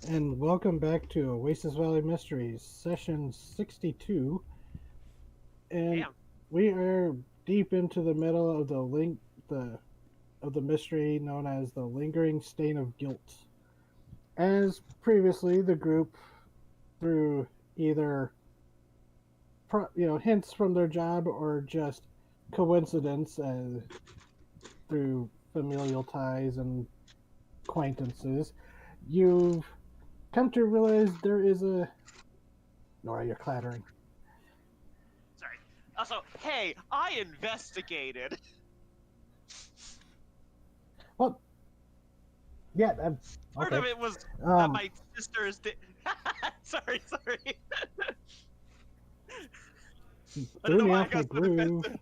and welcome back to Oasis Valley Mysteries, session 62. And Damn. we are deep into the middle of the of the mystery known as the lingering stain of guilt. As previously, the group, through either hints from their job or just coincidence, through familial ties and acquaintances, you've come to realize there is a. Nora, you're clattering. Sorry. Also, hey, I investigated. Well, yeah, Part of okay. it was that Um, my sister's. Sorry. I don't threw know me why I off my got so groove. defensive.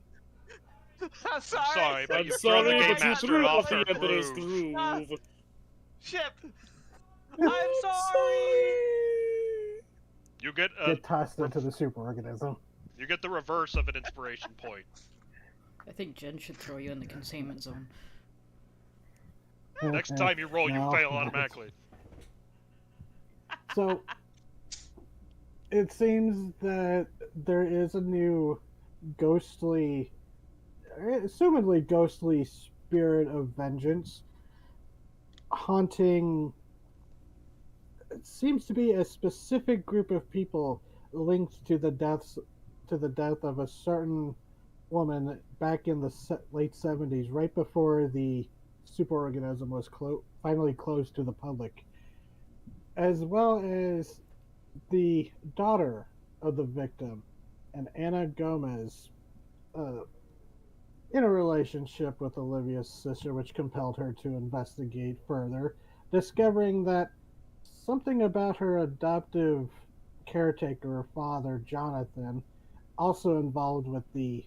I'm I'm sorry, but sorry. you I'm threw the sorry, game but you master threw off off her the Emperor's groove. Ah, groove. shit. I'm I'm sorry. sorry. You get Get tossed into the superorganism. you get the reverse of an inspiration point. I think Jen should throw you in the containment zone. Next time you roll, you No, fail not. automatically. So it seems that there is a new ghostly, assumedly ghostly spirit of vengeance haunting. It seems to be a specific group of people linked to the death of a certain woman back in the late 70s, right before the superorganism was finally closed to the public, as well as the daughter of the victim, and Anna Gomez, uh, in a relationship with Olivia's sister, which compelled her to investigate further, discovering that something about her adoptive caretaker or father, Jonathan, also involved with the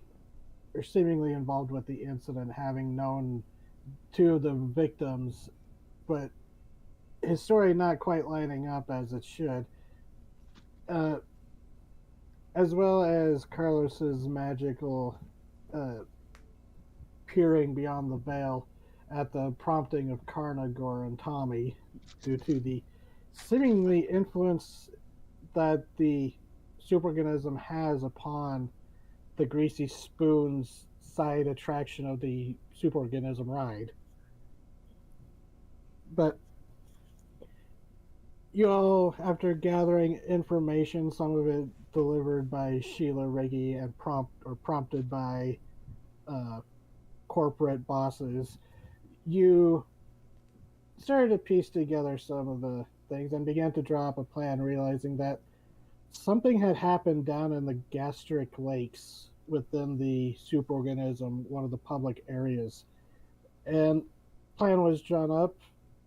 or seemingly involved with the incident, having known two of the victims, but his story not quite lining up as it should, uh, as well as Carlos's magical uh, peering beyond the veil at the prompting of Carnagor and Tommy, due to the seemingly influence that the superorganism has upon the Greasy Spoon's side attraction of the superorganism ride. But you all, after gathering information, some of it delivered by Sheila Riggy and prompted by uh, corporate bosses, you started to piece together some of the things and began to draw up a plan, realizing that something had happened down in the gastric lakes within the superorganism, one of the public areas. And plan was drawn up.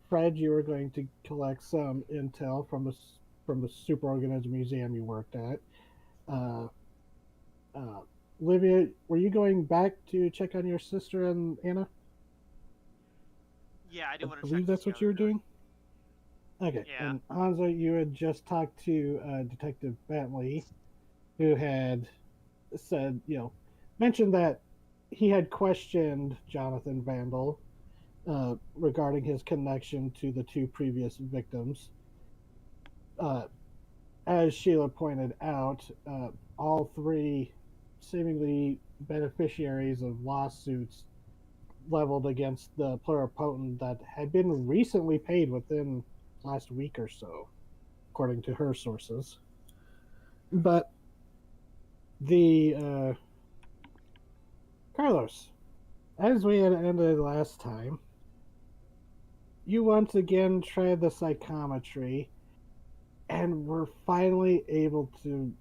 Fred, you were going to collect some intel from the superorganism museum you worked at. Uh, uh, Livia, were you going back to check on your sister and Anna? Yeah, I I do want to check believe to that's see how what you were they're doing. doing. Okay, Yeah. and Hanzo, you had just talked to Detective Bentley, who had said, mentioned that he had questioned Jonathan Vandal regarding his connection to the two previous victims. Uh, as Sheila pointed out, all three seemingly beneficiaries of lawsuits leveled against the pluripotent that had been recently paid within last week or so, according to her sources. But the Carlos, as we had ended last time, you once again tried the psychometry and were finally able to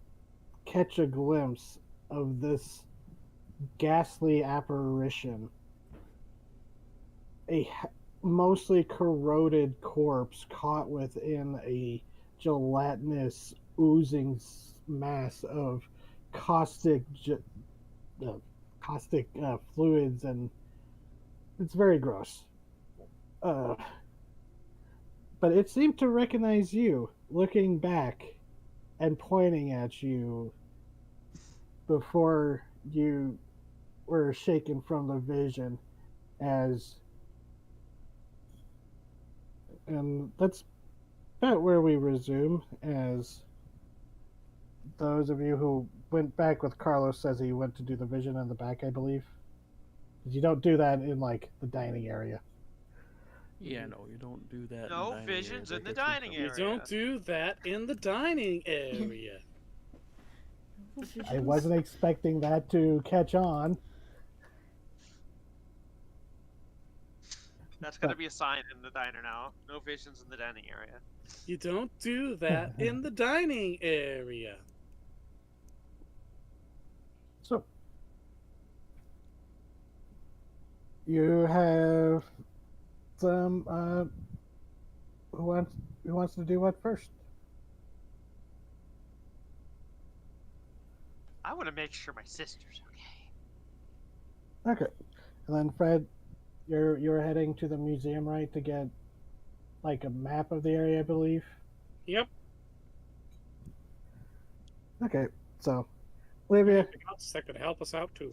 catch a glimpse of this ghastly apparition, a mostly corroded corpse caught within a gelatinous oozing mass of caustic uh, caustic fluids, and it's very gross. Uh, but it seemed to recognize you, looking back and pointing at you before you were shaken from the vision, as and that's about where we resume, as those of you who went back with Carlos says he went to do the vision in the back, I believe. 'Cause you don't do that in like the dining area. Yeah, no, you don't do that. No in the dining visions area. in the That gets me dining trouble. area. You don't do that in the dining area. I wasn't expecting that to catch on. That's gonna be a sign in the diner now. No visions in the dining area. You don't do that in the dining area. So you have some who wants to do what first? I want to make sure my sister's okay. Okay. And then Fred, you're heading to the museum, right, to get like a map of the area, I believe. Yep. Okay. So Olivia, Anything else that could help us out too?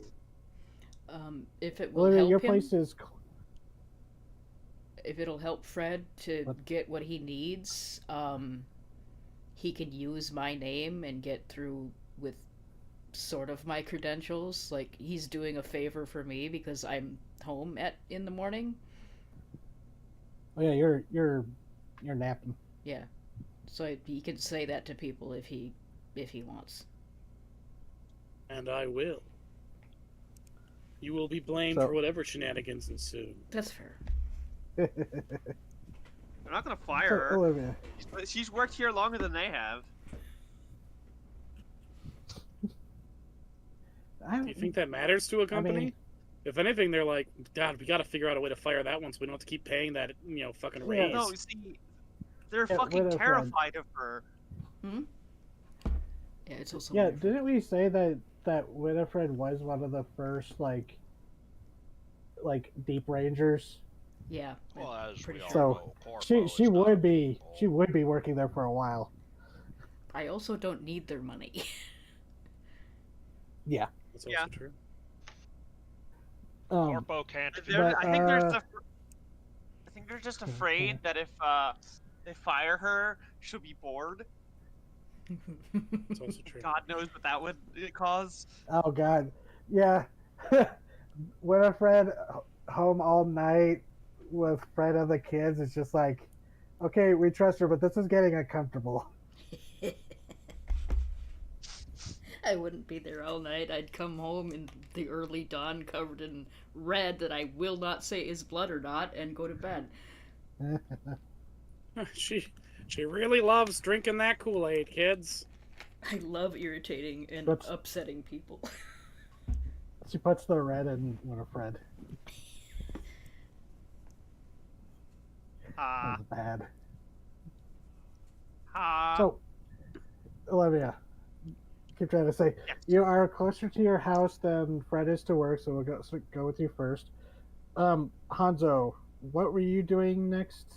If it will Olivia, help your him, place is if it'll help Fred to What? get what he needs, he can use my name and get through with sort of my credentials. Like, he's doing a favor for me because I'm home in the morning. Oh yeah, you're napping. Yeah, so he can say that to people if he wants. And I will. You will be blamed So- for whatever shenanigans ensue. That's fair. I'm not gonna So, fire her. Olivia, She's worked here longer than they have. Do you think that matters to a company? mean- If anything, they're like, God, we got to figure out a way to fire that one so we don't have to keep paying that, fucking Yeah. raise. No, see, they're Yeah, fucking Widow Fred. terrified of her. Yeah, it's also Yeah, wonderful. didn't we say that Winifred was one of the first like deep rangers? Yeah, Well, I'm as pretty we all sure. So, know, Corpo She is not would be people. working there for a while. I also don't need their money. Yeah. That's also Yeah. true. Corpo can't. They're- But, I think they're uh, just. I think they're just afraid that if they fire her, she'll be bored. That's also true. God knows what that would cause. Oh God, yeah. Winifred home all night with Fred and the kids. It's just like, okay, we trust her, but this is getting uncomfortable. I wouldn't be there all night. I'd come home in the early dawn covered in red that I will not say is blood or not and go to bed. She really loves drinking that Kool-Aid, kids. I love irritating and But- upsetting people. She puts the red in Winifred. That's bad. So, Olivia, keep trying to say Yes. you are closer to your house than Fred is to work, so we'll go with you first. Hanzo, what were you doing next?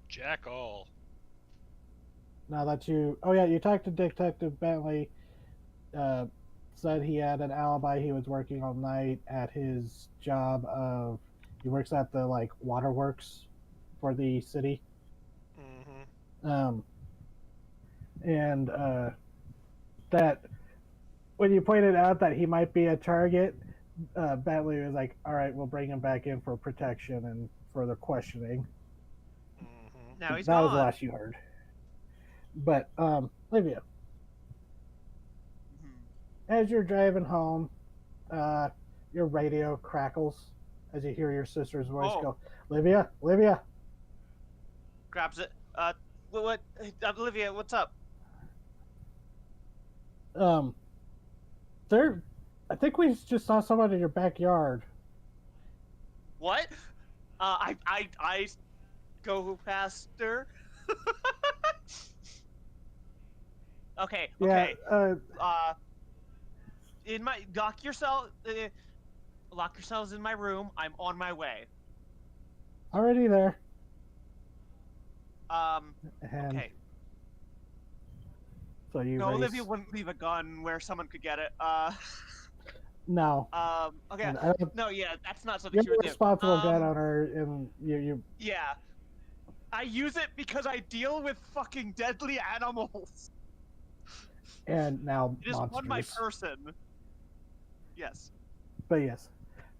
Jack all. Now that you talked to Detective Bentley, said he had an alibi. He was working all night at his job of he works at the like waterworks for the city. Mm-hmm. And that when you pointed out that he might be a target, Bentley was like, "All right, we'll bring him back in for protection and further questioning." Mm-hmm. Now he's That was the gone. last you heard. But Olivia, Mhm. as you're driving home, your radio crackles as you hear your sister's voice Oh. go, "Olivia, Olivia." Grabs it. What? Olivia, what's up? There. I think we just saw someone in your backyard. What? I go faster. Okay. Okay. Yeah. In my lock yourselves in my room. I'm on my way. Already there. And And so you no, race. Olivia wouldn't leave a gun where someone could get it. No. Okay. And I don't, No, yeah, that's not something she you're would the do. responsible gun owner, and you. Yeah. I use it because I deal with fucking deadly animals. And now It is on my monsters. person. Yes. But yes,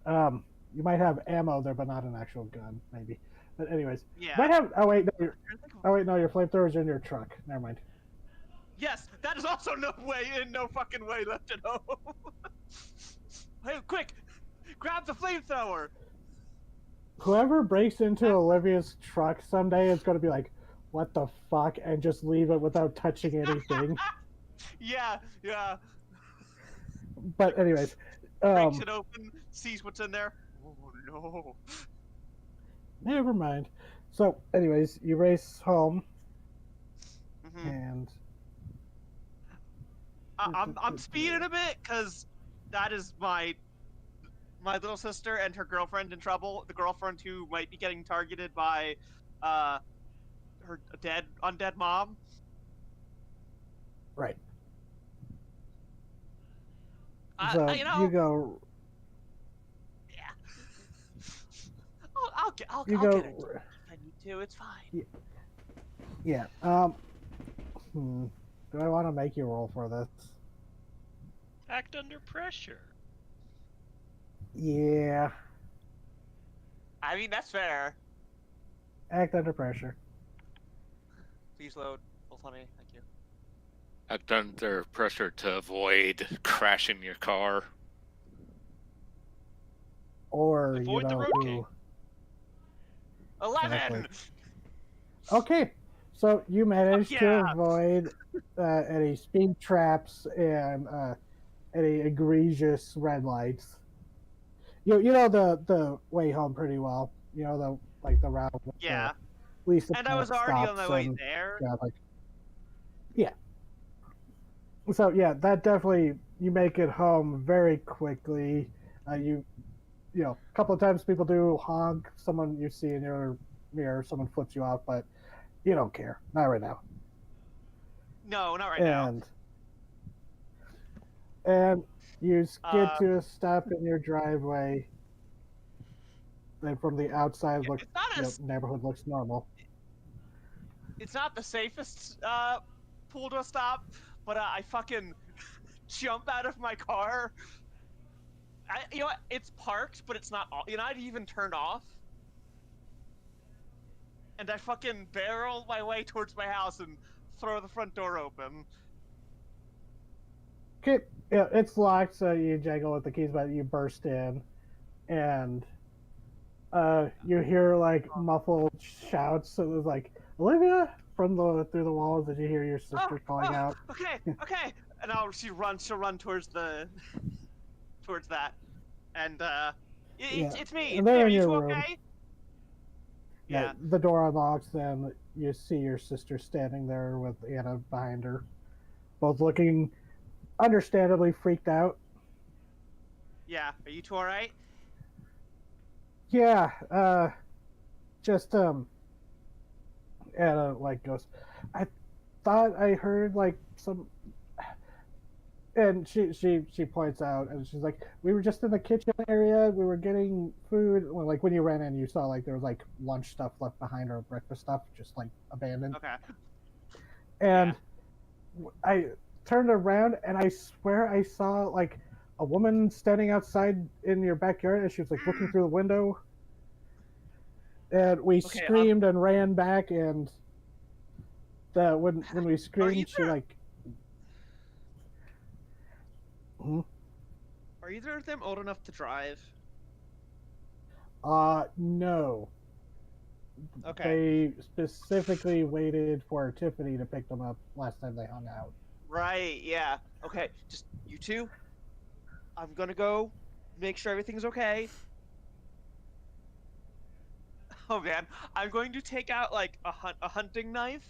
you might have ammo there, but not an actual gun, maybe. But anyways, Yeah. might have. Oh wait, no, I think of- oh wait, no, your flamethrower's in your truck. Never mind. Yes, that is also no fucking way left at home. Hey, quick! Grab the flamethrower! Whoever breaks into Olivia's truck someday is going to be like, "What the fuck?" and just leave it without touching anything. Yeah. But anyways, Breaks it open, sees what's in there. Oh no. never mind. So, anyways, you race home, Mhm. and I'm speeding a bit because that is my little sister and her girlfriend in trouble. The girlfriend who might be getting targeted by her undead mom. right. You You know, go. yeah. I'll get You it go. if I need to. It's fine. Yeah. Do I want to make you roll for this? Act under pressure. Yeah. I mean, that's fair. Act under pressure. Please load. Roll for me. Thank you. Act under pressure to avoid crashing your car. Or Avoid the Road King. 11. Exactly. Okay, so you managed to yeah. avoid any speed traps and any egregious red lights. You know the way home pretty well. You know the route with Yeah. the least And I was already on stops my way and there. traffic. Yeah. So yeah, that definitely you make it home very quickly. You know, a couple of times people do honk. Someone you see in your mirror, someone flips you off, but you don't care. Not right now. No, not right now. And you get to a stop in your driveway. And from the outside, It's not neighborhood looks normal. It's not the safest pool to a stop, but I fucking jump out of my car. You know what? It's parked, but it's not. Not even turned off. And I fucking barrel my way towards my house and throw the front door open. Okay, yeah, it's locked, so you jangle with the keys, but you burst in, and you hear like muffled shouts. So it was like, Olivia, through the walls. Did you hear your sister calling out? Okay. And she'll run towards that, and it's me. And they're Are in you your two room. okay? Yeah. The door unlocks, then you see your sister standing there with Anna behind her, both looking understandably freaked out. Yeah. Are you two all right? Yeah. Just Anna like goes, I thought I heard like some, and she points out, and she's like, we were just in the kitchen area, we were getting food. Well, like when you ran in, you saw like there was like lunch stuff left behind, or breakfast stuff just like abandoned. Okay. And I turned around, and I swear I saw like a woman standing outside in your backyard, and she was like looking through the window. And we screamed and ran back, and when we screamed, she like. Are either of them old enough to drive? No. Okay. They specifically waited for Tiffany to pick them up last time they hung out. Right, yeah. Okay, just you two. I'm gonna go make sure everything's okay. Oh man, I'm going to take out like a hunting knife.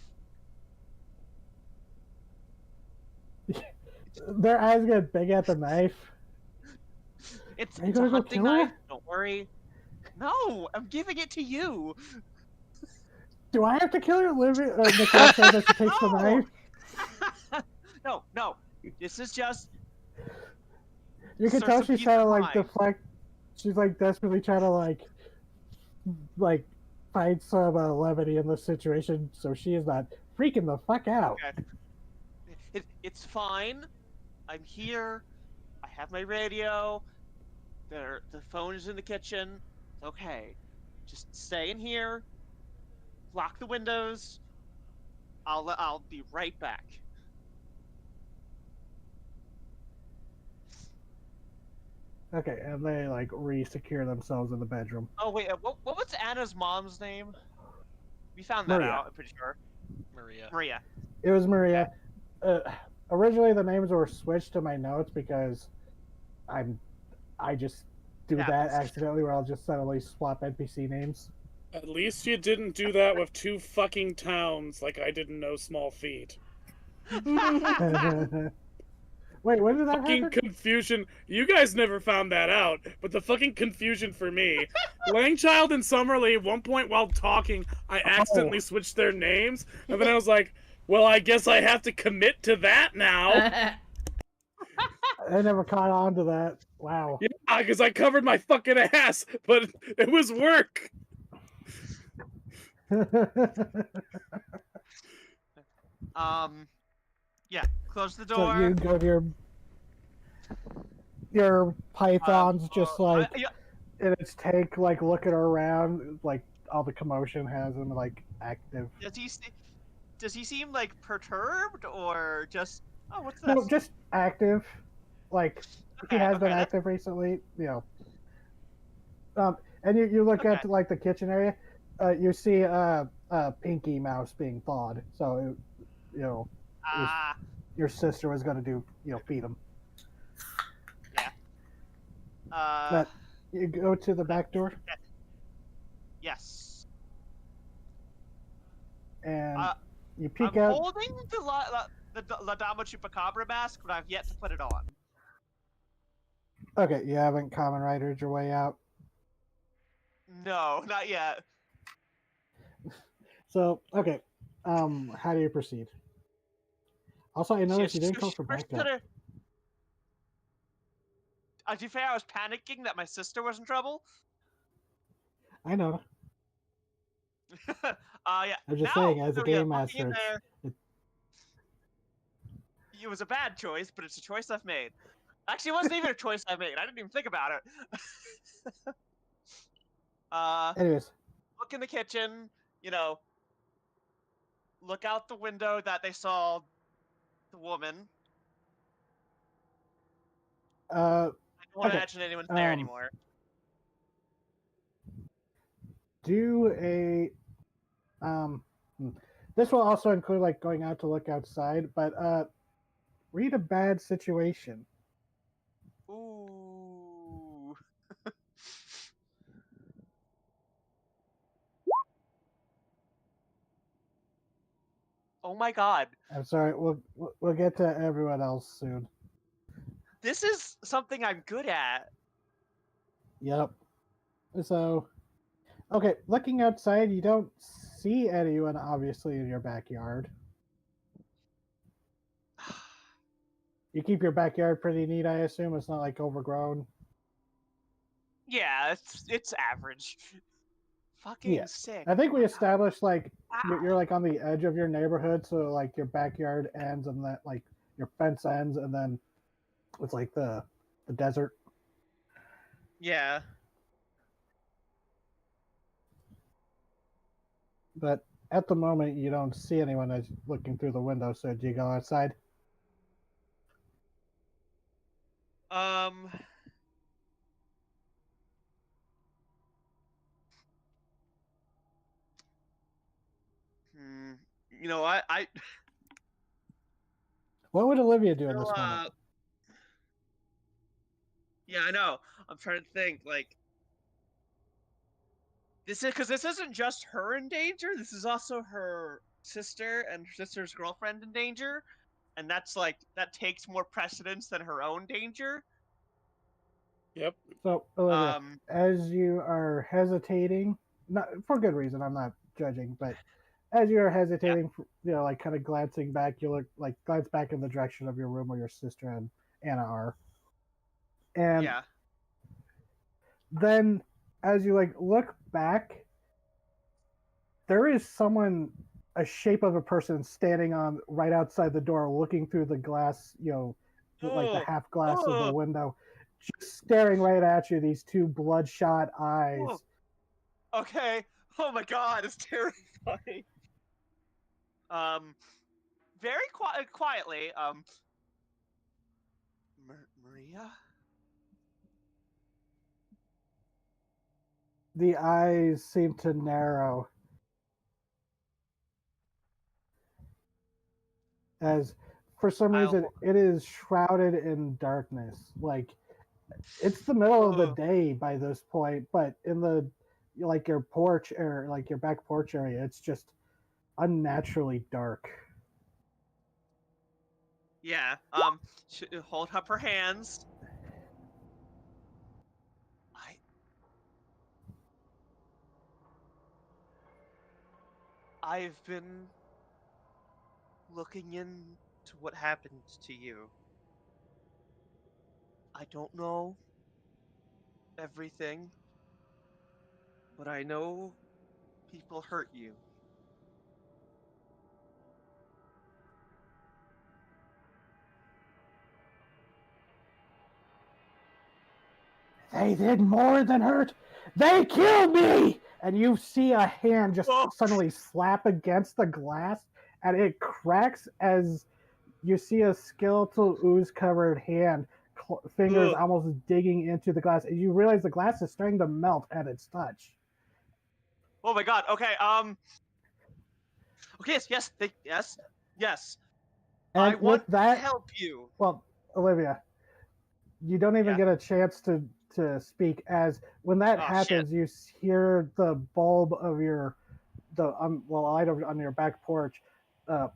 Their eyes get big at the knife. It's Are you a gonna go hunting kill her? knife. Don't worry. No, I'm giving it to you. Do I have to kill her? Nicole says that she takes the knife. No. This is just. You can Serve tell some she's peace trying to of like mind. deflect. She's like desperately trying to like find some levity in this situation so she is not freaking the fuck out. Okay. It's fine. I'm here. I have my radio. The phone is in the kitchen. It's okay. Just stay in here. Lock the windows. I'll be right back. Okay, and they like re-secure themselves in the bedroom. Oh wait, what was Anna's mom's name? We found that Maria. out. I'm pretty sure. Maria. Maria. It was Maria. Originally, the names were switched to my notes because I just do Yeah, that that's- accidentally, where I'll just suddenly swap NPC names. At least you didn't do that with 2 fucking towns like I did in No Small Feat. Wait, when did that Fucking happen? confusion. You guys never found that out, but the fucking confusion for me. Langchild and Summerlee, at one point while talking, I accidentally switched their names, and then I was like, well, I guess I have to commit to that now. I never caught on to that. Wow. Yeah, because I covered my fucking ass, but it was work. Yeah. Close the So door. you go to your pythons, just like in its tank, like looking around, like all the commotion has them like active. Does he seem like perturbed or just? Oh, what's this? No, just active. Like he has been that's- active recently, you know. And you look Okay. at like the kitchen area, you see Pinky Mouse being thawed. So you know Ah, your sister was gonna feed him. But you go to the back door yes. and you I'm peek out. holding the Dama Chupacabra mask, but I've yet to put it on. Okay, you haven't common ridered your way out. No, not yet. So okay, how do you proceed? Also, I noticed you didn't call for First backup. to be fair, I was panicking that my sister was in trouble. I know. Yeah. I'm just now, saying, as a so, yeah, game looking in master, there, it was a bad choice, but it's a choice I've made. Actually, it wasn't even a choice I made. I didn't even think about it. anyways, Look in the kitchen. You know, look out the window that they saw the woman. uh, I don't Okay, imagine anyone's there anymore. do a this will also include like going out to look outside, but read a bad situation. Ooh. Oh my god. I'm sorry, we'll get to everyone else soon. This is something I'm good at. Yep. So, okay, looking outside, you don't see anyone obviously in your backyard. You keep your backyard pretty neat, I assume. It's not like overgrown. Yeah, it's average. Fucking Yeah. sick. I think we established like Wow. you're like on the edge of your neighborhood, so like your backyard ends and that like your fence ends, and then it's like the desert. Yeah. But at the moment, you don't see anyone as looking through the window. So do you go outside? Um. Hmm. You know what? What would Olivia do in Still, this moment? yeah, I know. I'm trying to think. Like, this is because this isn't just her in danger. This is also her sister and her sister's girlfriend in danger, and that's like that takes more precedence than her own danger. Yep. So Olivia, Um. as you are hesitating, not for good reason, I'm not judging, but as you are hesitating, like kind of glancing back, you look like glance back in the direction of your room where your sister and Anna are, and Yeah. then as you like look back, there is someone, a shape of a person standing on right outside the door, looking through the glass, like the Oh, half glass of the oh, window, just staring right at you. These two bloodshot eyes. oh. Okay. Oh my god, it's terrifying. Very quietly, Maria? The eyes seem to narrow as, for some reason, I'll. it is shrouded in darkness. Like it's the middle of the Ugh. day by this point, but in the like your porch or like your back porch area, it's just unnaturally dark. Yeah. Hold up her hands. I. I've been looking into what happened to you. I don't know everything, but I know people hurt you. They did more than hurt. They killed me! And you see a hand just Oh. suddenly slap against the glass, and it cracks as you see a skeletal ooze covered hand, fingers Ugh. almost digging into the glass. And you realize the glass is starting to melt at its touch. Oh my god. Okay. Okay. Yes. I And with want to that, help you. well, Olivia, you don't even Yeah. get a chance to speak. As when that Oh shit. happens, you hear the bulb of the light on your back porch uh,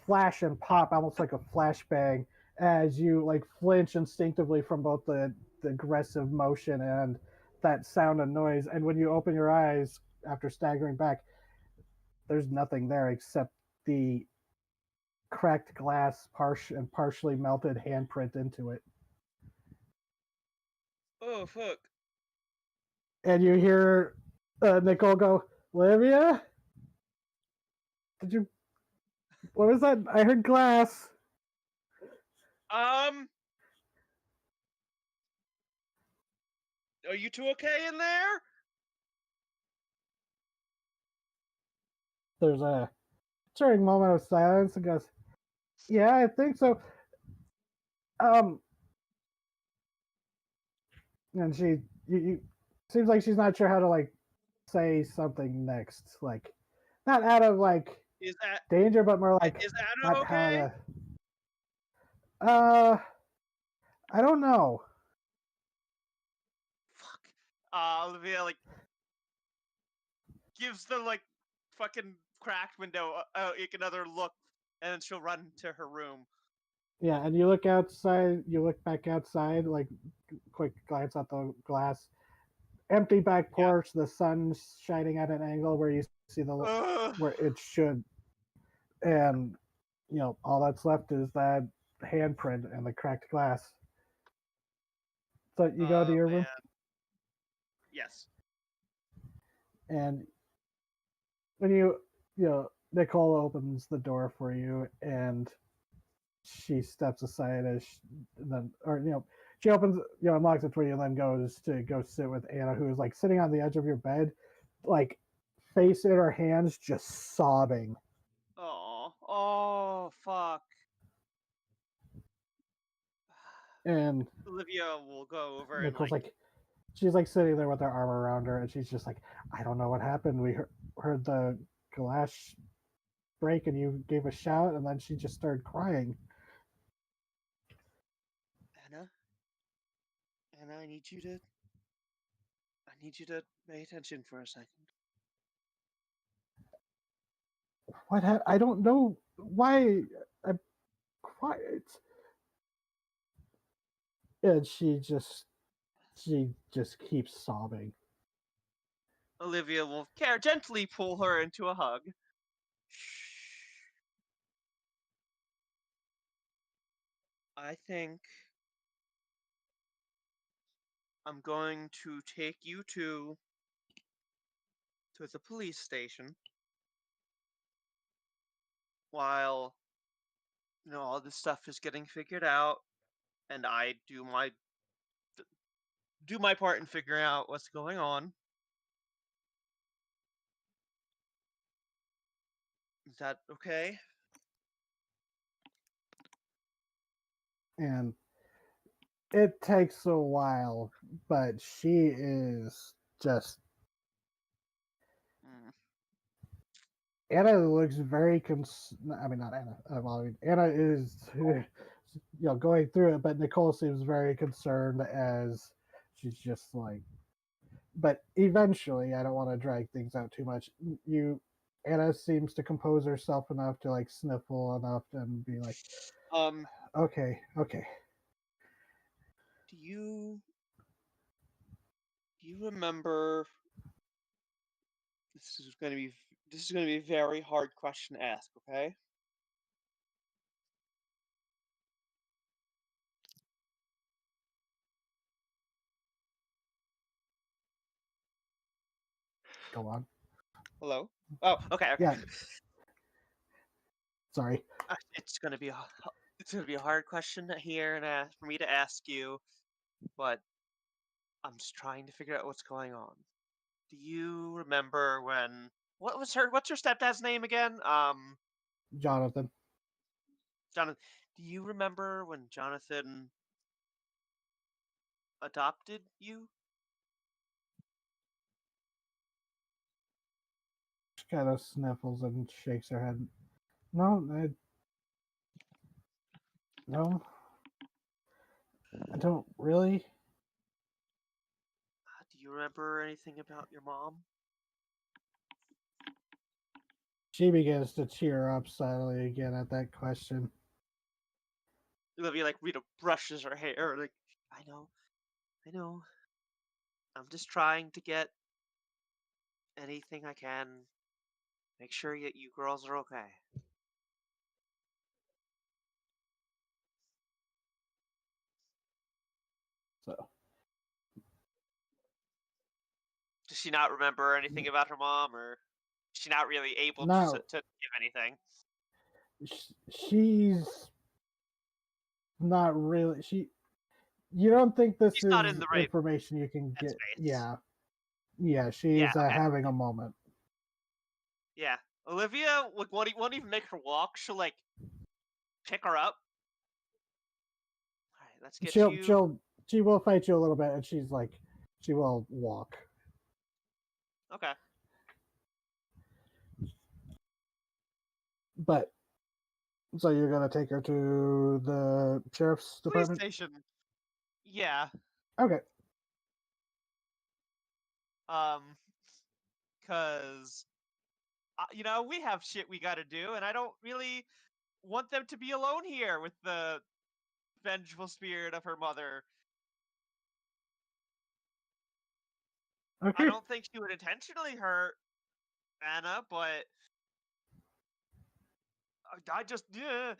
flash and pop almost like a flashbang as you like flinch instinctively from both the aggressive motion and that sound and noise. And when you open your eyes after staggering back, there's nothing there except the cracked glass and partially melted handprint into it. Oh fuck. And you hear Nicole go, Olivia? Did you? What was that? I heard glass. Um. Are you two okay in there? There's a during moment of silence and goes, yeah, I think so. Um, and you seems like she's not sure how to like say something next, like not out of like Is that danger, but more like is Anna not how okay? to. Uh, I don't know. Fuck. Olivia like gives the like fucking cracked window like another look, and then she'll run to her room. Yeah, and you look outside. You look back outside, like quick glance at the glass. Empty back Yeah. porch. The sun's shining at an angle where you see the Ugh. where it should, and all that's left is that handprint and the cracked glass. So you go to Oh your man. room, Yes. and when Nicole opens the door for you, and she steps aside and then, or she opens, unlocks it for you, and then goes to go sit with Anna, who is like sitting on the edge of your bed, like face in her hands, just sobbing. Oh fuck. And Olivia will go over and Nicole's like. like, she's like sitting there with her arm around her, and she's just like, I don't know what happened. We heard the glass break, and you gave a shout, and then she just started crying. Anna, Anna, I need you to pay attention for a second. I don't know why I'm quiet. And she just keeps sobbing. Olivia will gently pull her into a hug. Shh. I think I'm going to take you to to the police station while all this stuff is getting figured out, and I do my part in figuring out what's going on. Is that okay? And it takes a while, but she is just. Mm. Anna looks very I mean, not Anna. Well, I mean, Anna is, going through it, but Nicole seems very concerned as she's just like. But eventually, I don't want to drag things out too much. Anna seems to compose herself enough to like sniffle enough and be like, Um, okay, okay. do you remember? This is going to be a very hard question to ask. Okay. Go on. Hello. Oh, okay. Okay. Yeah. Sorry. It's gonna be a hard question to hear and for me to ask you, but I'm just trying to figure out what's going on. Do you remember when? What's her stepdad's name again? Jonathan. Jonathan. Do you remember when Jonathan adopted you? She kind of sniffles and shakes her head. No, no, I don't really. Do you remember anything about your mom? She begins to cheer up slightly again at that question. Olivia Rita brushes her hair like, I know. I'm just trying to get anything I can. Make sure you girls are okay. So Does she not remember anything about her mom, or is she not really able now to give anything? she's not really. You don't think this She's not in is the right information you can get? headspace. Yeah. Yeah, She's okay. having a moment. Yeah. Olivia won't even make her walk. She'll pick her up. All right, let's get you. She will fight you a little bit, and she will walk. Okay. But so you're gonna take her to the sheriff's Police department? station. Yeah. Okay. Cause we have shit we got to do, and I don't really want them to be alone here with the vengeful spirit of her mother. I Okay. don't think she would intentionally hurt Anna, but I just yeah.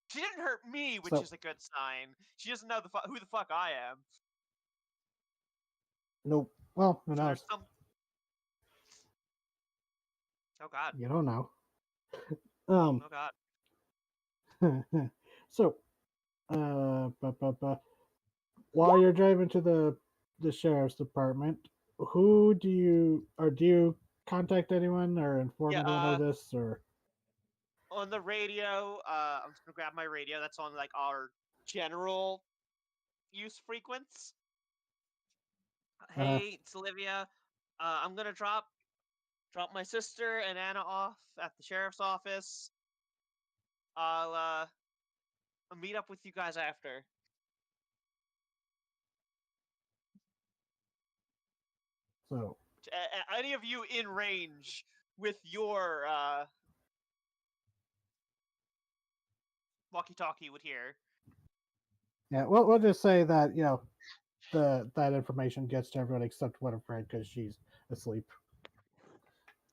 She didn't hurt me, which So is a good sign. She doesn't know who the fuck I am. nope. Well, who So there's knows? some. Oh God. You don't know. Oh God. So, while you're driving to the sheriff's department, do you contact anyone or inform anyone Yeah. of this or? On the radio, I'm just gonna grab my radio. That's on our general use frequency. Hey, it's Olivia. I'm gonna drop my sister and Anna off at the sheriff's office. I'll meet up with you guys after. So Any of you in range with your walkie-talkie would hear. yeah, we'll just say that that information gets to everyone except Winifred because she's asleep.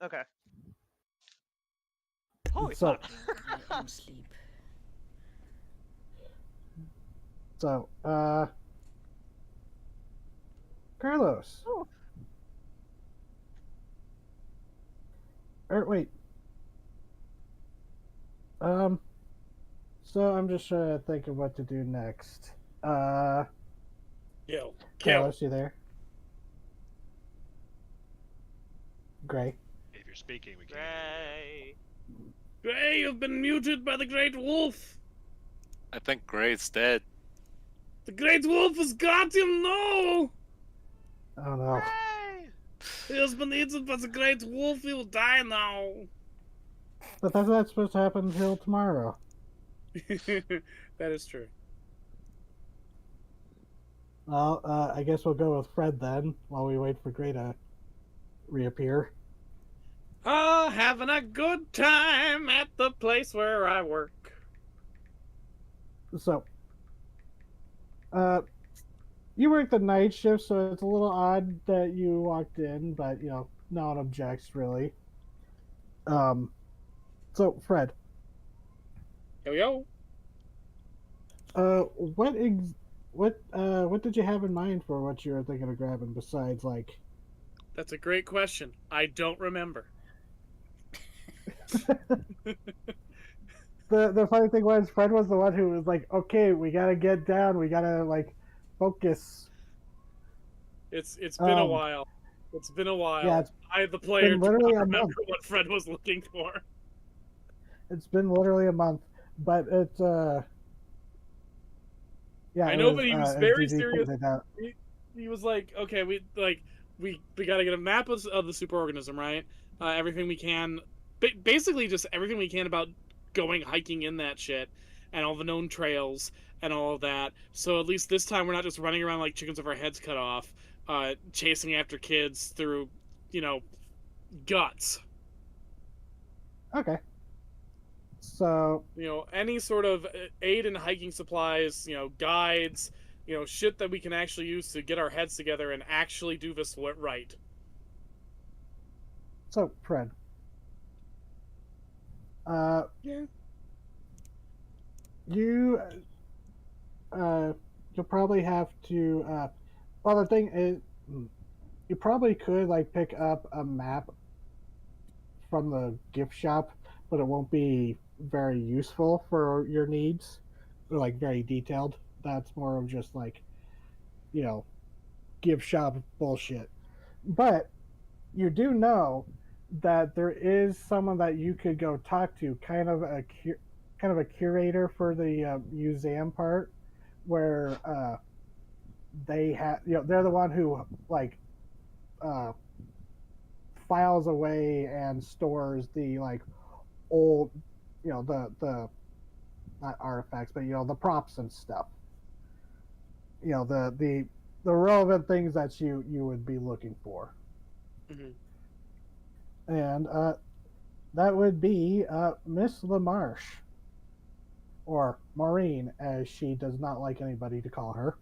Okay. Holy So fuck. I am asleep. so Carlos. Ooh. wait. Um. So I'm just trying to think of what to do next. Kill. Carlos, you there? Gray. If you're speaking, we can't. Gray. Gray, you've been muted by the Great Wolf. I think Gray's dead. The Great Wolf has got him. No. Oh no. Gray. He has been eaten by the Great Wolf. He will die now. But that's not supposed to happen until tomorrow. That is true. Well, I guess we'll go with Fred then, while we wait for Gray to reappear. Oh, having a good time at the place where I work. So, you work the night shift, so it's a little odd that you walked in, but, no one objects, really. So, Fred. Yo. What did you have in mind for what you were thinking of grabbing besides, like... That's a great question. I don't remember. The funny thing was, Fred was the one who was like, okay, we gotta get down, we gotta, like, focus. It's been a while. It's been a while. Yeah, I, the player, do literally not a remember month. what Fred was looking for. It's been literally a month, but it's, yeah, I it know, but he was very GG serious. pointed out. He was like, okay, we gotta get a map of the superorganism, right? Everything we can, basically just everything we can about going hiking in that shit, and all the known trails and all of that. So at least this time we're not just running around like chickens with our heads cut off, chasing after kids through, guts. Okay. So... any sort of aid in hiking supplies, guides, shit that we can actually use to get our heads together and actually do this right. So, Fred. Yeah. You'll probably have to, well, the thing is, you probably could, like, pick up a map from the gift shop, but it won't be very useful for your needs, or, like, very detailed. That's more of just, like, gift shop bullshit. But you do know that there is someone that you could go talk to, kind of a curator for the museum part, where they have, they're the one who, like, files away and stores the, like, old, the not artifacts, but the props and stuff. The relevant things that you would be looking for. Mm-hmm. And that would be Miss LaMarche, or Maureen, as she does not like anybody to call her.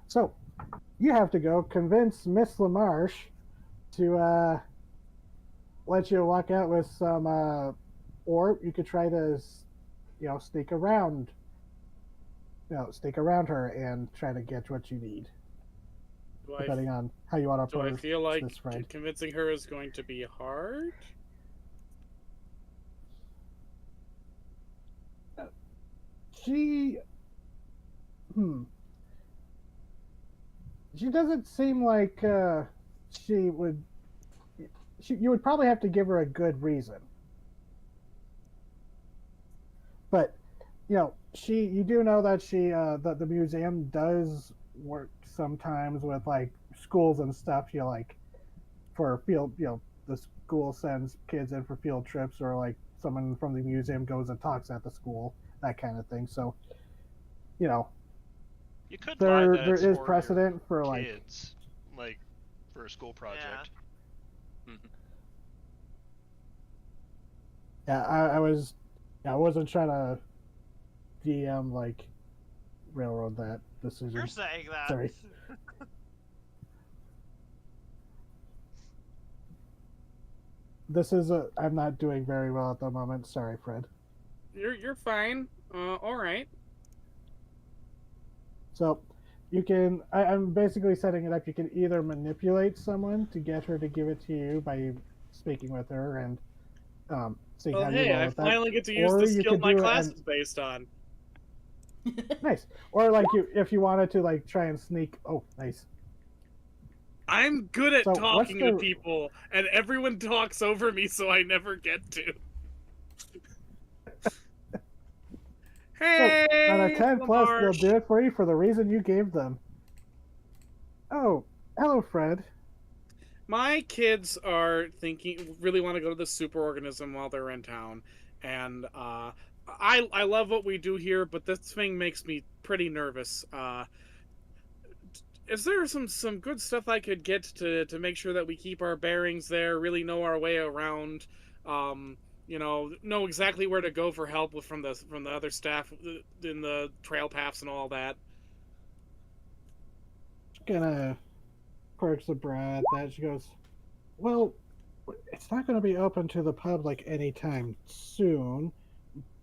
So you have to go convince Miss LaMarche to let you walk out with some, or you could try to, sneak around her and try to get what you need. Depending on how you want to approach I feel like this, Fred. convincing her is going to be hard? She doesn't seem like she would. You would probably have to give her a good reason. But you do know that that the museum does work sometimes with, like, schools and stuff. Like, for field, the school sends kids in for field trips, or, like, someone from the museum goes and talks at the school, that kind of thing. So, You could lie that there it's is for precedent for, kids, like for a school project. Yeah, I wasn't trying to DM, like, railroad that decision. You're saying that. Sorry. I'm not doing very well at the moment. Sorry, Fred. You're fine. All right. So, you can. I'm basically setting it up. You can either manipulate someone to get her to give it to you by speaking with her and seeing Well, how you hey, roll I with that, finally get to use or the you skill could my do it class and is based on. nice, or like if you wanted to like try and sneak. Oh, nice. I'm good at So what's talking to people, and everyone talks over me, so I never get to. Hey, so on a 10 plus, they'll Lamarche. do it for you for the reason you gave them. Oh, hello, Fred. My kids are really want to go to the superorganism while they're in town, and I love what we do here, but this thing makes me pretty nervous. Is there some good stuff I could get to make sure that we keep our bearings there, really know our way around, know exactly where to go for help from the other staff in the trail paths and all that? Gonna quirks the brow at that. She goes, well, it's not going to be open to the public anytime soon,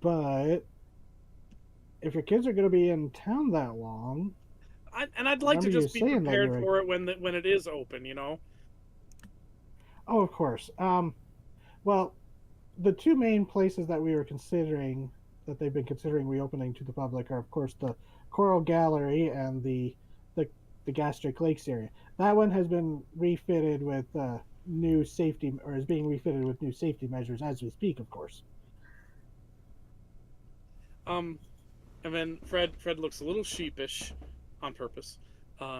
but if your kids are going to be in town that long, I'd I like to remember you just be saying that prepared you're. for it when it is open, you know. Oh, of course. Well, the two main places that we were considering that they've been considering reopening to the public are, of course, the Coral Gallery and the, the Gastric Lakes area. That one has been refitted with new safety, or is being refitted with new safety measures as we speak, of course. And then Fred looks a little sheepish on purpose.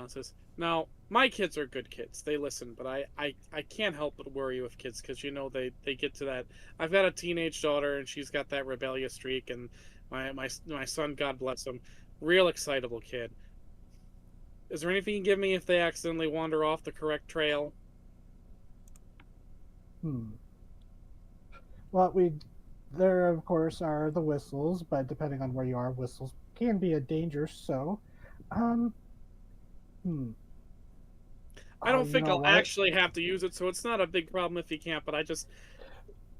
Says, "Now, my kids are good kids. They listen, but I can't help but worry with kids because they get to that. I've got a teenage daughter and she's got that rebellious streak, and my son, God bless him, real excitable kid. Is there anything you can give me if they accidentally wander off the correct trail?" Well, there of course are the whistles, but depending on where you are, whistles can be a danger. So, um, hmm. I don't You think know I'll what? actually have to use it, so it's not a big problem if you can't. But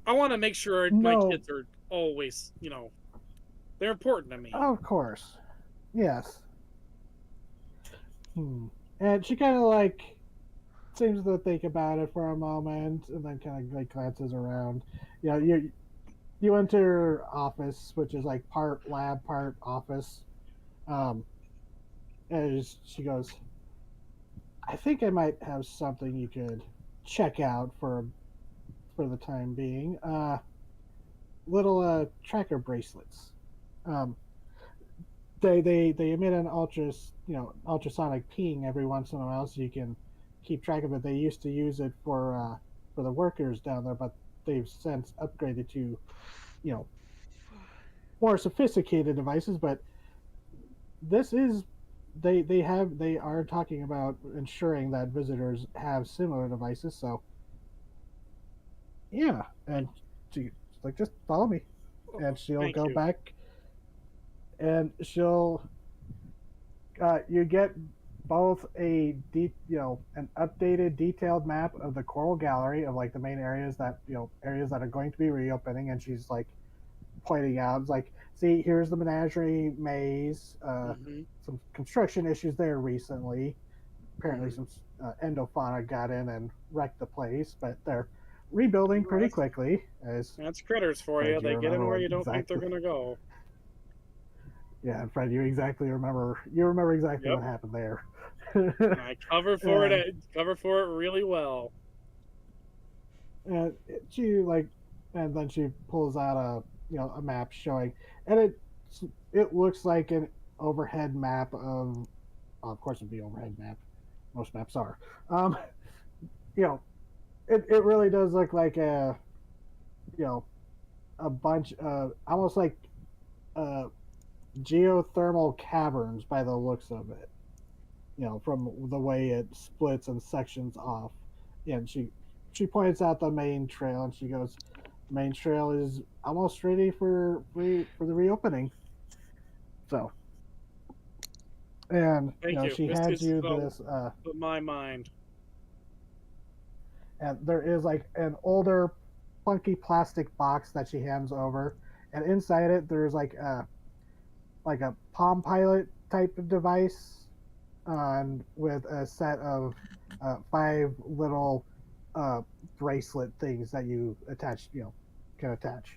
I want to make sure my No, kids are always, they're important to me. of course, yes. And she kind of like seems to think about it for a moment, and then kind of like glances around. You know, you enter her office, which is like part lab, part office. Um, and she goes, I think I might have something you could check out for the time being. Little tracker bracelets. Um, they emit an ultrasonic ping every once in a while, so you can keep track of it. They used to use it for the workers down there, but they've since upgraded to you know more sophisticated devices. But this is they are talking about ensuring that visitors have similar devices. So yeah, and she's like, just follow me, and she'll Thank go you. back, and she'll you get both an updated detailed map of the Coral Gallery of like the main areas areas that are going to be reopening, and she's like pointing out, like, see, here's the menagerie maze. Some construction issues there recently. Apparently, some endofauna got in and wrecked the place, but they're rebuilding pretty quickly. That's critters for Fred, you. They get in where you don't think they're exactly. gonna go. Yeah, and Fred, you remember exactly Yep. what happened there. I cover for it really well. And and then she pulls out a map showing, and it looks like an overhead map of course it'd be overhead map. Most maps are. You know, it really does look like a bunch of almost like geothermal caverns by the looks of it. From the way it splits and sections off. And she points out the main trail, and she goes, "The main trail is almost ready for the reopening." So, and Thank you. she hands you this, my mind. and there is like an older, funky plastic box that she hands over, and inside it there's like a Palm Pilot type of device. on with a set of 5 little bracelet things that you attach, can attach.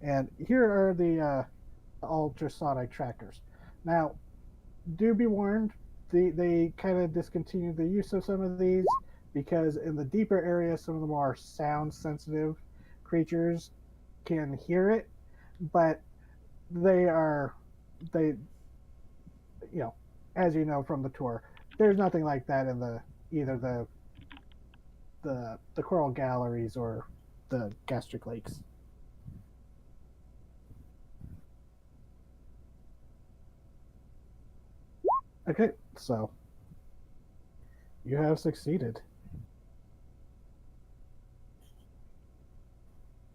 And here are the ultrasonic trackers. Now, do be warned, they kind of discontinued the use of some of these because in the deeper areas, some of the more sound sensitive creatures can hear it, but they are they as you know from the tour, there's nothing like that in the either the coral galleries or the gastric lakes. Okay, so you have succeeded.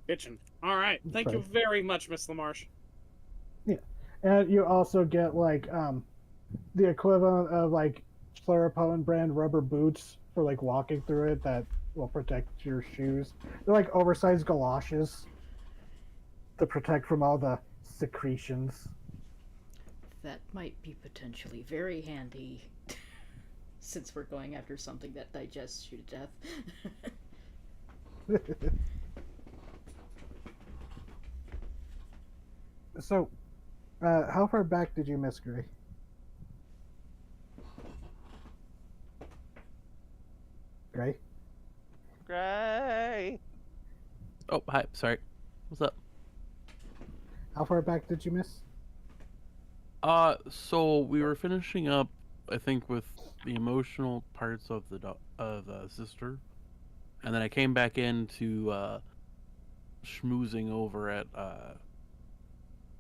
Kitchen. All right. Thank you very much, Miss LaMarche. Yeah, and you also get like the equivalent of like Pluripotent brand rubber boots for like walking through it that will protect your shoes. They're like oversized galoshes to protect from all the secretions. That might be potentially very handy since we're going after something that digests you to death. So, how far back did you miss Gray? Gray? Gray. Oh, hi. Sorry. What's up? How far back did you miss? So we were finishing up, I think, with the emotional parts of the sister, and then I came back into schmoozing over at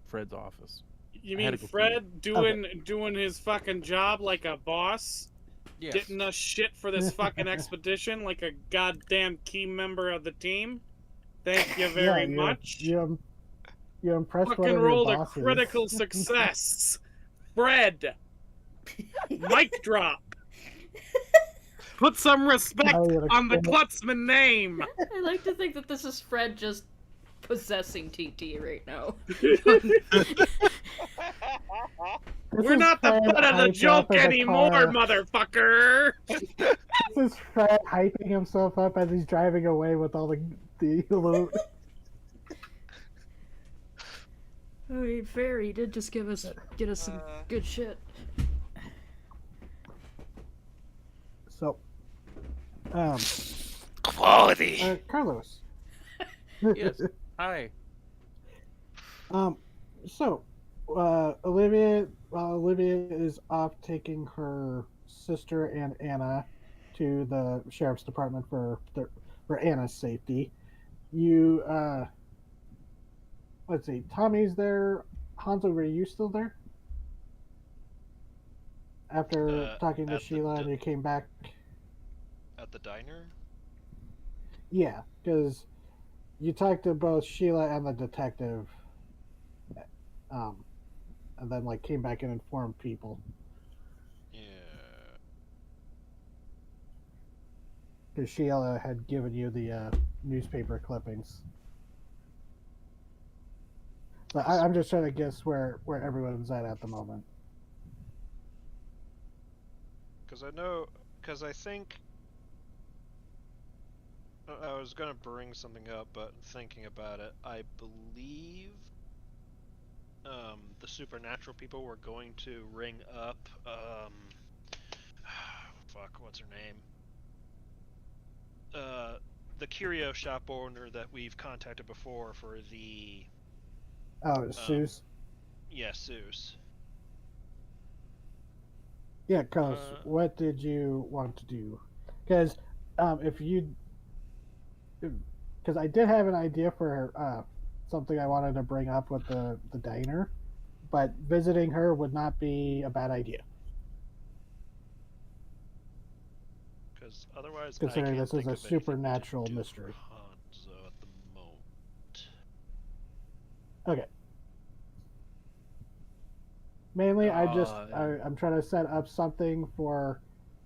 Fred's office. You mean Fred doing his fucking job like a boss? Yes. Getting us shit for this fucking expedition like a goddamn key member of the team? Thank you very much. You impressed fucking rolled a critical success. Fred! Mic drop! Put some respect on the Klutzman name! I like to think that this is Fred just possessing TT right now. We're not the butt of the joke anymore, motherfucker! This is Fred hyping himself up as he's driving away with all the loot. I mean, fair, he did just get us some good shit. So, quality. Carlos. Yes. Hi. So, Olivia is off taking her sister and Anna to the sheriff's department for Anna's safety. You, let's see, Tommy's there. Hanzo, were you still there? After talking to Sheila and you came back? At the diner? Yeah, because you talked to both Sheila and the detective, and then like came back and informed people. Yeah. Because Sheila had given you the newspaper clippings. So I'm just trying to guess where everyone's at the moment. Because I think I was gonna bring something up, but thinking about it, I believe the supernatural people were going to ring up fuck, what's her name? The curio shop owner that we've contacted before for the Seuss? Yeah, Seuss. Yeah, cause what did you want to do? Because because I did have an idea for something I wanted to bring up with the diner, but visiting her would not be a bad idea. Because otherwise, considering this is a supernatural mystery. Hanzo at the moment. Okay. Mainly, I'm trying to set up something for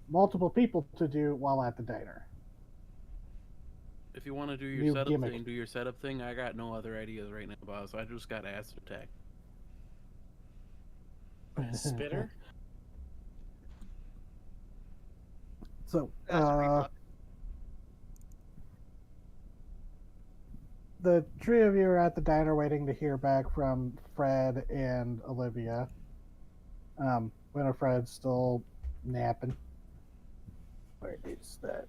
multiple people to do while at the diner. If you want to do your setup thing, I got no other ideas right now, boss. I just got acid attack. Spitter? So, That's a reflex. the three of you are at the diner waiting to hear back from Fred and Olivia. Winifred's still napping. Where is that?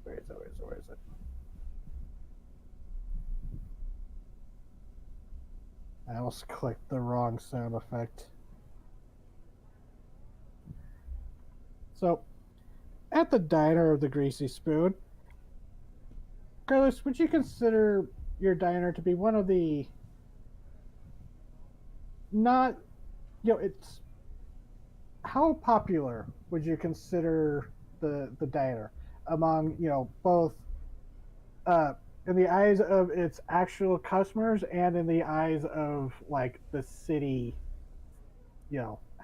Where is it? I almost clicked the wrong sound effect. So, at the diner of the Greasy Spoon, Carlos, would you consider your diner to be one of the not, it's how popular would you consider the diner among both in the eyes of its actual customers and in the eyes of like the city?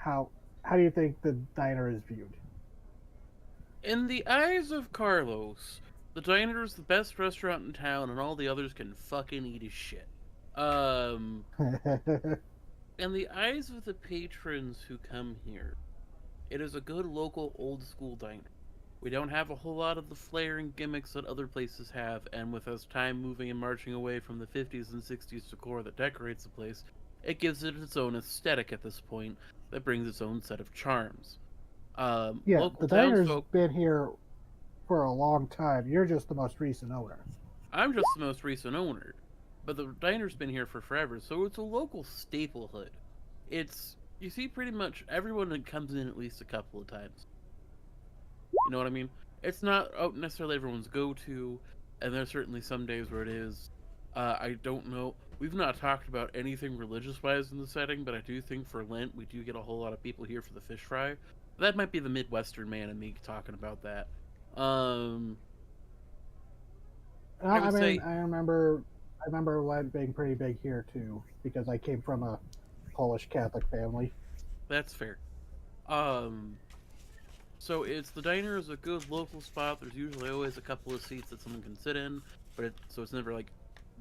How do you think the diner is viewed? In the eyes of Carlos, the diner is the best restaurant in town, and all the others can fucking eat his shit. In the eyes of the patrons who come here, it is a good local old school diner. We don't have a whole lot of the flair and gimmicks that other places have, and with us time moving and marching away from the 50s and 60s decor that decorates the place, it gives it its own aesthetic at this point that brings its own set of charms. Yeah, Local the diner's townsfolk. been here for a long time. You're just the most recent owner. I'm just the most recent owner, but the diner's been here for forever, so it's a local staplehood. You see pretty much everyone that comes in at least a couple of times. You know what I mean? It's not necessarily everyone's go-to, and there's certainly some days where it is. I don't know. We've not talked about anything religious-wise in the setting, but I do think for Lent we do get a whole lot of people here for the fish fry. That might be the Midwestern man in me talking about that. I would say I remember Lent being pretty big here too because I came from a Polish Catholic family. that's fair. Um, So the diner is a good local spot. There's usually always a couple of seats that someone can sit in, but so it's never like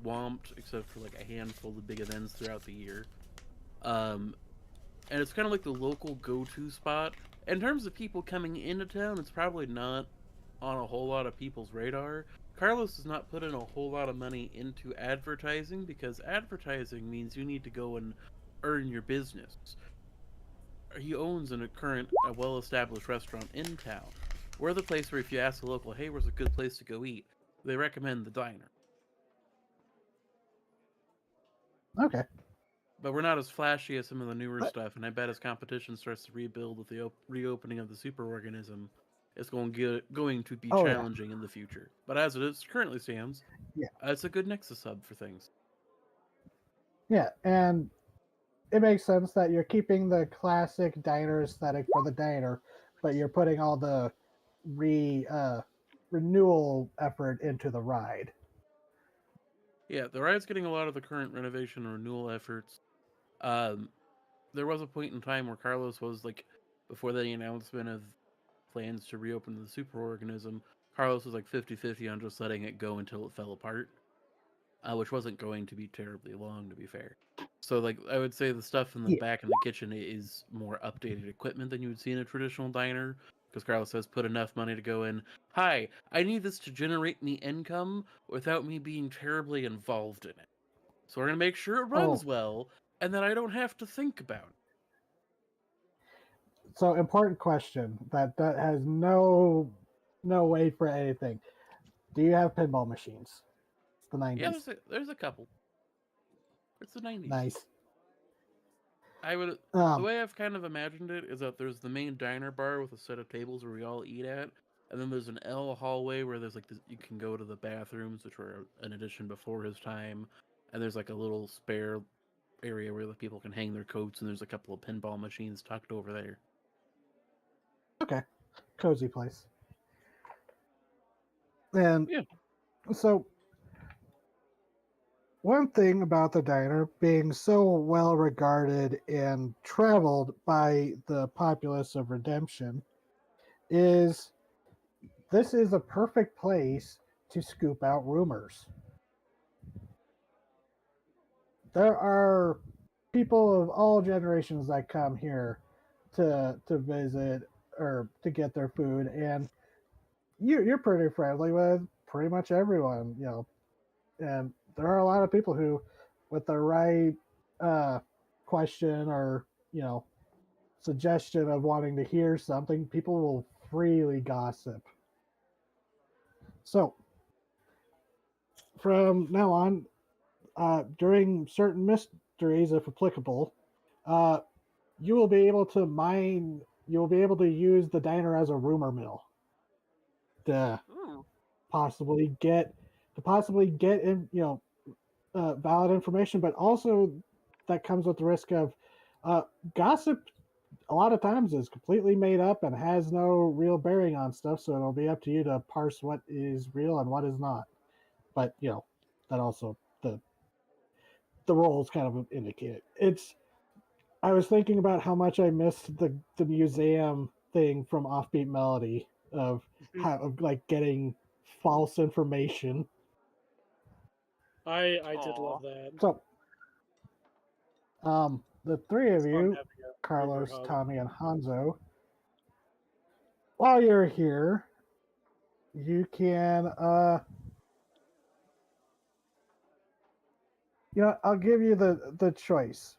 swamped except for like a handful of big events throughout the year. Um, and it's kind of like the local go-to spot. In terms of people coming into town, it's probably not on a whole lot of people's radar. Carlos does not put in a whole lot of money into advertising because advertising means you need to go and earn your business. He owns a well-established restaurant in town. We're the place where if you ask a local, hey, where's a good place to go eat, they recommend the diner. Okay. But we're not as flashy as some of the newer But- stuff, and I bet as competition starts to rebuild with the reopening of the superorganism, it's going to be challenging in the future. But as it is currently stands, it's a good nexus hub for things. Yeah, and it makes sense that you're keeping the classic diner aesthetic for the diner, but you're putting all the renewal effort into the ride. Yeah, the ride's getting a lot of the current renovation and renewal efforts. There was a point in time where Carlos was like, before the announcement of plans to reopen the superorganism, Carlos was like 50-50 on just letting it go until it fell apart, which wasn't going to be terribly long, to be fair. So, like, I would say the stuff in the back in the kitchen is more updated equipment than you would see in a traditional diner, because Carlos has put enough money to go in, hi, I need this to generate me income without me being terribly involved in it. So we're going to make sure it runs well, and that I don't have to think about it. So important question that has no weight for anything. Do you have pinball machines? It's the 90s. Yeah, there's a couple. It's the 90s. Nice. The way I've kind of imagined it is that there's the main diner bar with a set of tables where we all eat at, and then there's an L hallway where there's like you can go to the bathrooms, which were an addition before his time, and there's like a little spare area where the people can hang their coats, and there's a couple of pinball machines tucked over there. Okay, cozy place. And so one thing about the diner being so well regarded and traveled by the populace of Redemption is this is a perfect place to scoop out rumors. There are people of all generations that come here to visit or to get their food, and you're pretty friendly with pretty much everyone, and there are a lot of people who, with the right uh, question or suggestion of wanting to hear something, people will freely gossip. So from now on, during certain mysteries, if applicable, uh, you will be able to mine. You will be able to use the diner as a rumor mill to Ooh. possibly get in, valid information, but also that comes with the risk of uh, gossip. A lot of times is completely made up and has no real bearing on stuff. So it'll be up to you to parse what is real and what is not. But that also the roles kind of indicate it. I was thinking about how much I missed the museum thing from Offbeat Melody of like getting false information. I did Aw. love that. So, the three of Fun you, having a rumor Carlos, hub. Tommy, and Hanzo, while you're here, you can I'll give you the choice.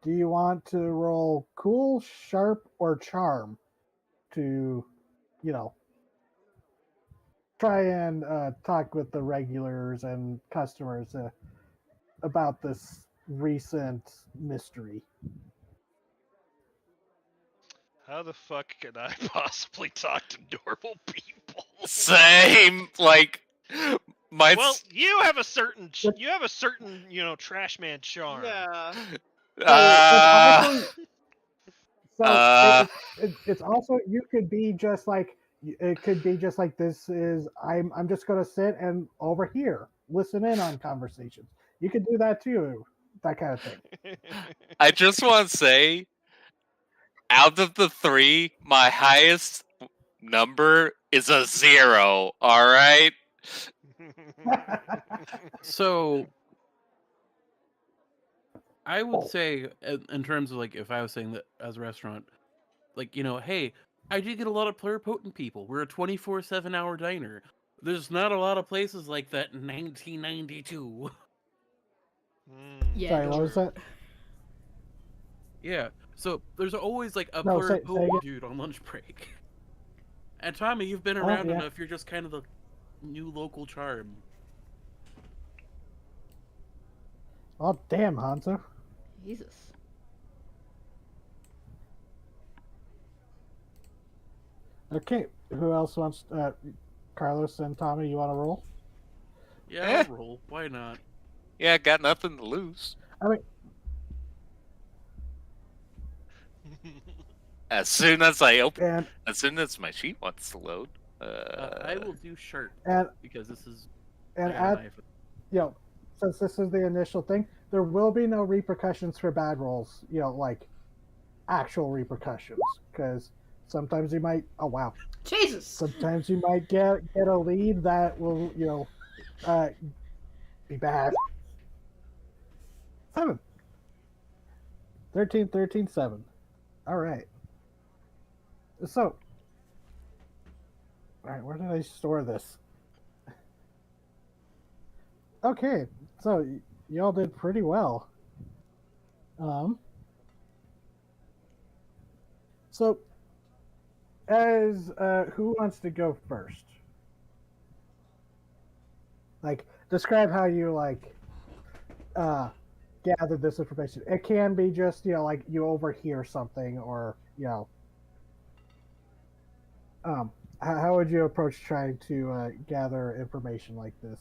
Do you want to roll cool, sharp, or charm to, you know, try and talk with the regulars and customers about this recent mystery? How the fuck can I possibly talk to normal people? Same. Like, my. Well, you have a certain, trash man charm. Yeah. It's Uh, also uh, it's also, you could be just like, it could be just like, this is, I'm just gonna sit and over here listen in on conversations. You could do that too, that kind of thing. I just want to say, out of the three, my highest number is a 0. All right. So I would say, in terms of like, if I was saying that as a restaurant, like, hey, I do get a lot of pluripotent people. We're a 24/7 hour diner. There's not a lot of places like that in 1992. Yeah, Sorry, what was that? Yeah, so there's always like a No, say pluripotent again. dude on lunch break. And Tommy, you've been Oh, around yeah. enough. You're just kind of the new local charm. Oh, damn, Hanzo. Jesus. Okay, who else wants? Carlos and Tommy, you want to roll? Yeah, Eh. I'll roll. Why not? Yeah, got nothing to lose. I mean, As soon as I open, and as soon as my sheet wants to load. I will do sharp and because this is. and I got a at knife. since this is the initial thing, there will be no repercussions for bad rolls. Like actual repercussions, because sometimes you might. Oh wow. Jesus! Sometimes you might get a lead that will be bad. 7. 13, 13, 7. All right. So, all right, where did I store this? Okay, so y'all did pretty well. So, as who wants to go first? Like, describe how you gather this information. It can be just like you overhear something, or how would you approach trying to gather information like this?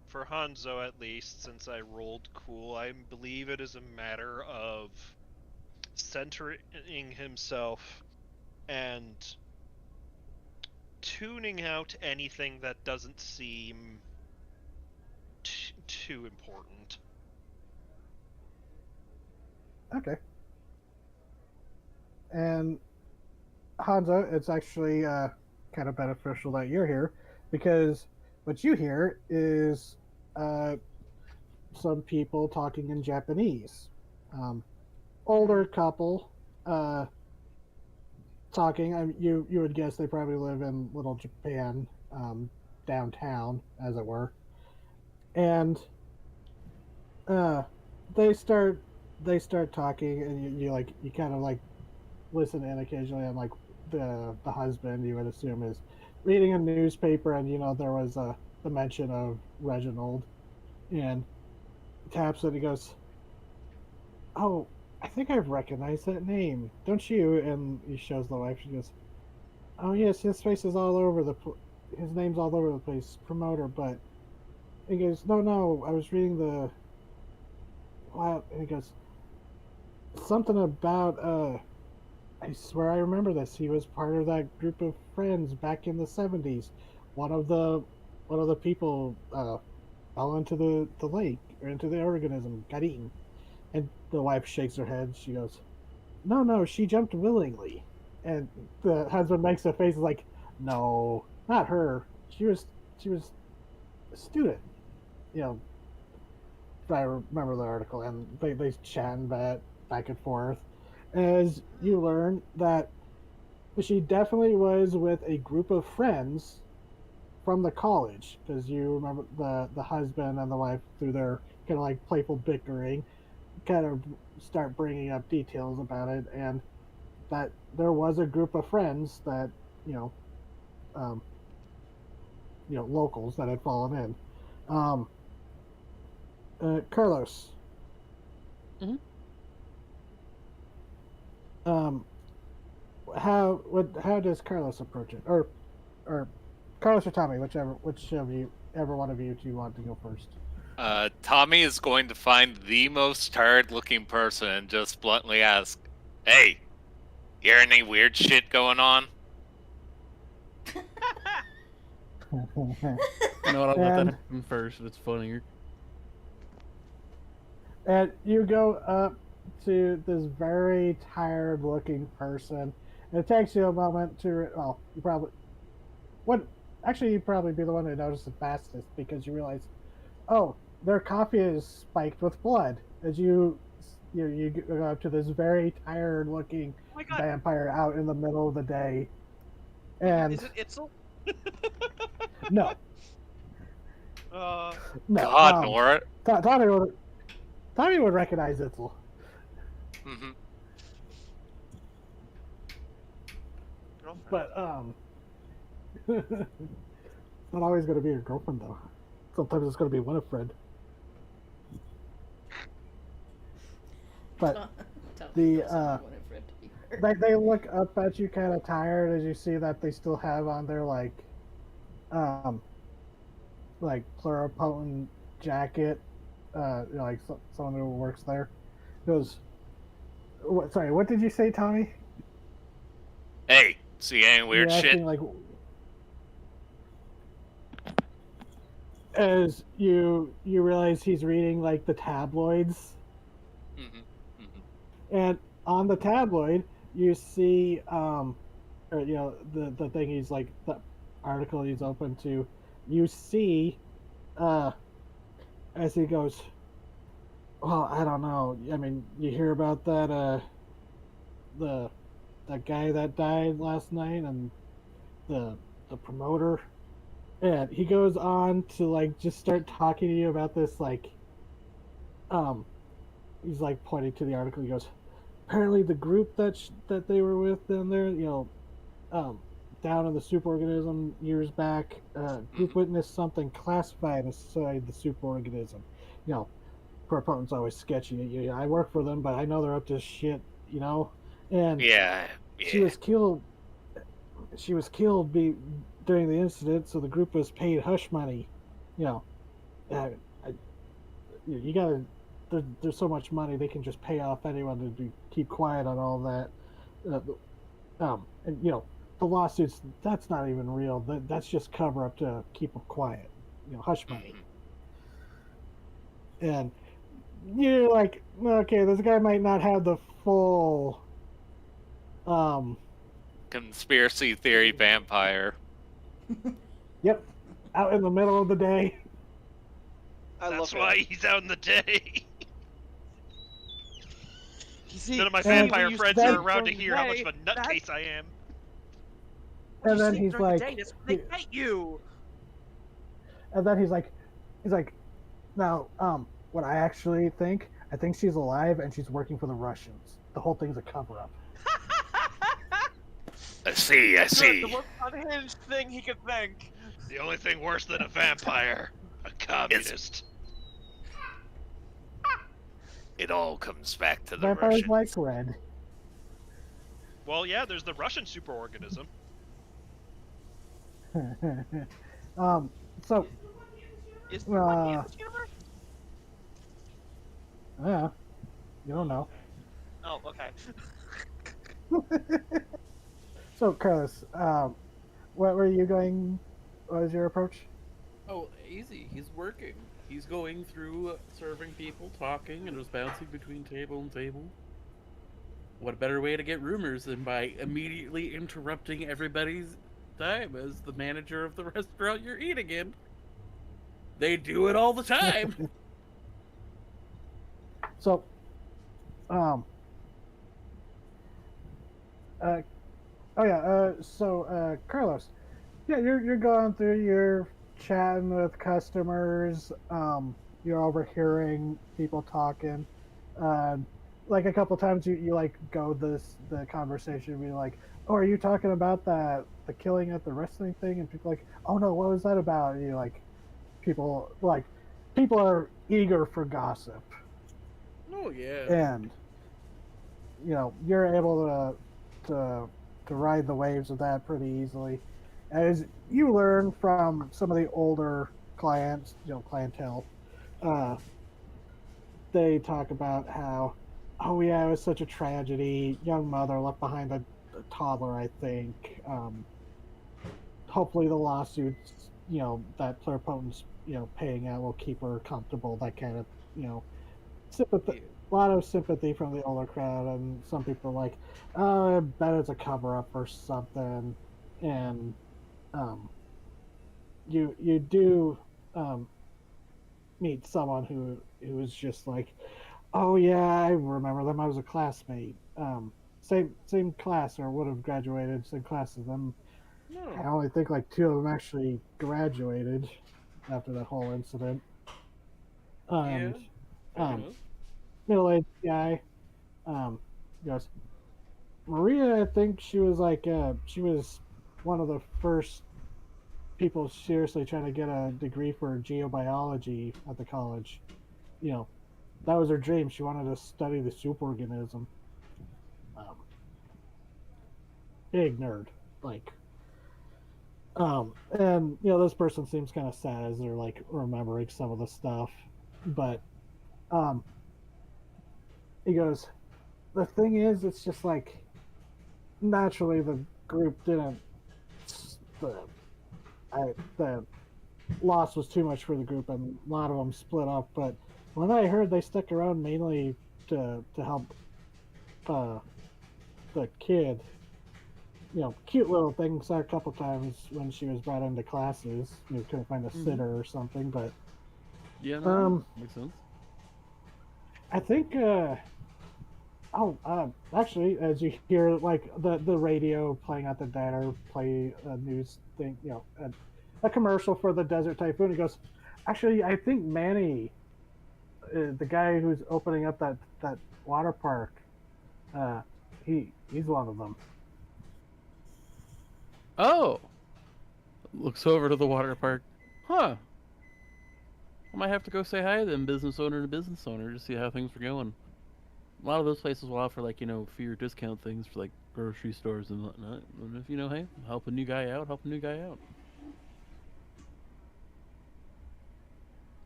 For Hanzo, at least, since I rolled cool, I believe it is a matter of centering himself and tuning out anything that doesn't seem too important. Okay. And Hanzo, it's actually kind of beneficial that you're here, because what you hear is some people talking in Japanese. Older couple talking. You would guess they probably live in Little Japan, downtown, as it were. And uh, they start they start talking, and you kind of like listen in occasionally, and like the husband, you would assume, is reading a newspaper, and there was the mention of Reginald, and taps it. He goes, "Oh, I think I've recognized that name, don't you?" And he shows the wife. She goes, "Oh yes, his face is all over his name's all over the place, promoter." But he goes, "No, I was reading the." Wow, and he goes, "Something about I swear I remember this. He was part of that group of friends back in the '70s. One of the one of the people fell into the lake or into the organism, got eaten." And the wife shakes her head. She goes, "No, she jumped willingly." And the husband makes a face like, "No, not her. She was a student." You know, if I remember the article, and they chat back and forth. As you learn that she definitely was with a group of friends from the college, because you remember the husband and the wife, through their kind of like playful bickering, kind of start bringing up details about it, and that there was a group of friends that you know um, locals that had fallen in. Carlos. Mhm. Um, how does Carlos approach it, or Carlos or Tommy, which of you, ever one of you two, want to go first? Tommy is going to find the most tired-looking person and just bluntly ask, "Hey, hear any weird shit going on?" You know what? I'll let that And happen first. It's funnier. and you go up to this very tired looking person. And it takes you a moment to, well, you probably, what, actually, you'd probably be the one who noticed it fastest, because you realize, oh, their coffee is spiked with blood. As you go up to this very tired looking Oh my god, vampire out in the middle of the day. And is it Itzel? no, Uh, no, God, Nora. Tommy would recognize Itzel. Hmm. girlfriend. But it's not always going to be your girlfriend, though. Sometimes it's going to be one of friend. But the they look up at you kind of tired, as you see that they still have on their um pluripotent jacket. Like someone who works there goes. Sorry, what did you say, Tommy? Hey, see any weird You're shit? asking, like, as you realize he's reading like the tabloids, Hmm. Hmm. and on the tabloid you see or the thing he's like, the article he's open to, you see uh as he goes, "Well, I don't know, I mean, you hear about that the that guy that died last night, and the promoter." And he goes on to like just start talking to you about this, like, um he's like pointing to the article. He goes, "Apparently the group that they were with down there, um down in the superorganism years back, group Hmm. witnessed something classified inside the superorganism. you know Propotent's always sketchy. I work for them, but I know they're up to shit, and Yeah, she yeah. was killed during the incident, so the group was paid hush money. you know uh, I, you gotta there's so much money, they can just pay off anyone to keep quiet on all that. And the lawsuits, that's not even real. That's just cover up to keep them quiet. Hush money. Hmm. And you're like, okay, this guy might not have the full um Conspiracy theory vampire. yep, out in the middle of the day. I love That's why him. he's out in the day. You see, None of my see, vampire when you friends see are it around to during the hear how much day, of a nutcase I am. when And you then see it he's during the like, day, that's when they get you. and then he's like, now, what I think she's alive and she's working for the Russians. The whole thing's a cover up. I see. I Good, the see. most unhinged thing he could think. The only thing worse than a vampire, a communist. It all comes back to the Vampires Russians. like red. Well, yeah, there's the Russian superorganism. So, Is there money in uh, this universe? yeah, you don't know. Oh, okay. So, Carlos, what were you going? What was your approach? Oh, easy. He's working. He's going through serving people, talking, and just bouncing between table and table. What better way to get rumors than by immediately interrupting everybody's time as the manager of the restaurant you're eating in? They do it all the time. So, um, uh, oh yeah, Carlos, yeah, you're going through, you're chatting with customers, you're overhearing people talking, uh, like a couple times you like go the conversation be like, oh, are you talking about the killing at the wrestling thing? And people like, oh no, what was that about? And you people like people are eager for gossip, Oh yeah. and you're able to ride the waves of that pretty easily, as you learn from some of the older clients, clientele. uh, they talk about how, oh yeah, it was such a tragedy, young mother left behind a toddler, I think. Hopefully the lawsuits, that pluripotent's paying out will keep her comfortable, that kind of, sympathy. A lot of sympathy from the older crowd, and some people are like, "Oh, I bet it's a cover up or something." And um, you do um, meet someone who is just like, "Oh yeah, I remember them. I was a classmate. Same class, or would have graduated same class as them. I No. only think like two of them actually graduated after that whole incident." Yeah. And Fair um, enough. middle-aged guy goes, Maria, I think she was one of the first people seriously trying to get a degree for geobiology at the college. You know, that was her dream. She wanted to study the superorganism. Um, Big nerd, like. And this person seems kind of sad as they're like remembering some of the stuff, but um, he goes, the thing is, it's just like naturally the group didn't the the loss was too much for the group, and a lot of them split up. But when I heard they stuck around mainly to help uh, the kid, cute little things a couple times when she was brought into classes. You couldn't find a sitter or something, but Yeah, no, makes sense. I think. Actually, as you hear like the radio playing at the diner, play a news thing, a commercial for the Desert Typhoon. He goes, actually, I think Manny, the guy who's opening up that water park, uh, he's one of them. Oh, looks over to the water park. Huh. I might have to go say hi to them, business owner to business owner, to see how things are going. A lot of those places will offer like fewer discount things for like grocery stores and whatnot. And if hey, help a new guy out, help a new guy out.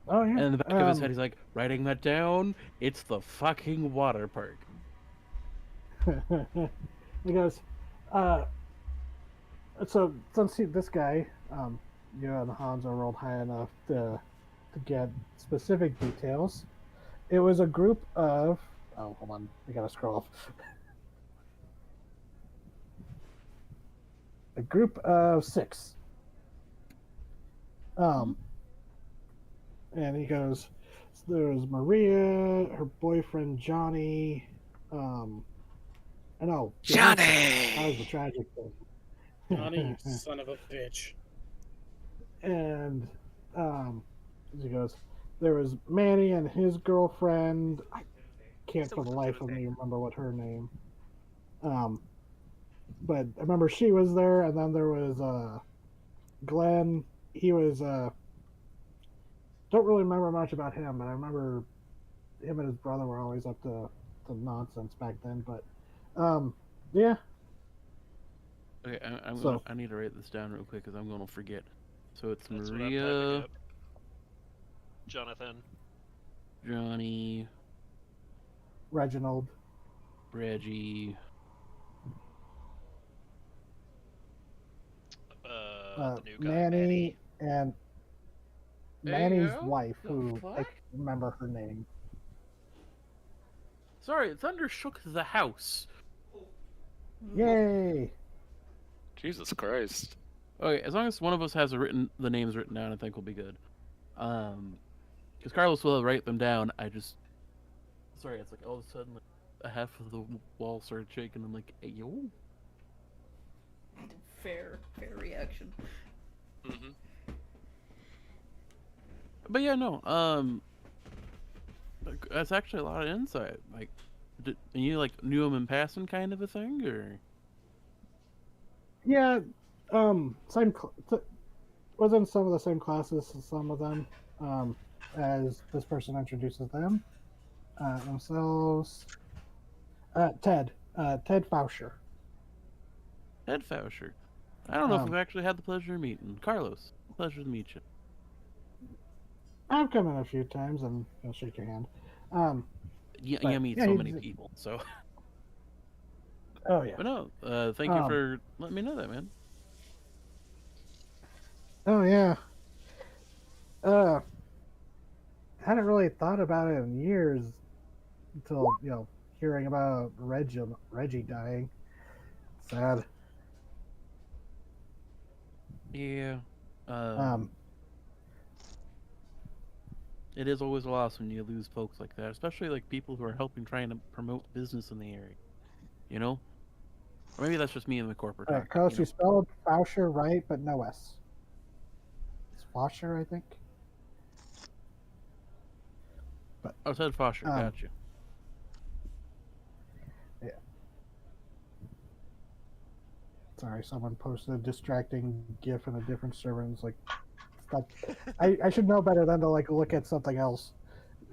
Oh yeah. And in the back of his head, he's like, writing that down. It's the fucking water park. He goes, so since this guy, you and Hans are rolled high enough to get specific details. It was a group of, oh, hold on, I gotta scroll off. A group of 6. And he goes, there was Maria, her boyfriend Johnny, I know, Bianca. That was the Johnny. tragic Johnny, you thing. son of a bitch. And he goes, there was Manny and his girlfriend. I can't Still for the with life of Timothy. me remember what her name. But I remember she was there, and then there was Glenn. He was don't really remember much about him, but I remember him and his brother were always up to nonsense back then. But yeah. Okay, So I need to write this down real quick because I'm gonna forget. So it's That's what I'm typing Maria, up. Jonathan. Johnny, Reginald, Reggie, The new guy, Manny, and There you Manny's go. wife, The who I fuck? can't remember her name. Sorry, thunder shook the house. Yay! Jesus Christ. Okay, as long as one of us has the names written down, I think we'll be good. Because Carlos will write them down. Sorry, it's like all of a sudden, like, a half of the wall started shaking. I'm like, hey, yo. Fair reaction. Mm-hmm. But yeah, no. That's actually a lot of insight. Like, and you like knew him in passing, kind of a thing, or? Yeah, was in some of the same classes as some of them, as this person introduces them, themselves. Ted Fauscher. Ted Fauscher. I don't know if Um, we've actually had the pleasure of meeting. Carlos, pleasure to meet you. I've come in a few times and I'll shake your hand. But, You meet yeah, so he's- many people, so. Oh yeah. But no, thank you for letting me know that, man. Oh yeah. Hadn't really thought about it in years until hearing about Reggie dying. Sad. Yeah. Um, It is always a loss when you lose folks like that, especially like people who are helping trying to promote business in the area. You know? Or maybe that's just me and the corporate talk. Carlos, You you know? spelled Fauscher right, but no S. It's Fauscher, I think. But Oh, Ted Fauscher, Um, got you. sorry, someone posted a distracting GIF in a different server, and it's like, stop. I should know better than to like look at something else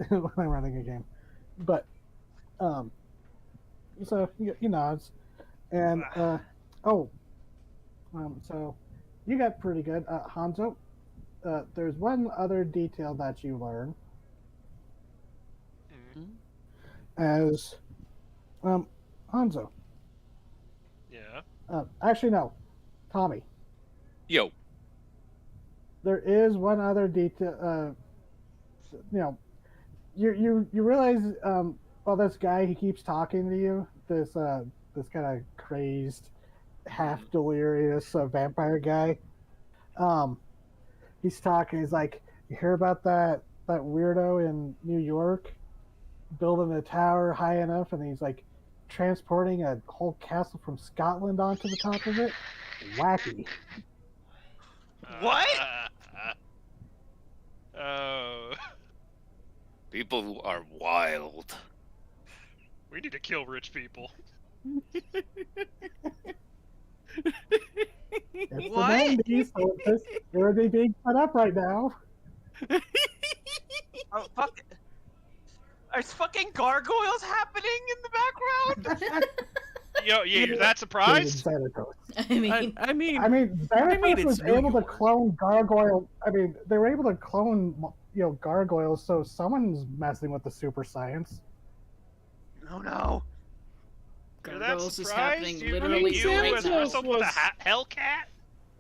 when I'm running a game. But so he nods, and so you got pretty good, Hanzo. There's one other detail that you learn Mm, as Hanzo. yeah. Actually, no, Tommy. Yo. There is one other detail. You realize well, this guy, he keeps talking to you. This kind of crazed, half delirious vampire guy. He's talking. He's like, you hear about that weirdo in New York building a tower high enough, and he's like transporting a whole castle from Scotland onto the top of it. Wacky. What? Oh. People are wild. We need to kill rich people. It's What? the 90s, so it would be being put up right now. Oh, fuck. There's fucking gargoyles happening in the background? Yo, yeah, you're that surprised? Xanatos. I mean, I mean, Xanatos was it's New able to York. clone gargoyle. I mean, they were able to clone, gargoyles. So someone's messing with the super science. No, no. You're that Gargoyles is surprised? happening You literally mean you right was now. wrestled with a Hellcat?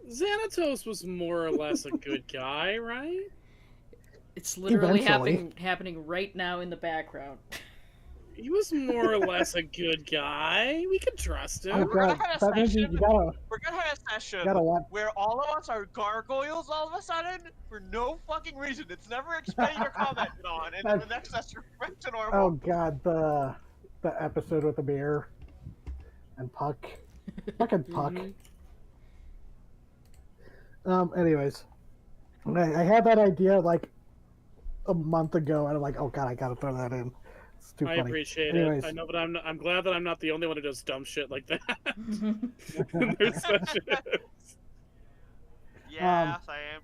Xanatos was more or less a good guy, right? It's literally Eventually. happening right now in the background. He was more or less a good guy. We could trust Oh him. We're gonna god, have a that means you session. gotta. We're gonna have a session Gotta watch. where all of us are gargoyles all of a sudden for no fucking reason. It's never explained or commented on, and then the next session we're back to normal. Oh god, the episode with the bear and Puck. Fucking Puck. Anyways, I had that idea like a month ago, and I'm like, oh god, I gotta throw that in. It's too I funny. appreciate Anyways. it. I know, but I'm glad that I'm not the only one who does dumb shit like that. in their sessions. Yeah, same.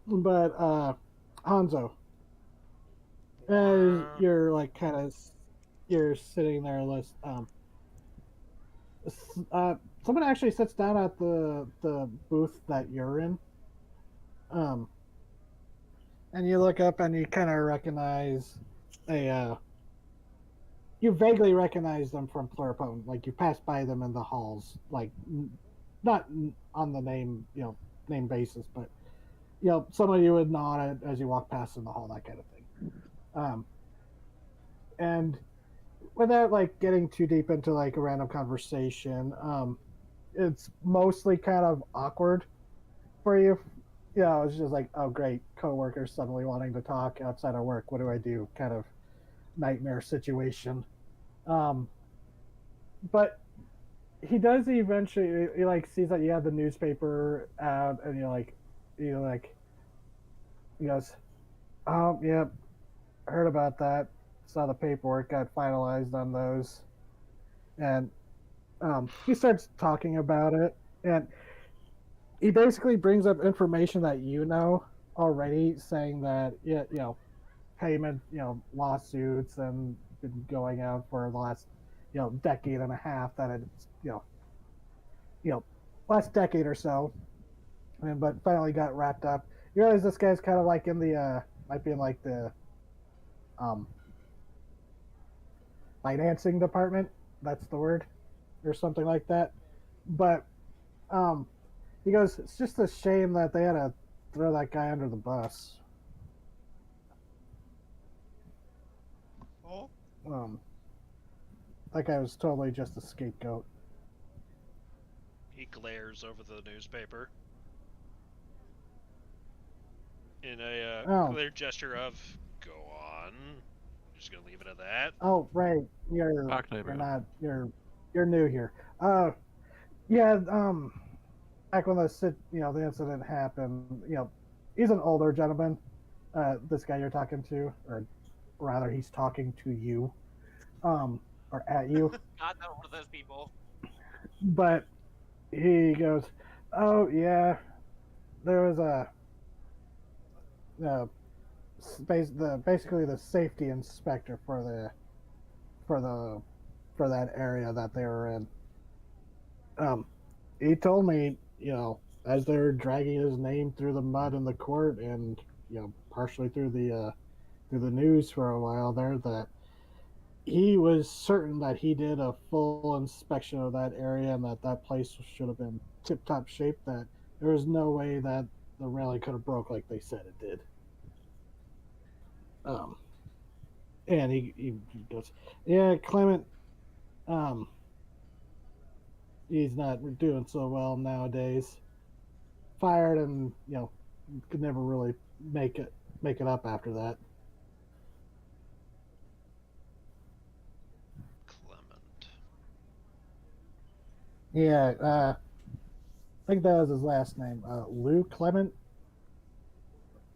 But Hanzo, as you're like kind of you're sitting there, someone actually sits down at the booth that you're in, and you look up and you kind of recognize you vaguely recognize them from Pluripotent. Like you pass by them in the halls, like not on the name basis, but someone you would nod at as you walk past in the hall, that kind of thing. And without like getting too deep into like a random conversation, it's mostly kind of awkward for you. It's just like, oh great, coworkers suddenly wanting to talk outside of work. What do I do? Kind of nightmare situation. But he does eventually. He like sees that you have the newspaper out, and he goes, "Oh, yeah, heard about that. Saw the paperwork got finalized on those." And he starts talking about it, and he basically brings up information that you know already, saying that payment, lawsuits and been going out for the last decade and a half, that it's last decade or so, but finally got wrapped up. You realize this guy's kind of like in the might be in like the financing department. That's the word, or something like that. But he goes, it's just a shame that they had to throw that guy under the bus. Oh. That guy was totally just a scapegoat. He glares over the newspaper in a clear gesture of, go on. You're just gonna leave it at that? Oh, right. You're not. You're new here. Yeah. Back when the incident happened, he's an older gentleman. This guy you're talking to, or rather, he's talking to you, or at you. God, not one of those people. But he goes, "Oh yeah, there was basically the safety inspector for that area that they were in. He told me, as they were dragging his name through the mud in the court, and partially through the news for a while there, that he was certain that he did a full inspection of that area, and that place should have been tip-top shape, that there was no way that the railing could have broke like they said it did. And he goes, yeah, Clement, he's not doing so well nowadays. Fired, and could never really make it up after that. Clement. Yeah, I think that was his last name. Lou Clement.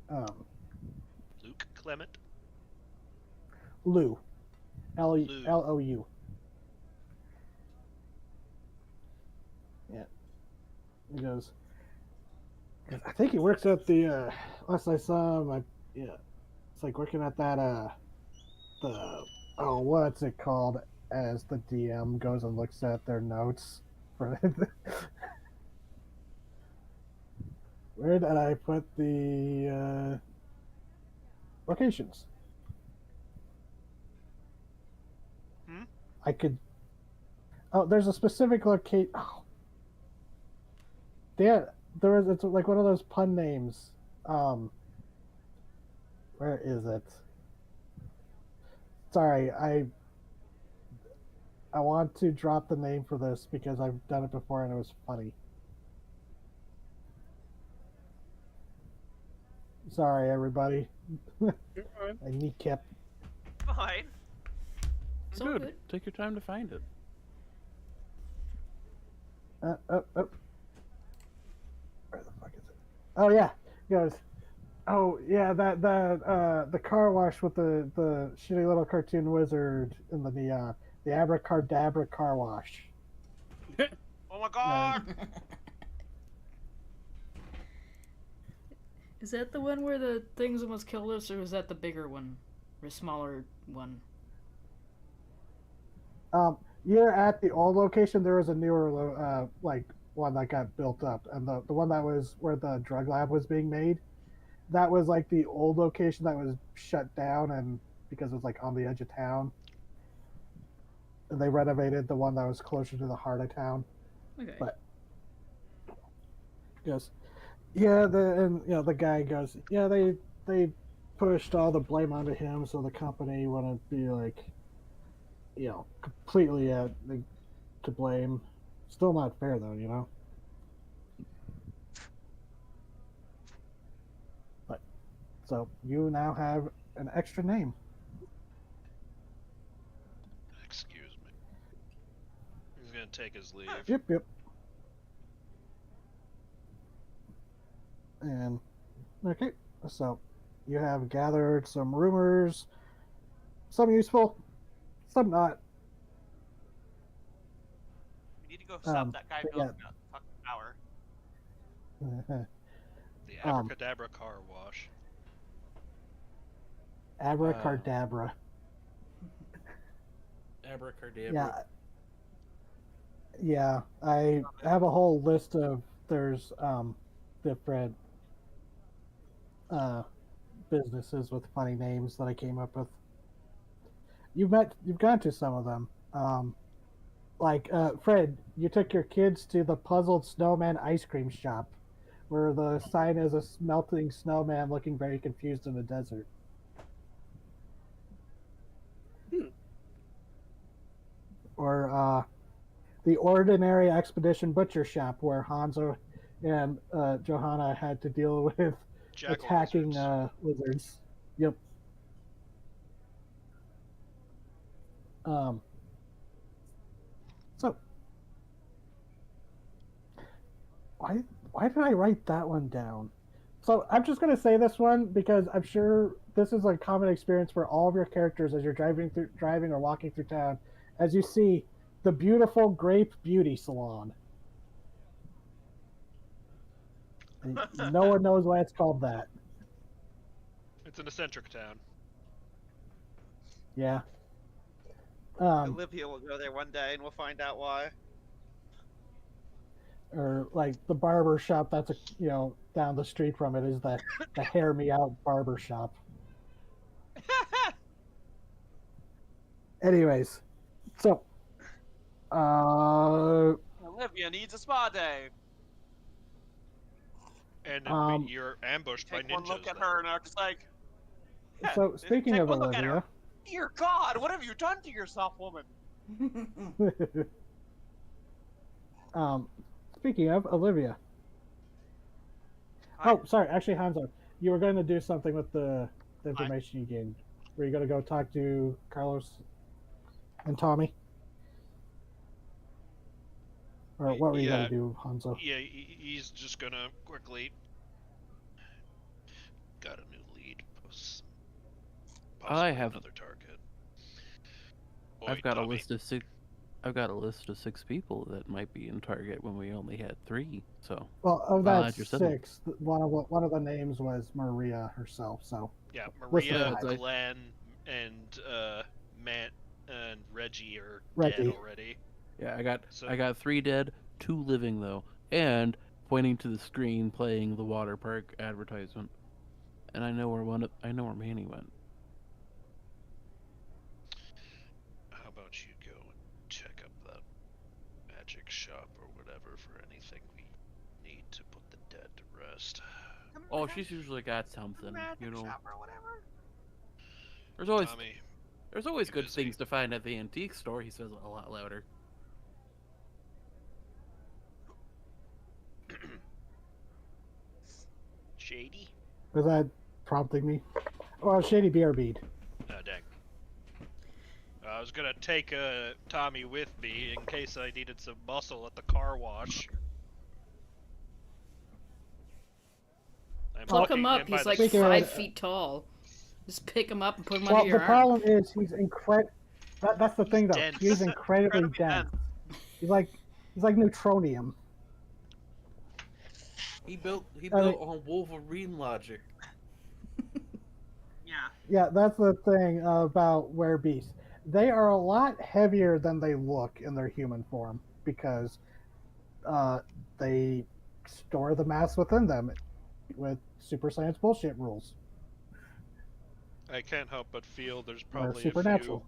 Luke Clement? Lou. Lou. Yeah. He goes, I think he works at the, last I saw him, it's like working at that, what's it called, as the DM goes and looks at their notes for where did I put the locations? I could. Oh, there's a specific location. Oh, yeah, it's like one of those pun names. Where is it? Sorry, I want to drop the name for this because I've done it before and it was funny. Sorry, everybody. You're fine. I kneecap. Fine. It's all Good. good. Take your time to find it. Up. Where the fuck is it? Oh yeah, he goes. Oh yeah, the car wash with the shitty little cartoon wizard in the neon, the abracadabra car wash. Oh my god! Is that the one where the things almost killed us, or is that the bigger one? Or smaller one? You're at the old location. There was a newer like one that got built up, and the one that was where the drug lab was being made, that was like the old location that was shut down, and because it was like on the edge of town, and they renovated the one that was closer to the heart of town. Okay. But goes, yeah, the guy goes, yeah, they pushed all the blame onto him, so the company wouldn't be like, completely to blame. Still not fair though, But so you now have an extra name. Excuse me. He's gonna take his leave. Yep. And okay, so you have gathered some rumors, some useful, some not. We need to go stop that guy but building a fucking tower. The abracadabra car wash. Abracadabra. Abracadabra. Yeah. I have a whole list of there's different businesses with funny names that I came up with. You've gone to some of them. Like Fred, you took your kids to the Puzzled Snowman ice cream shop, where the sign is a melting snowman looking very confused in the desert. Or the Ordinary Expedition Butcher Shop, where Hanzo and Johanna had to deal with Jackal attacking lizards. lizards. Yep. So why did I write that one down? So I'm just gonna say this one because I'm sure this is a common experience for all of your characters as you're driving or walking through town, as you see the beautiful Grape Beauty Salon. And no one knows why it's called that. It's an eccentric town. Yeah. Olivia will go there one day and we'll find out why. Or like the barber shop that's down the street from it is the Hair Me Out barber shop. Anyways, so Olivia needs a spa day. And you're ambushed by Take ninjas. one look at there. her and I'm just like, so speaking take of one look at her. Olivia, Dear God, what have you done to yourself, woman? speaking of Olivia. Hi. Oh, sorry. Actually, Hanzo, you were going to do something with the information you gained. Were you going to go talk to Carlos and Tommy? Or what were you going to do, Hanzo? Yeah, he's just gonna quickly. Got a new lead. I have another target. I've got Tommy. a list of 6. I've got a list of 6 people that might be in target when we only had 3. So Well, of Well, that as you're sitting- 6, one of the names was Maria herself. So Yeah, Listen Maria, to that. Glenn, and Matt and Reggie are Reggie. dead already. yeah, I got So- 3 dead, 2 living though, and pointing to the screen playing the water park advertisement. And I know where Manny went. How about you go and check up that magic shop or whatever for anything we need to put the dead to rest. Oh, she's usually got something, Magic shop or whatever. There's always Tommy, you good busy? things to find at the antique store. He says a lot louder. Shady? was that prompting me. Oh, Shady BRB'd. Oh, dang. I was gonna take Tommy with me in case I needed some muscle at the car wash. I'm Pluck him hooking up. by He's the like Speaking of 5 it, feet tall. Just pick him up and put him Well, under your the arm. problem is he's that's the thing though. dense. He's incredibly dense. He's like neutronium. He built I mean- on Wolverine logic. Yeah. Yeah, that's the thing about werebeasts. They are a lot heavier than they look in their human form because they store the mass within them with super science bullshit rules. I can't help but feel there's They're probably supernatural.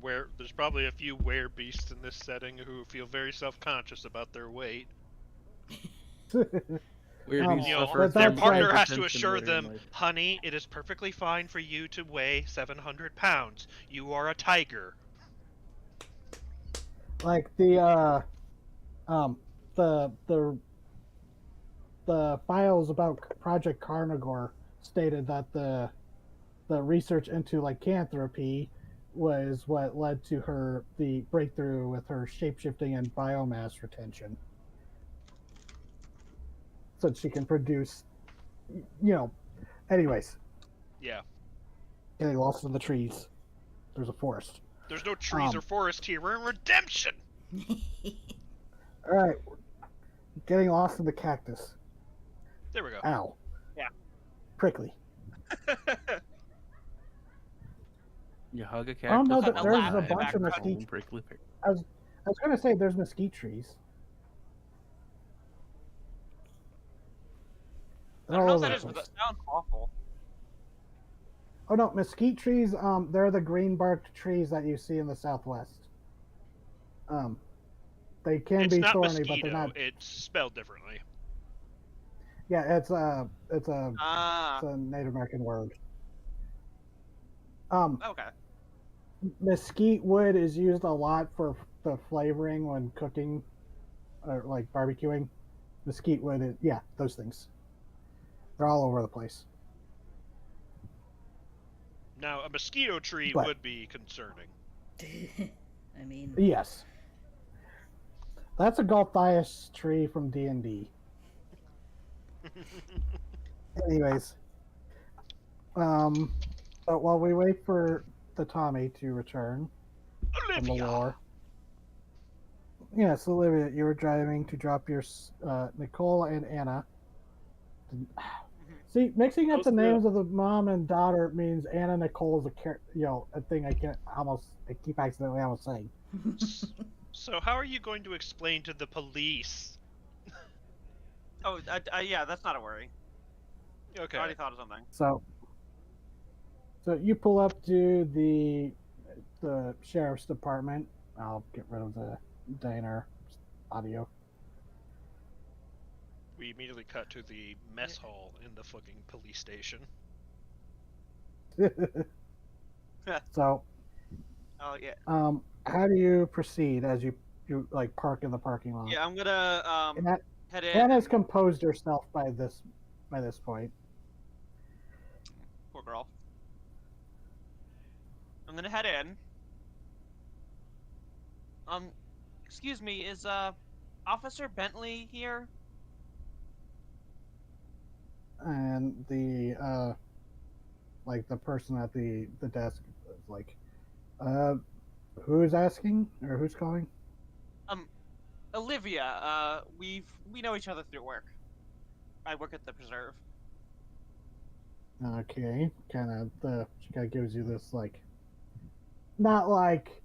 there's probably a few werebeasts in this setting who feel very self-conscious about their weight. Weird. Um, Beasts You know, suffer but their that's from partner like- has to hypertension assure later in them, life. honey, it is perfectly fine for you to weigh 700 pounds. You are a tiger. Like the files about Project Carnivore stated that the research into lycanthropy was what led to the breakthrough with her shapeshifting and biomass retention, so that she can produce, anyways, Yeah. getting lost in the trees. There's a forest. There's no trees or forest here. We're in redemption. All right, getting lost in the cactus. There we go. Ow. Yeah. Prickly. You hug a cactus. Oh, no, but there's a bunch of mesquite- mesquite. Prickly pear. I was gonna say there's mesquite trees. I don't know All what that over is, the but place. that sounds awful. Oh no, mesquite trees. They're the green barked trees that you see in the Southwest. They can It's be not thorny, mosquito. but they're not. It's spelled differently. Yeah, it's a Ah, Native American word. okay. Mesquite wood is used a lot for the flavoring when cooking, or like barbecuing. Mesquite wood, those things. They're all over the place. Now, a mosquito tree But- would be concerning. I mean, Yes, that's a Galthias tree from D&D. Anyways, but while we wait for the Tommy to return from the Olivia. war, yes, Olivia, you were driving to drop your Nicole and Anna. See, mixing up Those the two. names of the mom and daughter means Anna Nicole is a thing I keep accidentally almost saying. So how are you going to explain to the police? Oh, yeah, that's not a worry. I Okay. already thought of something. So you pull up to the sheriff's department. I'll get rid of the diner audio. We immediately cut to the mess hall in the fucking police station. So, Oh yeah, how do you proceed as you like park in the parking lot? yeah. I'm gonna And that, head in. Anna's composed herself by this point. Poor girl. I'm gonna head in. Excuse me, is Officer Bentley here? And the like the person at the desk is like, who's asking or who's calling? Olivia. We know each other through work. I work at the preserve. Okay, she kind of gives you this like, not like,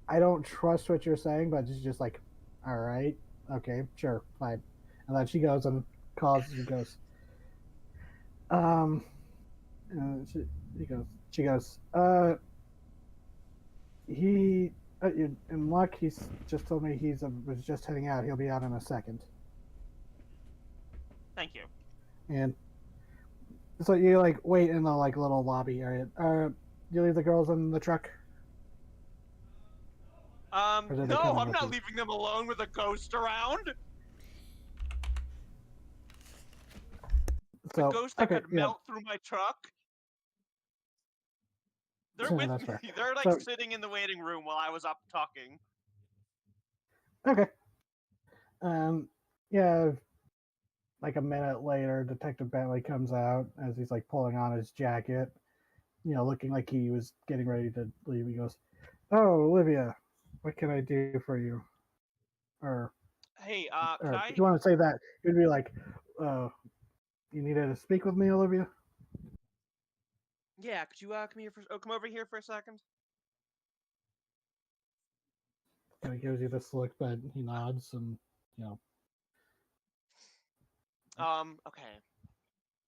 I don't trust what you're saying, but she's just like, all right, okay, sure, fine. And then she goes and calls. She goes, she goes, he in luck. He's just told me was just heading out. He'll be out in a second. Thank you. And so you like wait in the like little lobby area. You leave the girls in the truck. did they No, come I'm with not you? leaving them alone with a ghost around. So, a ghost that okay, could yeah. melt through my truck. They're So with that's me. fair. They're like So- sitting in the waiting room while I was up talking. Okay. Yeah, like a minute later, Detective Bentley comes out as he's like pulling on his jacket, looking like he was getting ready to leave. He goes, "Oh, Olivia, what can I do for you?" Or, Hey, or could I? if you want to say that, it would be like, "You needed to speak with me, Olivia?" Yeah, could you come over here for a second? And he gives you this look, but he nods, and Okay.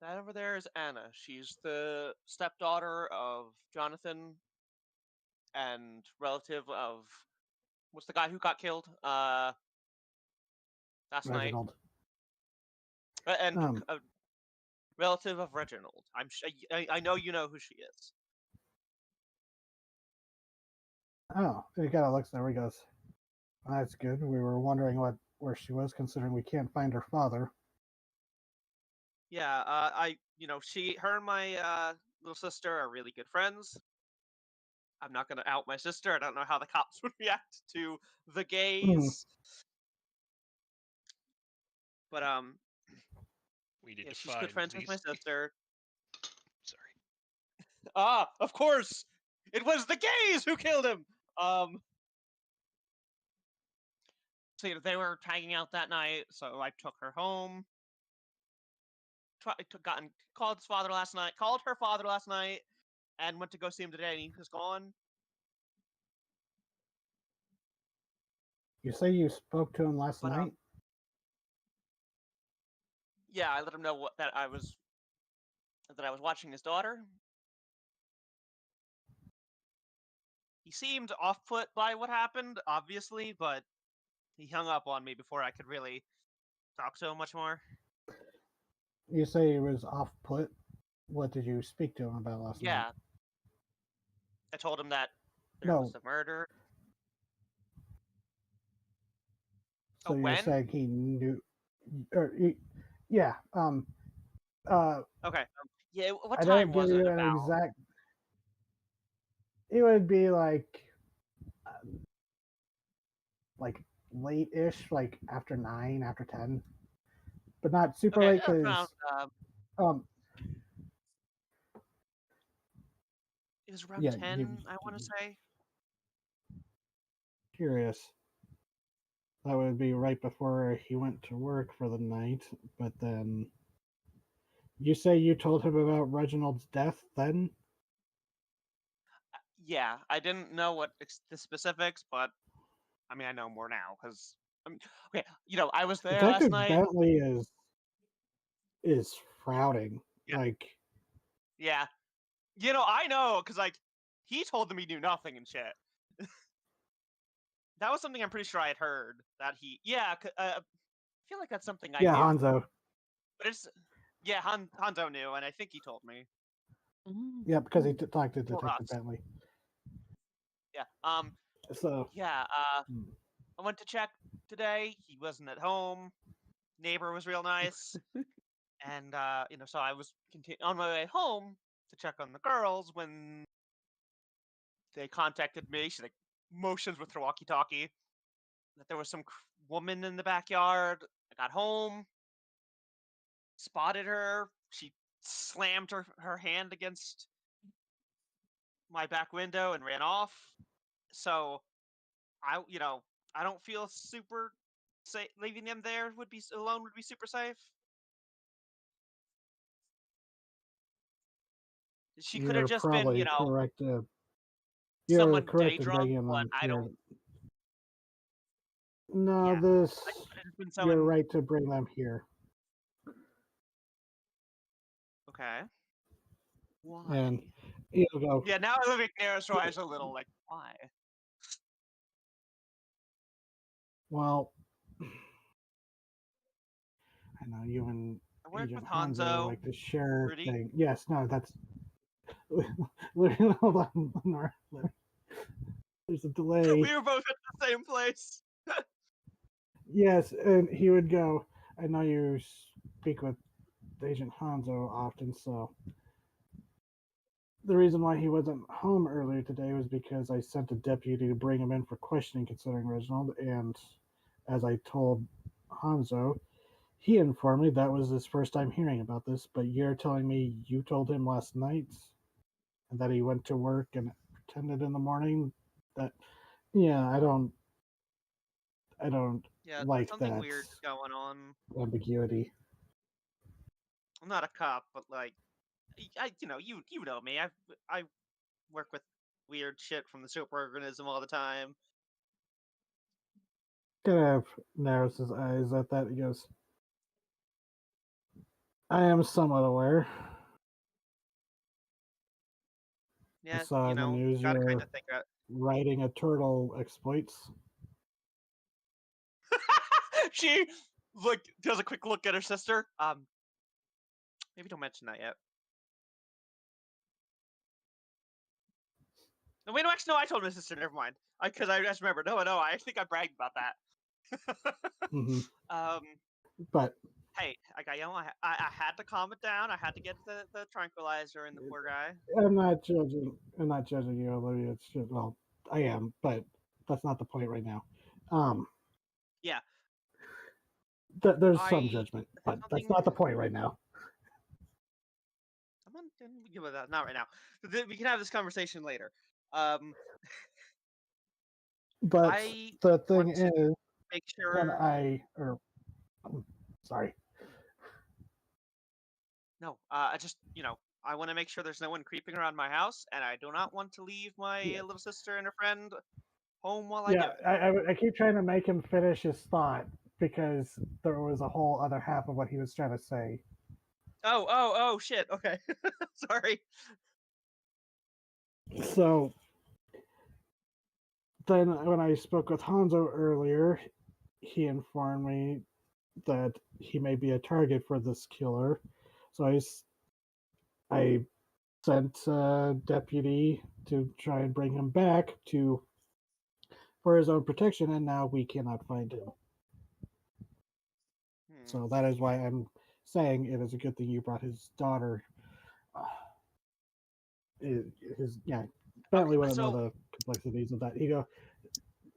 That over there is Anna. She's the stepdaughter of Jonathan and relative of what's the guy who got killed last night, Reginald. and Um, a relative of Reginald. I know you know who she is. Oh, he kind of looks there. He goes, "That's good. We were wondering where she was, considering we can't find her father." Yeah, her and my little sister are really good friends. I'm not gonna out my sister. I don't know how the cops would react to the gays. But We need yeah, to she's good find friends with my these. sister. Sorry. Of course, it was the gays who killed him. So they were hanging out that night, so I took her home. Called his father last night. Called her father last night, and went to go see him today, and he was gone. You say you spoke to him last But night? yeah, I let him know that I was watching his daughter. He seemed off-put by what happened, obviously, but he hung up on me before I could really talk to him much more. You say he was off put. What did you speak to him about last night? Yeah. I told him that there No. was a murder. So you're When? saying he knew, yeah. Okay. Yeah. What I time didn't give was it you an about? exact. It would be like late-ish, like after 9, after 10, but not super Okay. late because Around, it was around yeah, 10. I want to say. curious. That would be right before he went to work for the night, but then you say you told him about Reginald's death then? Yeah, I didn't know the specifics, but I mean, I know more now because okay, I was there last Detective night. Bentley is frowning. Yeah. Like, Yeah, I know because he told them he knew nothing and shit. That was something I'm pretty sure I had heard that he. Yeah, I feel like that's something I yeah, knew. Hanzo. But Hanzo knew, and I think he told me. Yeah, because he talked to Detective us. Bentley. Yeah. So Yeah. I went to check today. He wasn't at home. Neighbor was real nice, and so I was on my way home to check on the girls when they contacted me. She motions with her walkie-talkie that there was some woman in the backyard. I got home, spotted her. She slammed her hand against my back window and ran off. So I don't feel super safe. Leaving them there would be super safe. She could have you're just been, probably correct. You're someone correct day in drunk, bringing but them I here. don't. No, Yeah, this I could have been you're someone. right to bring them here. Okay. Why? And you'll go. Yeah, now the McNair's rise a little. Like, why? Well, I know you and I work Agent with Hanzo Hanzo. like to share Rudy. thing. Yes, no, that's. Hold on, Lenore. There's a delay. We were both at the same place. Yes, and he would go. I know you speak with Agent Hanzo often, so the reason why he wasn't home earlier today was because I sent a deputy to bring him in for questioning concerning Reginald, and as I told Hanzo, he informed me that was his first time hearing about this, but you're telling me you told him last night and that he went to work and pretended in the morning that yeah, I don't Yeah, like something that weird's going on. ambiguity. I'm not a cop, but like, you know, you know me. I work with weird shit from the superorganism all the time. Kind of narrows his eyes at that. He goes, I am somewhat aware. I Yeah, saw you in the know, news gotta kind you're of think that. writing a turtle exploits. She does a quick look at her sister. Maybe don't mention that yet. No, wait, no, actually, no. I told my sister. Never mind. Because I just remembered. No, no. I think I bragged about that. Hmm. um. But Hey, like I had to calm it down. I had to get the tranquilizer in the poor guy. I'm not judging. I'm not judging you, Olivia. It's just, well, I am, but that's not the point right now. Um, Yeah. there's some I judgment, but that's something. not the point right now. I'm not give it that. Not right now. We can have this conversation later. Um. But I the thing want to is, make when sure. sorry, No. I just I want to make sure there's no one creeping around my house, and I do not want to leave my yeah, little sister and her friend home while I do yeah, it. I keep trying to make him finish his thought because there was a whole other half of what he was trying to say. Oh, shit. Okay. Sorry. So then, when I spoke with Hanzo earlier, he informed me that he may be a target for this killer. So I sent a deputy to try and bring him back to for his own protection, and now we cannot find him. Hmm. So that is why I'm saying it is a good thing you brought his daughter. Uh, his yeah, Okay. Bentley wouldn't know So, the complexities of that.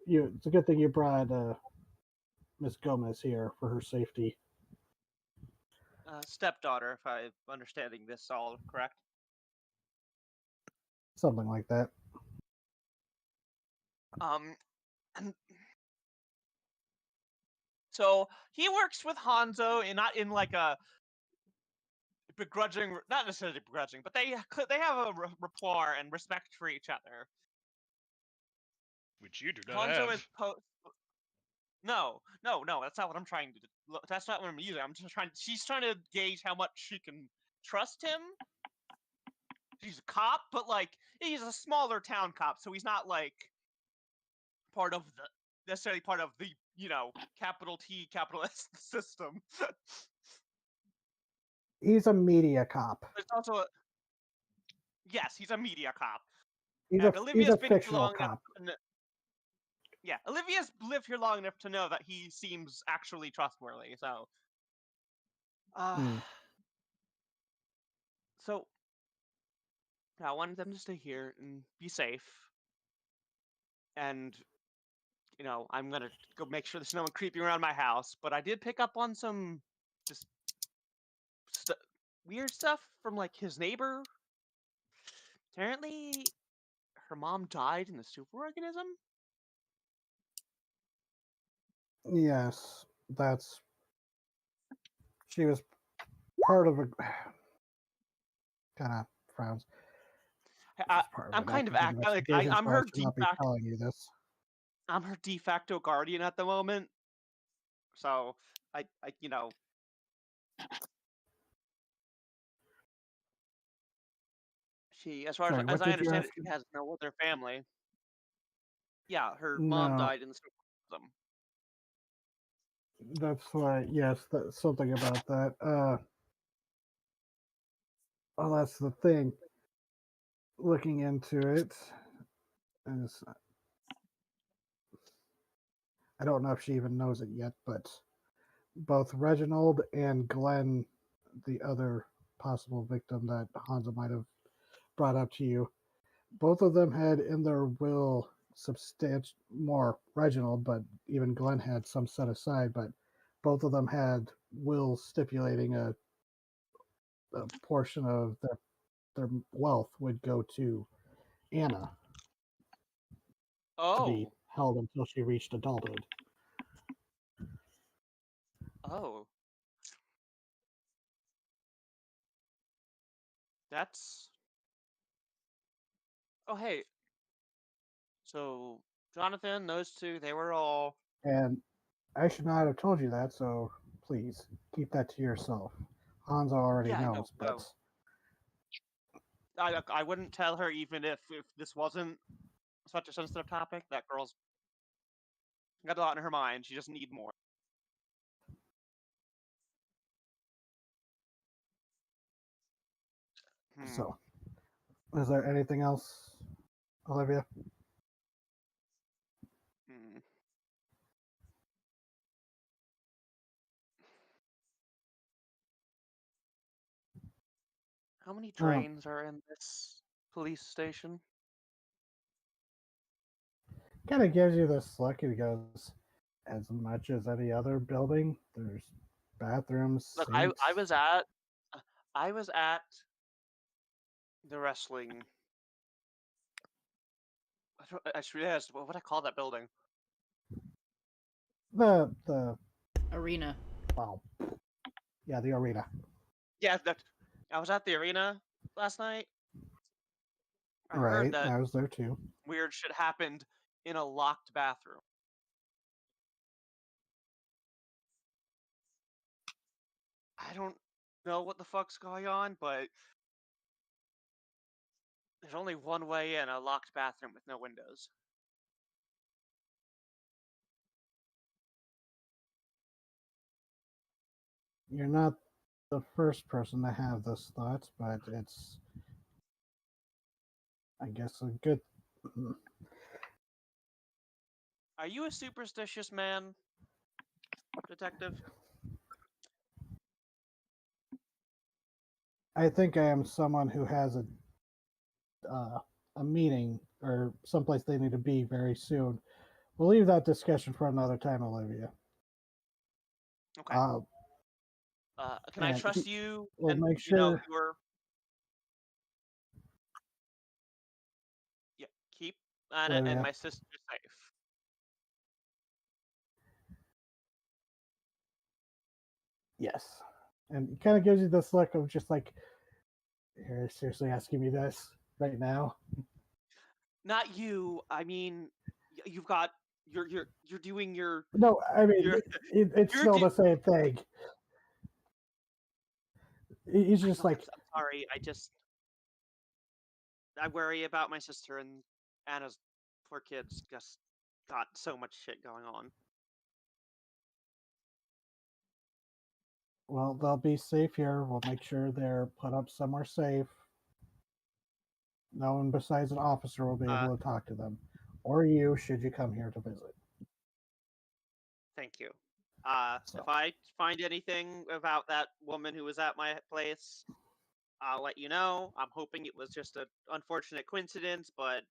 It's a good thing you brought Miss Gomez here for her safety. stepdaughter, if I'm understanding this all correct. Something like that. Um. So he works with Hanzo, and not in like a begrudging, not necessarily begrudging, but they have a rapport and respect for each other. Which you do not Hanzo is have. no, no, no. That's not what I'm trying to do. That's not what I'm using. I'm just trying. She's trying to gauge how much she can trust him. He's a cop, but like he's a smaller town cop, so he's not like part of the necessarily part of the capital T capital S system. He's a media cop. There's also yes, he's a media cop, He's a and he's Olivia's a been here fictional long enough. cop. Yeah, Olivia's lived here long enough to know that he seems actually trustworthy. So, uh, Hmm. so I wanted them to stay here and be safe, and I'm gonna go make sure there's no one creeping around my house. But I did pick up on some just weird stuff from like his neighbor. Apparently, her mom died in the superorganism. Yes, that's she was part of a kind of frowns. I, She's part of I'm an kind of active investigation, I'm so I her should de not be facto telling you this. I'm her de facto guardian at the moment. So I she, as far Sorry, as what I did you understand ask? it, she has no other family. Yeah, her mom No, died in the superorganism. that's why. Yes, that's something about that. Well, that's the thing. Looking into it, is I don't know if she even knows it yet, but both Reginald and Glenn the other possible victim that Hansa might have brought up to you. Both of them had in their will substantial more Reginald, but even Glenn had some set aside. But both of them had wills stipulating a portion of their wealth would go to Anna to be Oh, held until she reached adulthood. oh, that's. Oh, hey. So Jonathan, those two, they were all. And I should not have told you that, so please keep that to yourself. Hansa already Yeah, no, knows, but no. I wouldn't tell her even if this wasn't such a sensitive topic. That girl's got a lot in her mind. She doesn't need more. Hmm. so is there anything else, Olivia? Hmm. How many drains are in this police station? Kind of gives you this look. He goes, as much as any other building. There's bathrooms, Look, sinks. I was at the wrestling. I should ask what I call that building. The Arena. well, yeah, the arena. Yeah, that I was at the arena last night. I heard Right, that I was there too. weird shit happened in a locked bathroom. I don't know what the fuck's going on, but there's only one way in a locked bathroom with no windows. You're not the first person to have this thought, but it's, I guess, a good. Are you a superstitious man, detective? I think I am someone who has a meeting or someplace they need to be very soon. We'll leave that discussion for another time, Olivia. Okay. Uh, Can I and trust you? we'll And make you know sure. you're. Yeah, keep Anna and Olivia, my sister safe. yes. And it kind of gives you this look of just like, you're seriously asking me this right now? Not you. I mean, you've got you're doing your No, I mean, you're it's you're. still the same thing. He's I just know. like, I'm sorry. I worry about my sister and Anna's poor kids. Just got so much shit going on. well, they'll be safe here. We'll make sure they're put up somewhere safe. No one besides an officer will be able to talk to them. Or you, should you come here to visit. Thank you. So, If I find anything about that woman who was at my place, I'll let you know. I'm hoping it was just an unfortunate coincidence, but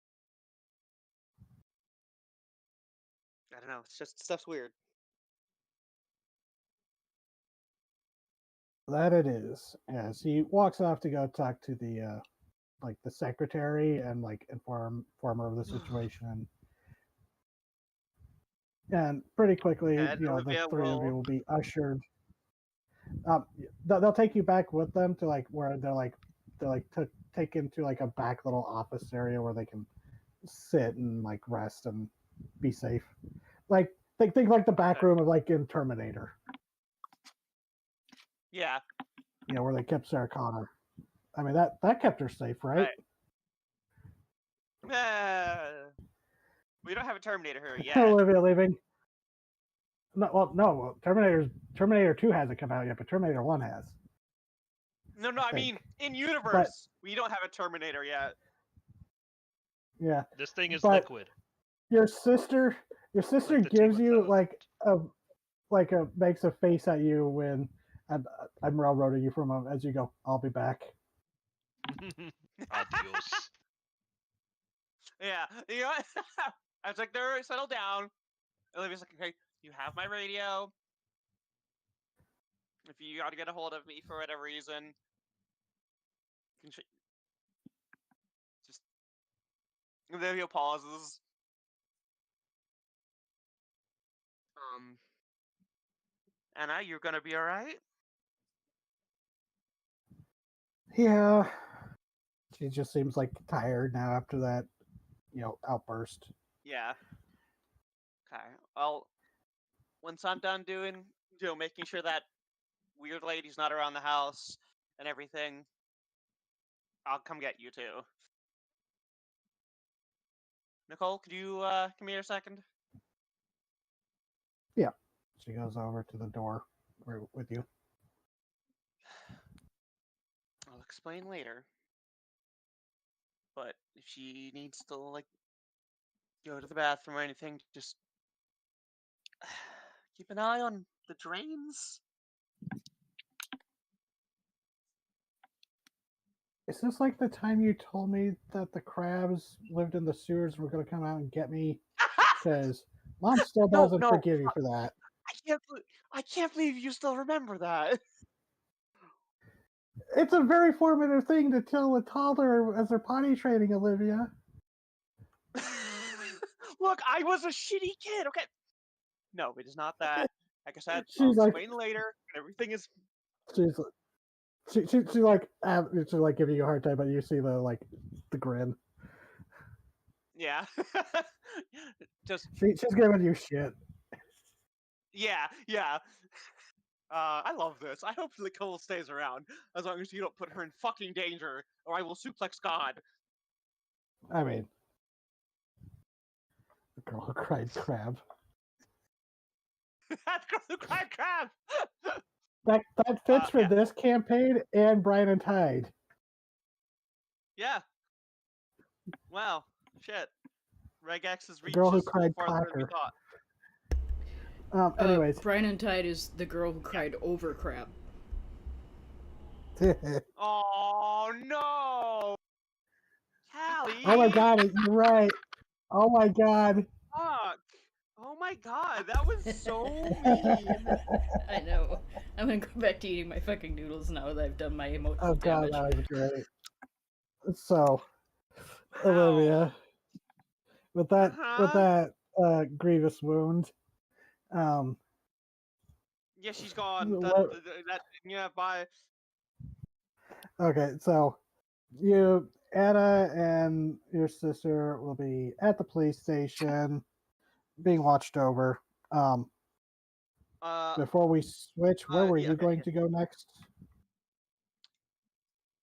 I don't know. It's just stuff's weird. that it is. As he walks off to go talk to the like the secretary and like inform her of the situation. And pretty quickly, And the Olivia three of you will. will be ushered. They'll take you back with them to like where they're like taken to like a back little office area where they can sit and like rest and be safe. Like think like the back Okay. room of like in Terminator. Yeah. You know, where they kept Sarah Connor. I mean that kept her safe, right? We don't have a Terminator here yet. Olivia leaving. No, well, no. Terminator 2 hasn't come out yet, but Terminator 1 has. No, I mean think. in universe, we don't have a Terminator yet. Yeah. This thing is But liquid. your sister Like the gives you T-1000. like a makes a face at you when I'm railroading you for a moment as you go. I'll be back. Adios. Yeah, you know, I was like, they're settled down. Olivia's like, okay, you have my radio. If you got to get a hold of me for whatever reason, just Olivia pauses. Anna, you're gonna be all right. Yeah. She just seems like tired now after that, outburst. Yeah. Okay. Well, once I'm done doing, making sure that weird lady's not around the house and everything, I'll come get you too. Nicole, could you come here a second? Yeah. She goes over to the door with you. I'll explain later. But if she needs to like go to the bathroom or anything, just keep an eye on the drains. Is this like the time you told me that the crabs lived in the sewers and were going to come out and get me? Because Mom still doesn't No, forgive you for that. I can't believe you still remember that. It's a very formative thing to tell a toddler as they're potty training, Olivia. Look, I was a shitty kid. Okay. No, it is not that. Like I said, I'll She's like, explain later. Everything is. she's she like giving you a hard time, but you see the grin. Yeah. Just. She's giving you shit. Yeah. I love this. I hope Nicole stays around as long as you don't put her in fucking danger, or I will suplex God. I mean, the girl who cried crab. That girl who cried crab. That fits for Yeah. this campaign and Brian and Tide. Yeah. Wow. Shit. Regex's The reach girl who is a little cried farther than we clacker. thought. Anyways. Brian and Tide is the girl who cried over crap. Oh no, Callie! Oh my god, you're right. Oh my god. Fuck! Oh my god, that was so mean. I know. I'm gonna go back to eating my fucking noodles now that I've done my emotional Oh god, damage. that was great. So, Wow. Olivia, with that grievous wound, yeah, she's gone. Yeah, bye. Okay, so Anna and your sister will be at the police station, being watched over. Before we switch, where were you going to go next?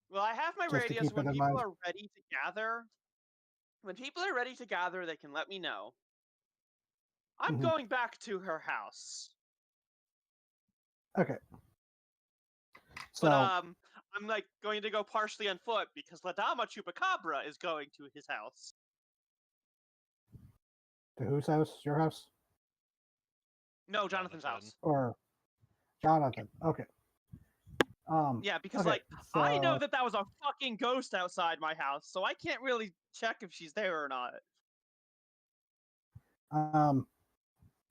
Well, I have my Just to radio, keep so when it in people mind. are ready to gather, they can let me know. I'm going back to her house. Okay. So, But I'm like going to go partially on foot because La Dama Chupacabra is going to his house. to whose house? Your house? No, Jonathan's house. Or Jonathan? Okay. Yeah, because okay, I know that was a fucking ghost outside my house, so I can't really check if she's there or not.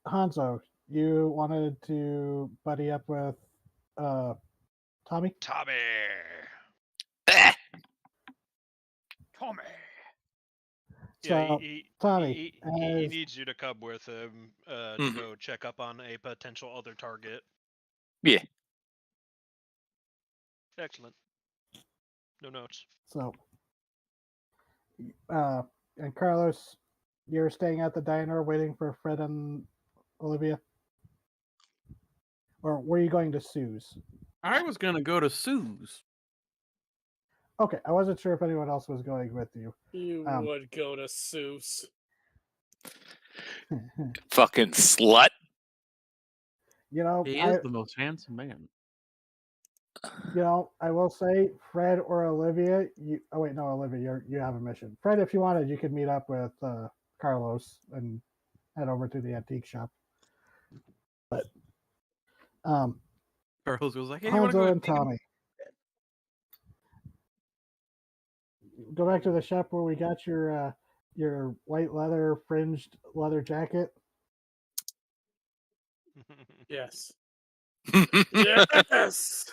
Hanzo, you wanted to buddy up with Tommy? Tommy. Tommy. Yeah, So, Tommy, he needs you to come with him to go check up on a potential other target. Yeah. Excellent. No notes. So, and Carlos, you're staying at the diner waiting for Fred and Olivia? Or were you going to Sue's? I was gonna go to Sue's. Okay, I wasn't sure if anyone else was going with you. You would go to Seuss. Fucking slut. You know, He is the most handsome man. You know, I will say, Fred or Olivia. Olivia, you have a mission. Fred, if you wanted, you could meet up with Carlos and head over to the antique shop. But, Carlos was like, "Hey, you want to Hanzo go?" and Tommy. Go back to the shop where we got your white leather fringed leather jacket. Yes. Yes.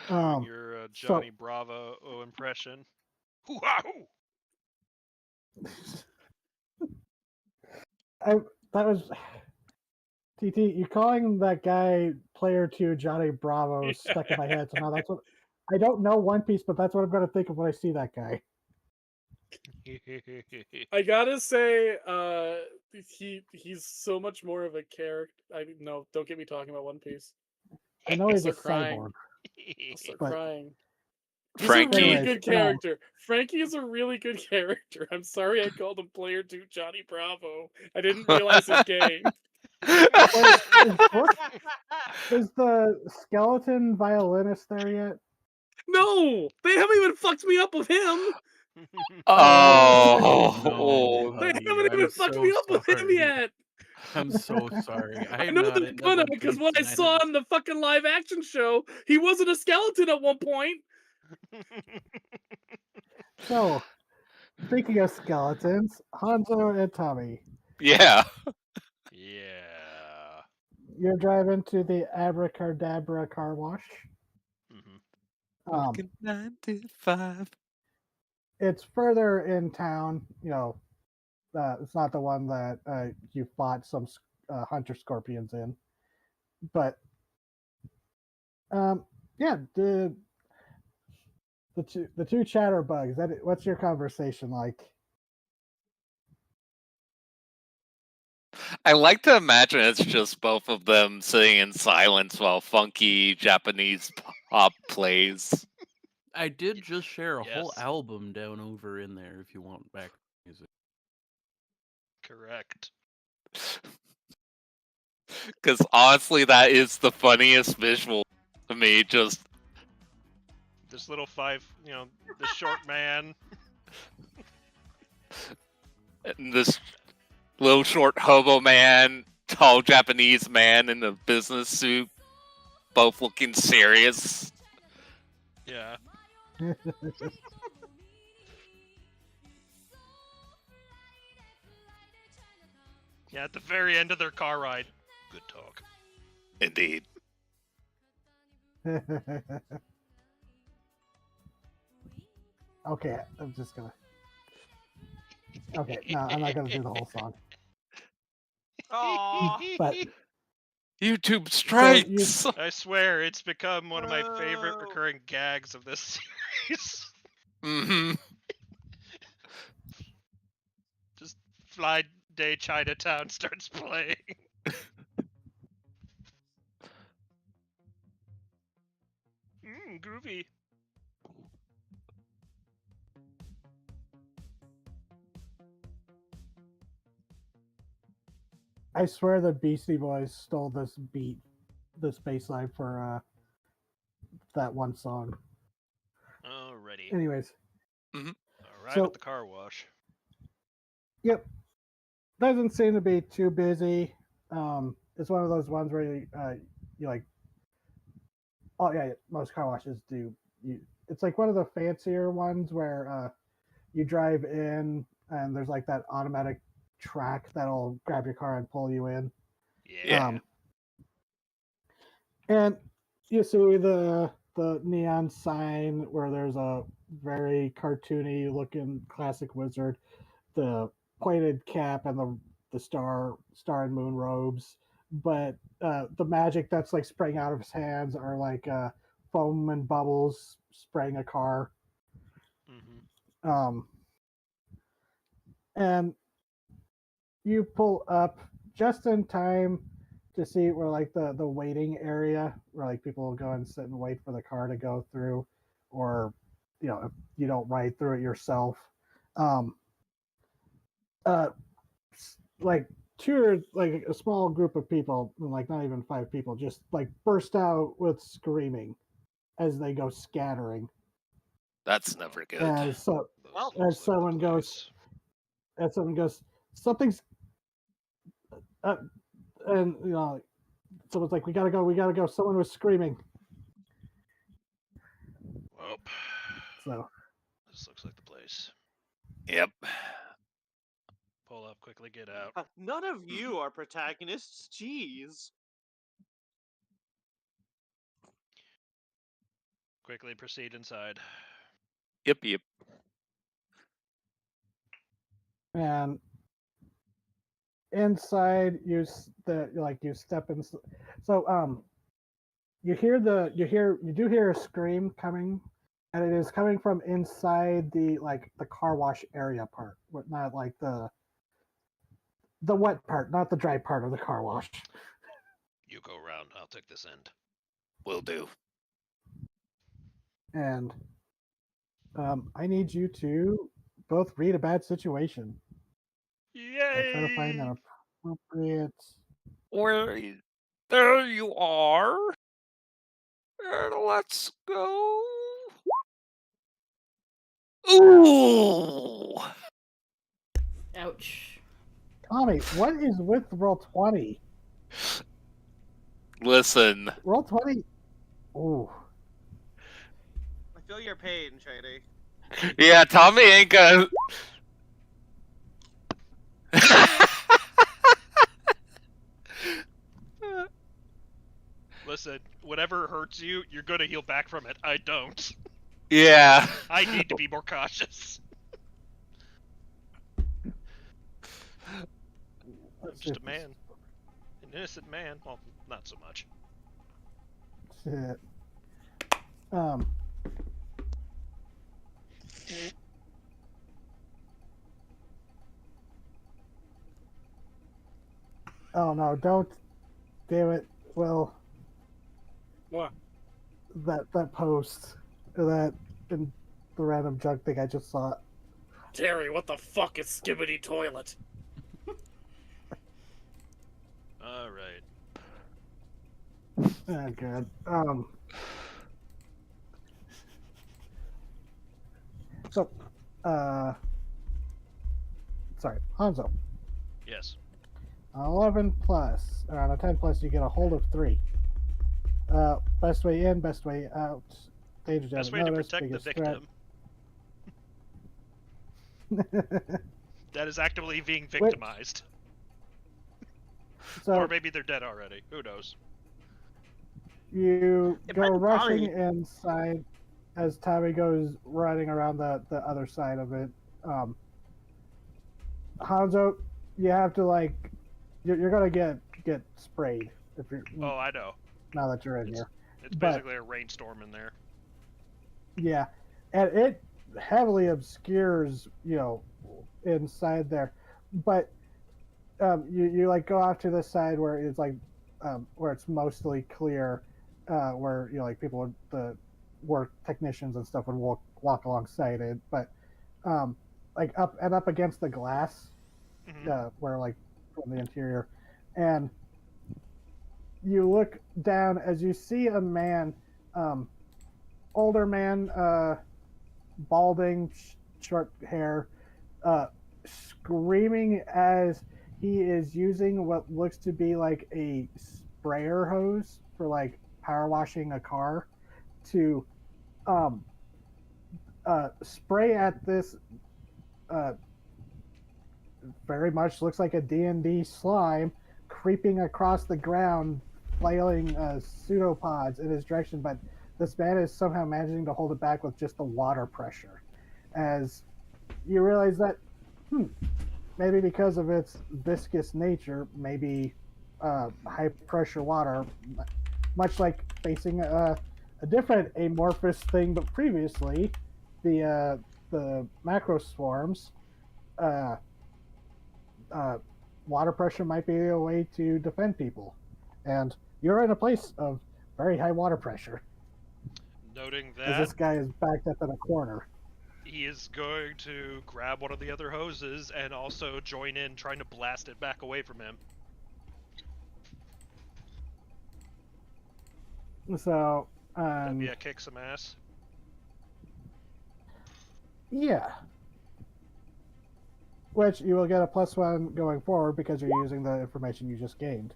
Doing your Johnny So Bravo impression. Wow. that was TT. You calling that guy Player 2 Johnny Bravo stuck in my head. So now that's what I don't know One Piece, but that's what I'm going to think of when I see that guy. I gotta say, he's so much more of a character. No, don't get me talking about One Piece. I know I'll he's a start crying. cyborg. I'll start But- crying. He's Frankie. a really Anyways, good character. Frankie is a really good character. I'm sorry I called him Player 2 Johnny Bravo. I didn't realize his game. Is the skeleton violinist there yet? No! They haven't even fucked me up with him! Oh, They honey, haven't even I'm fucked so me up with him sorry. yet! I'm so sorry. I I am know not they're into gonna, One because Piece, what I and saw didn't- on the fucking live action show, he wasn't a skeleton at one point. So, speaking of skeletons, Hanzo and Tommy, yeah. Yeah. you're driving to the Abracadabra car wash. Mhm. 9 to 5. It's further in town. It's not the one that you fought some hunter scorpions in, but yeah, the two chatterbugs. What's your conversation like? I like to imagine it's just both of them sitting in silence while funky Japanese pop plays. I did just share a whole Yes. album down over in there if you want back music. Correct. Because honestly, that is the funniest visual to me. Just This little the short man. this little short hobo man, tall Japanese man in a business suit, both looking serious. Yeah. Yeah, at the very end of their car ride. Good talk. Indeed. Okay, I'm just gonna. Okay, no, I'm not gonna do the whole song. Aww. But YouTube strikes. I swear, it's become one of my favorite Oh. recurring gags of this series. Mm-hmm. Just Fly Day Chinatown starts playing. Groovy. I swear the Beastie Boys stole this bass line for that one song. Alrighty. Anyways, Arrive so- at the car wash. yep, doesn't seem to be too busy. It's one of those ones where you like. Oh yeah, most car washes do. It's like one of the fancier ones where you drive in and there's like that automatic track that'll grab your car and pull you in. Yeah. And you see the neon sign where there's a very cartoony looking classic wizard, the pointed cap and the star and moon robes, but the magic that's like spraying out of his hands are like foam and bubbles spraying a car. Mm-hmm. And you pull up just in time to see where like the waiting area where like people will go and sit and wait for the car to go through, or if you don't ride through it yourself. Like like a small group of people, like not even 5 people, just like burst out with screaming as they go scattering. That's never good. As so Well, as someone goes, something's and Someone's like, we gotta go. Someone was screaming. Well, So this looks like the place. Yep. Pull up, quickly get out. None of you are protagonists. Jeez. Quickly proceed inside. Yep. and inside you step in. So you do hear a scream coming, and it is coming from inside the car wash area part, but not like the wet part, not the dry part of the car wash. You go around, I'll take this end. Will do. And I need you to both read a bad situation. Yay! Try to find an appropriate. There you are. Let's go. Ooh. Ouch. Tommy, what is with Roll20? Listen. Roll20. Ooh. I feel your pain, Shady. Yeah, Tommy ain't gonna. Listen, whatever hurts you, you're gonna heal back from it. I don't. Yeah. I need to be more cautious. I'm just a man. An innocent man. Well, not so much. Shit. Oh no! Don't. Damn it! Well, What? that post, that in the random junk thing I just saw. Terry, what the fuck is Skibbity Toilet? Alright. Oh god. So, sorry, Hanzo. Yes. 11 plus, or on a 10 plus, you get a hold of 3. Best way in, best way out. Danger Best zone way to notice, protect the biggest victim. threat. That is actively being victimized. So Or maybe they're dead already. Who knows? you It go might be rushing Tommy. inside as Tommy goes running around the other side of it. Hanzo, you have to you're gonna get sprayed if you're Oh, I know. now that you're in here. It's But- basically a rainstorm in there. Yeah, and it heavily obscures inside there, but you go off to the side where it's where it's mostly clear, where people would the work technicians and stuff would walk alongside it, but up against the glass, Mhm. where from the interior, and you look down as you see a man, older man, balding, short hair, screaming as he is using what looks to be like a sprayer hose for power washing a car to spray at this very much looks like a D&D slime creeping across the ground, flailing pseudopods in his direction, but this man is somehow managing to hold it back with just the water pressure. As you realize that, maybe because of its viscous nature, maybe high pressure water, much like facing a different amorphous thing, but previously, the macro swarms, water pressure might be a way to defend people, and you're in a place of very high water pressure. Noting As that, this guy is backed up in a corner. he is going to grab one of the other hoses and also join in trying to blast it back away from him. So, That'd be a kick some ass. yeah. Which you will get a +1 going forward because you're using the information you just gained.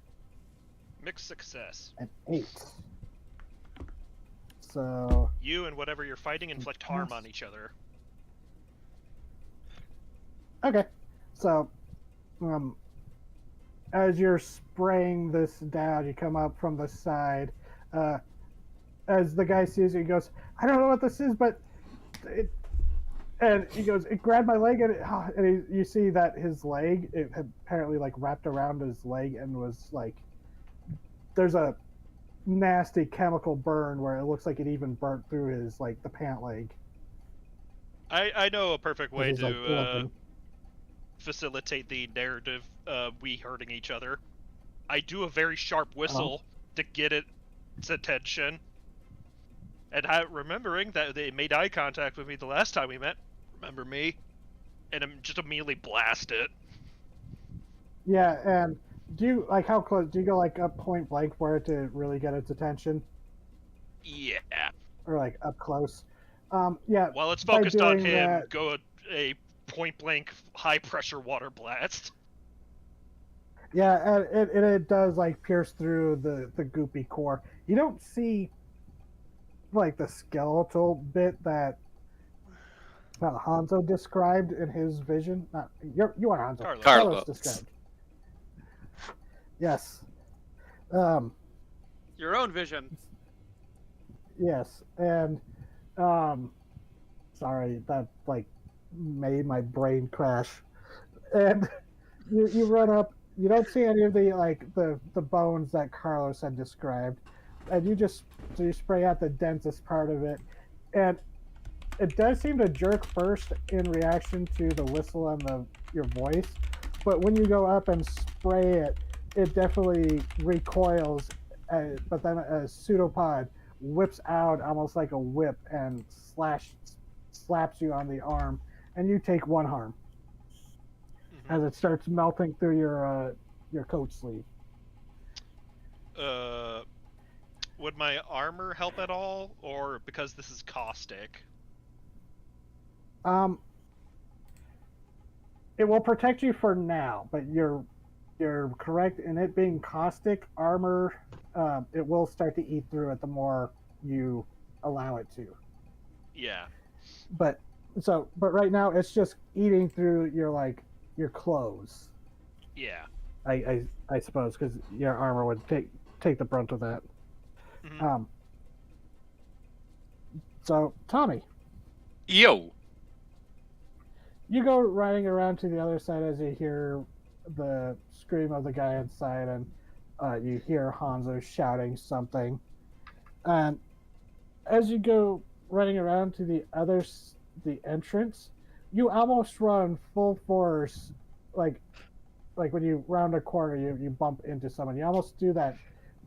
Mixed success. An 8. So You and whatever you're fighting inflict harm on each other. okay, so as you're spraying this down, you come up from the side. As the guy sees you, he goes, "I don't know what this is, but it." And he goes, "It grabbed my leg," and you see that his leg, it had apparently like wrapped around his leg and was like, there's a nasty chemical burn where it looks like it even burnt through his like the pant leg. I know a perfect way He's, like, to limping. facilitate the narrative we hurting each other. I do a very sharp whistle to get its attention. And remembering that they made eye contact with me the last time we met, remember me? And I'm just immediately blast it. Yeah, and do you like how close? Do you go like up point blank for it to really get its attention, Yeah. or like up close? Yeah. While it's by focused on doing him, that- go a point blank high pressure water blast. Yeah, and it does like pierce through the goopy core. You don't see like the skeletal bit that Hanzo described in his vision. Not you are Hanzo. Carlos. Carlos described. Yes. Your own vision. Yes, and sorry, that like made my brain crash. And you run up, you don't see any of the like the bones that Carlos had described, and you spray out the densest part of it, and it does seem to jerk first in reaction to the whistle and your voice, but when you go up and spray it, it definitely recoils, but then a pseudopod whips out almost like a whip and slaps you on the arm, and you take 1 harm as it starts melting through your coat sleeve. Would my armor help at all, or because this is caustic? It will protect you for now, but you're correct in it being caustic armor. It will start to eat through it the more you allow it to. Yeah. But right now it's just eating through your clothes. Yeah. I suppose because your armor would take the brunt of that. Mhm. So Tommy, Yo. you go riding around to the other side as you hear the scream of the guy inside, and you hear Hanzo shouting something. And as you go running around to the entrance, you almost run full force, like when you round a corner, you bump into someone. You almost do that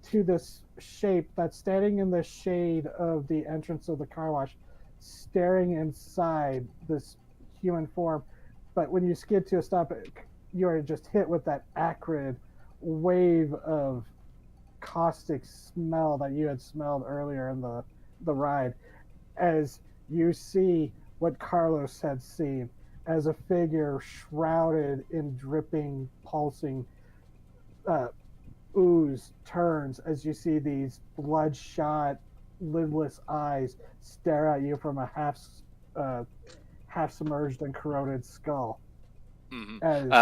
to this shape that's standing in the shade of the entrance of the car wash, staring inside this human form. But when you skid to a stop, you are just hit with that acrid wave of caustic smell that you had smelled earlier in the ride, as you see what Carlos had seen, as a figure shrouded in dripping, pulsing ooze turns as you see these bloodshot, lidless eyes stare at you from a half submerged and corroded skull. Mm-hmm.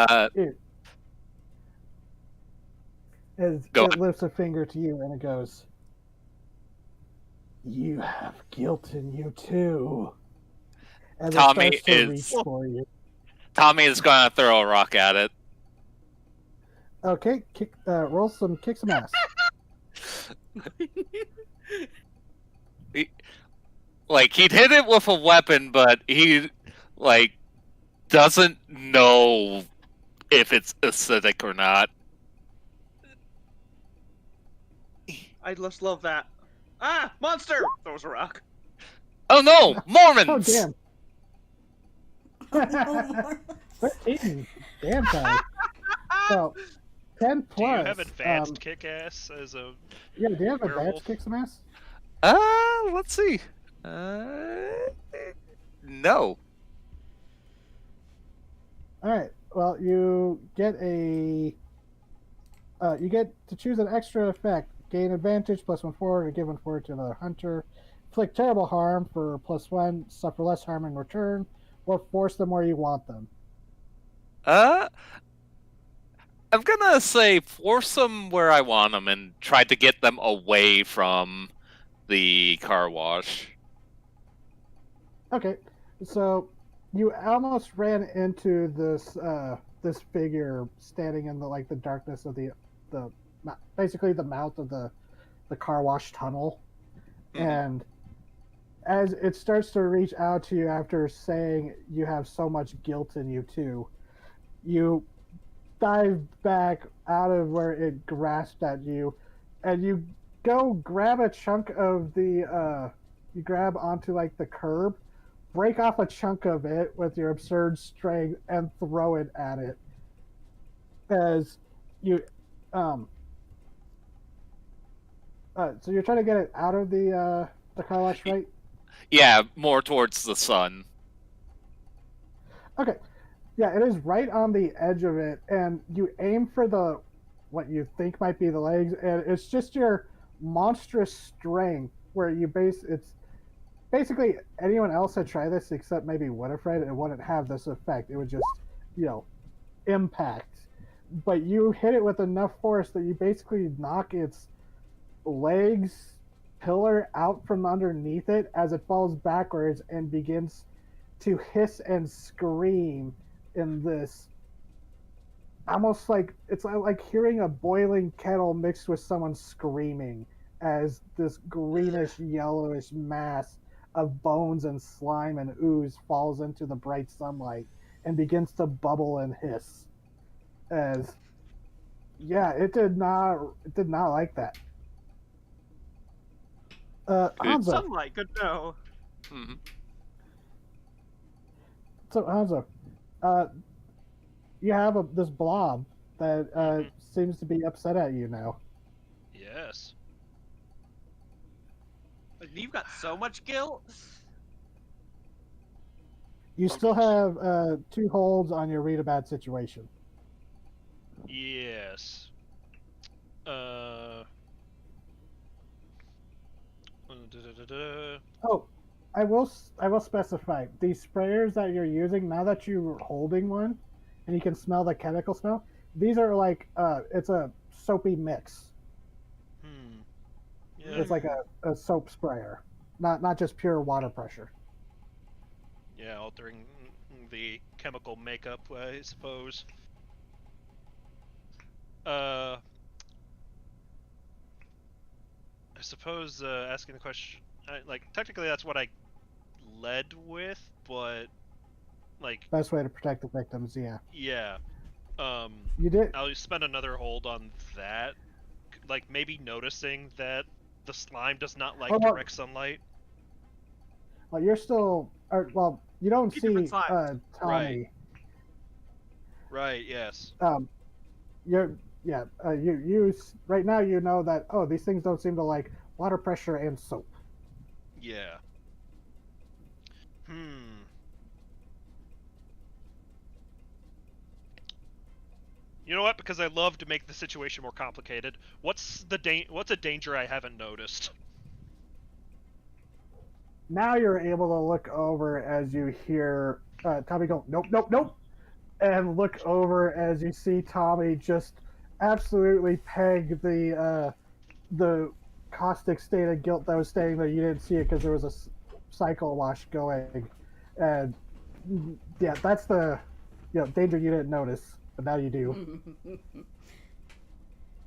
As it lifts a finger to you and it goes, "You have guilt in you too." And Tommy it starts to reach for you. Tommy is gonna throw a rock at it. Okay, kick some ass. He'd hit it with a weapon, but he doesn't know if it's acidic or not. I just love that. Ah, monster! Throws a rock. Oh no, Mormons! Oh damn. 13. Damn time. So 10 plus. Do you have advanced kick ass as a Yeah, do you have werewolf? advanced kick some ass? Let's see. No. Alright. Well, you get a You get to choose an extra effect. Gain advantage +1 forward or give 1 forward to another hunter. Inflict terrible harm for +1. Suffer less harm in return. Or force them where you want them. I'm gonna say force them where I want them and try to get them away from the car wash. Okay, so you almost ran into this figure standing in the darkness of the basically the mouth of the car wash tunnel, and as it starts to reach out to you after saying you have so much guilt in you too, you dive back out of where it grasped at you, and you go grab a chunk of you grab onto like the curb, break off a chunk of it with your absurd strength, and throw it at it. As you, so you're trying to get it out of the car wash, right? Yeah, more towards the sun. Okay. Yeah, it is right on the edge of it, and you aim for what you think might be the legs, and it's just your monstrous strength where it's basically anyone else had tried this except maybe Winifred, it wouldn't have this effect. It would just, impact. But you hit it with enough force that you basically knock its legs pillar out from underneath it as it falls backwards and begins to hiss and scream in this almost like it's like hearing a boiling kettle mixed with someone screaming as this greenish yellowish mass of bones and slime and ooze falls into the bright sunlight and begins to bubble and hiss as it did not like that. Hanzo. Sunlight, good to know. Mm-hmm. So Hanzo, you have this blob that seems to be upset at you now. Yes. Like, you've got so much guilt. You still have 2 holds on your read a bad situation. Yes. Oh, I will specify these sprayers that you're using now that you're holding one, and you can smell the chemical smell. These are like it's a soapy mix. Yeah. It's like a soap sprayer, not just pure water pressure. Yeah, altering the chemical makeup, I suppose. I suppose asking the question, technically that's what I led with, but Best way to protect the victims, yeah. Yeah. You did. I'll spend another hold on that, maybe noticing that the slime does not like direct sunlight. Well, you're still, you don't see Tommy. Right. Yes. You right now you know that these things don't seem to like water pressure and soap. Yeah. You know what? Because I love to make the situation more complicated. What's a danger I haven't noticed? Now you're able to look over as you hear Tommy go, nope, nope, nope, and look over as you see Tommy just absolutely peg the caustic state of guilt that was staying there. You didn't see it because there was a cycle wash going, and yeah, that's the danger you didn't notice, but now you do.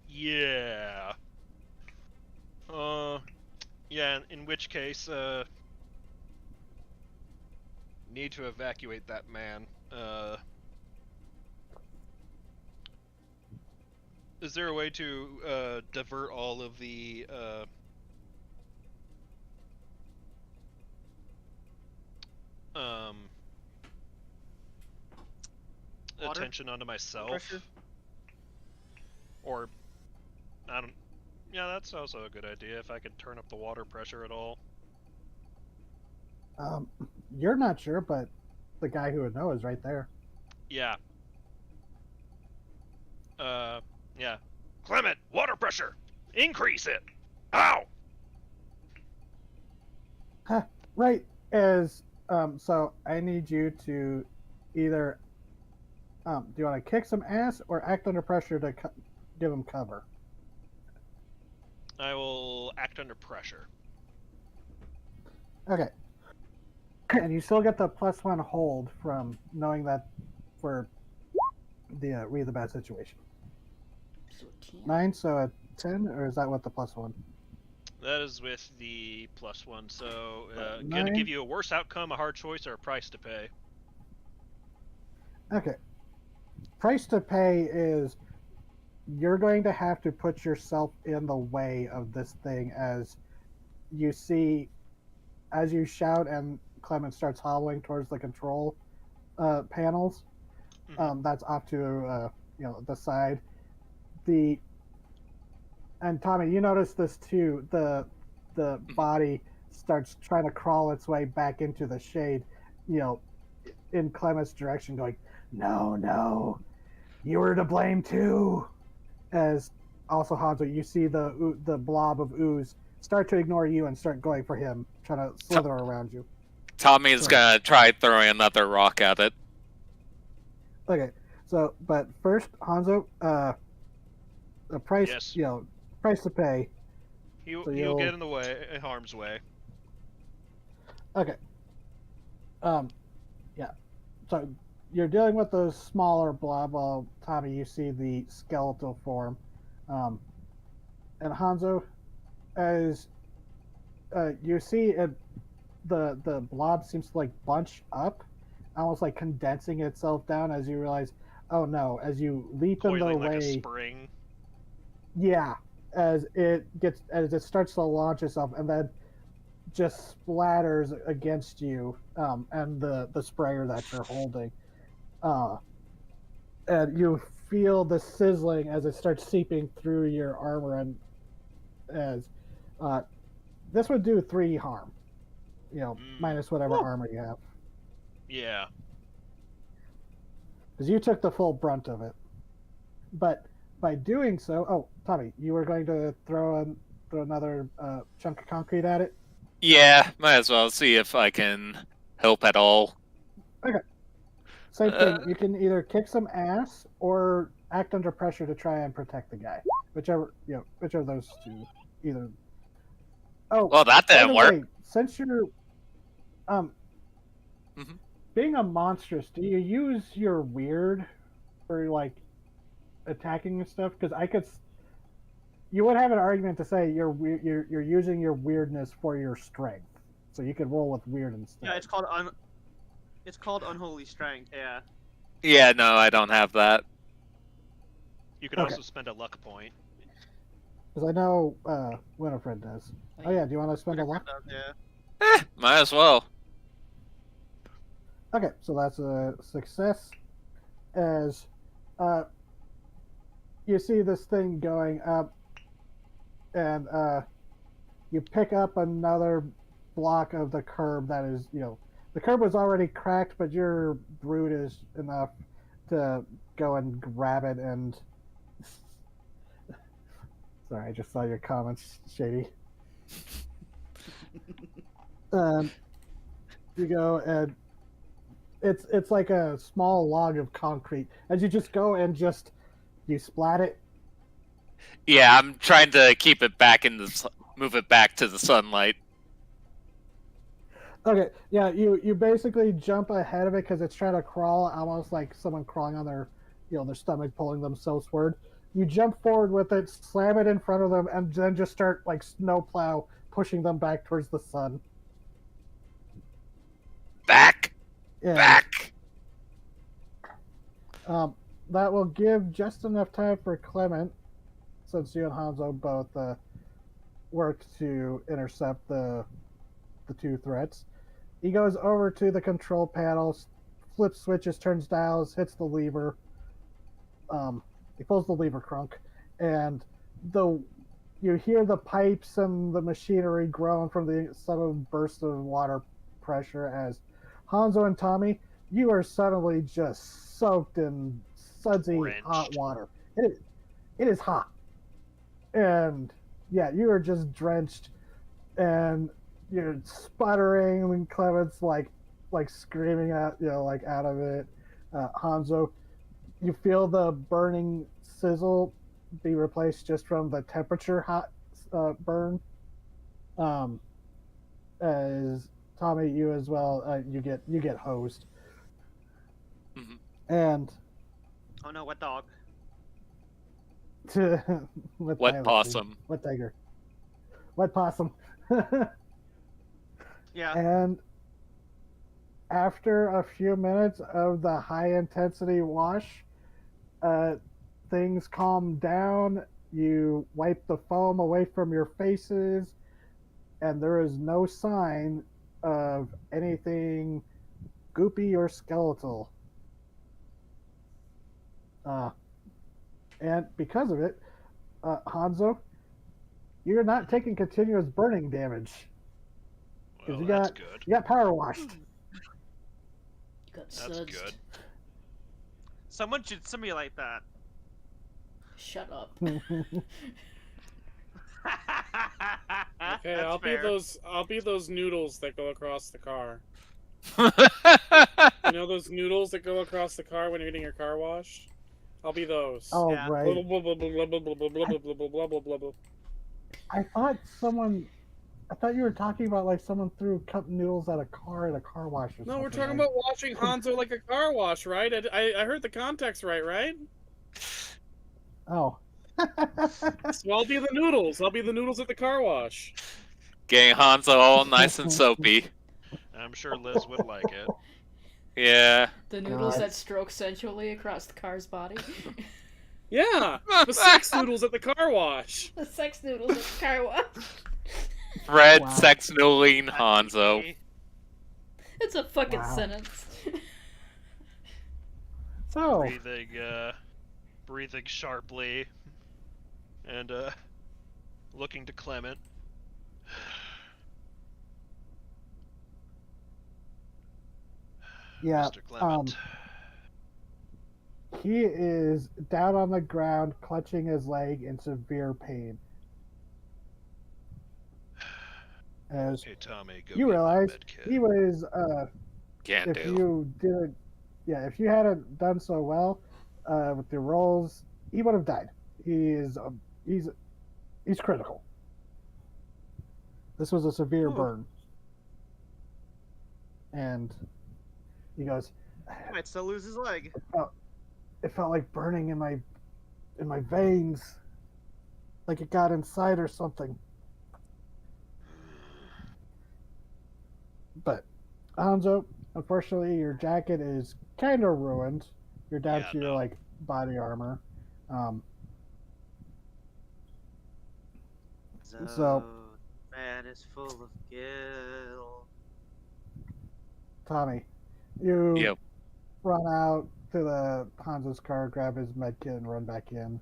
Yeah. Yeah. In which case, need to evacuate that man. Is there a way to divert all of the attention onto myself? Pressure? Or I don't. Yeah, that's also a good idea. If I could turn up the water pressure at all. You're not sure, but the guy who would know is right there. Yeah. Yeah. Clement, water pressure! Increase it! Ow! Right as so I need you to either do you want to kick some ass or act under pressure to give him cover? I will act under pressure. Okay. And you still get the +1 hold from knowing that for the read the bad situation. So 10. 9, so a 10, or is that what the +1? That is with the +1, so gonna 9. give you a worse outcome, a hard choice, or a price to pay. Okay. Price to pay is you're going to have to put yourself in the way of this thing as you see, as you shout and Clement starts hobbling towards the control panels. That's off to the side. And Tommy, you notice this too. The body starts trying to crawl its way back into the shade, in Clement's direction, going, "No, no, you were to blame too." As also Hanzo, you see the blob of ooze start to ignore you and start going for him, trying to slither around you. Tommy's gonna try throwing another rock at it. Okay, so but first, Hanzo, the price, Yes. Price to pay. He'll get in the way, in harm's way. Okay. Yeah. So you're dealing with those smaller blob. While Tommy, you see the skeletal form, and Hanzo, as you see it, the blob seems to bunch up, almost like condensing itself down. As you realize, oh no! As you leap in the Coiling way, like a spring. yeah. As it starts to launch itself, and then just splatters against you, and the sprayer that you're holding, and you feel the sizzling as it starts seeping through your armor, and as this would do 3 harm, minus whatever armor you have, Yeah. because you took the full brunt of it. But by doing so, oh, Tommy, you were going to throw another chunk of concrete at it? Yeah, might as well see if I can help at all. Okay. Same thing. You can either kick some ass or act under pressure to try and protect the guy. Whichever of those two. Either. Oh, Well, that by didn't the work. way, since you're being a monstrous, do you use your weird for attacking and stuff? Because you would have an argument to say you're using your weirdness for your strength, so you could roll with weird instead. Yeah, it's called unholy strength. Yeah. Yeah, no, I don't have that. You could also spend a luck point. Because I know Winifred does. Oh yeah, do you want to spend a luck? Yeah. Might as well. Okay, so that's a success. As you see this thing going up, and you pick up another block of the curb that is, the curb was already cracked, but your brute is enough to go and grab it and... Sorry, I just saw your comments, Shady. You go and it's like a small log of concrete. As you just go and you splat it. Yeah, I'm trying to keep it back move it back to the sunlight. Okay, yeah, you basically jump ahead of it because it's trying to crawl, almost like someone crawling on their stomach, pulling themselves forward. You jump forward with it, slam it in front of them, and then just start snowplow pushing them back towards the sun. Back! Yeah. Back! That will give just enough time for Clement, since you and Hanzo both worked to intercept the 2 threats. He goes over to the control panels, flips switches, turns dials, hits the lever. He pulls the lever, crunk, and you hear the pipes and the machinery groan from the sudden burst of water pressure as Hanzo and Tommy, you are suddenly just soaked in sudsy hot water. It is hot. and yeah, you are just drenched, and you're sputtering, and Clement's like screaming out, like out of it. Hanzo, you feel the burning sizzle be replaced just from the temperature hot burn. Um, as Tommy, you as well, you get hosed, Mhm. and Oh no, what dog? what Wet pilot possum. what tiger, what possum, Yeah. and after a few minutes of the high intensity wash, uh, things calm down. You wipe the foam away from your faces, and there is no sign of anything goopy or skeletal. Uh, and because of it, Hanzo, you're not taking continuous burning damage because Well, that's good. you got power washed. You got That's sudsed. good. Someone should simulate that. Shut up. Okay, That's I'll fair. be those noodles that go across the car. Mm-hmm. You know those noodles that go across the car when you're getting your car washed? I'll be those. Oh Yeah. Blah, right. blah, blah, blah, blah, blah, blah, blah, blah, blah, blah, blah, blah, blah. I thought you were talking about like someone threw cup noodles at a car at a car wash or something. No, we're talking about washing Hanzo like a car wash, right? I heard the context right? Oh. So I'll be the noodles. I'll be the noodles at the car wash. Getting Hanzo all nice and soapy. I'm sure Liz would like it. Yeah. The noodles God. that stroke sensually across the car's body. Yeah, the sex noodles at the car wash. The sex noodles at the car wash. Red Wow. sex noodling Hanzo. It's a fucking Wow. sentence. So, Breathing sharply, and looking to Clement. yeah, Mr. Clement. he is down on the ground, clutching his leg in severe pain. As Hey Tommy, go you get my realize medkit. he was, Can if do. you didn't, yeah, if you hadn't done so well with your rolls, he would have died. He's critical. This was a severe burn, and he goes, Might still lose his leg. it felt like burning in my veins, like it got inside or something. But Hanzo, unfortunately, your jacket is kind of ruined. You're down Yeah, to your no. like body armor. So- man is full of guilt. Tommy, you Yep. run out to the Hanzo's car, grab his med kit, and run back in.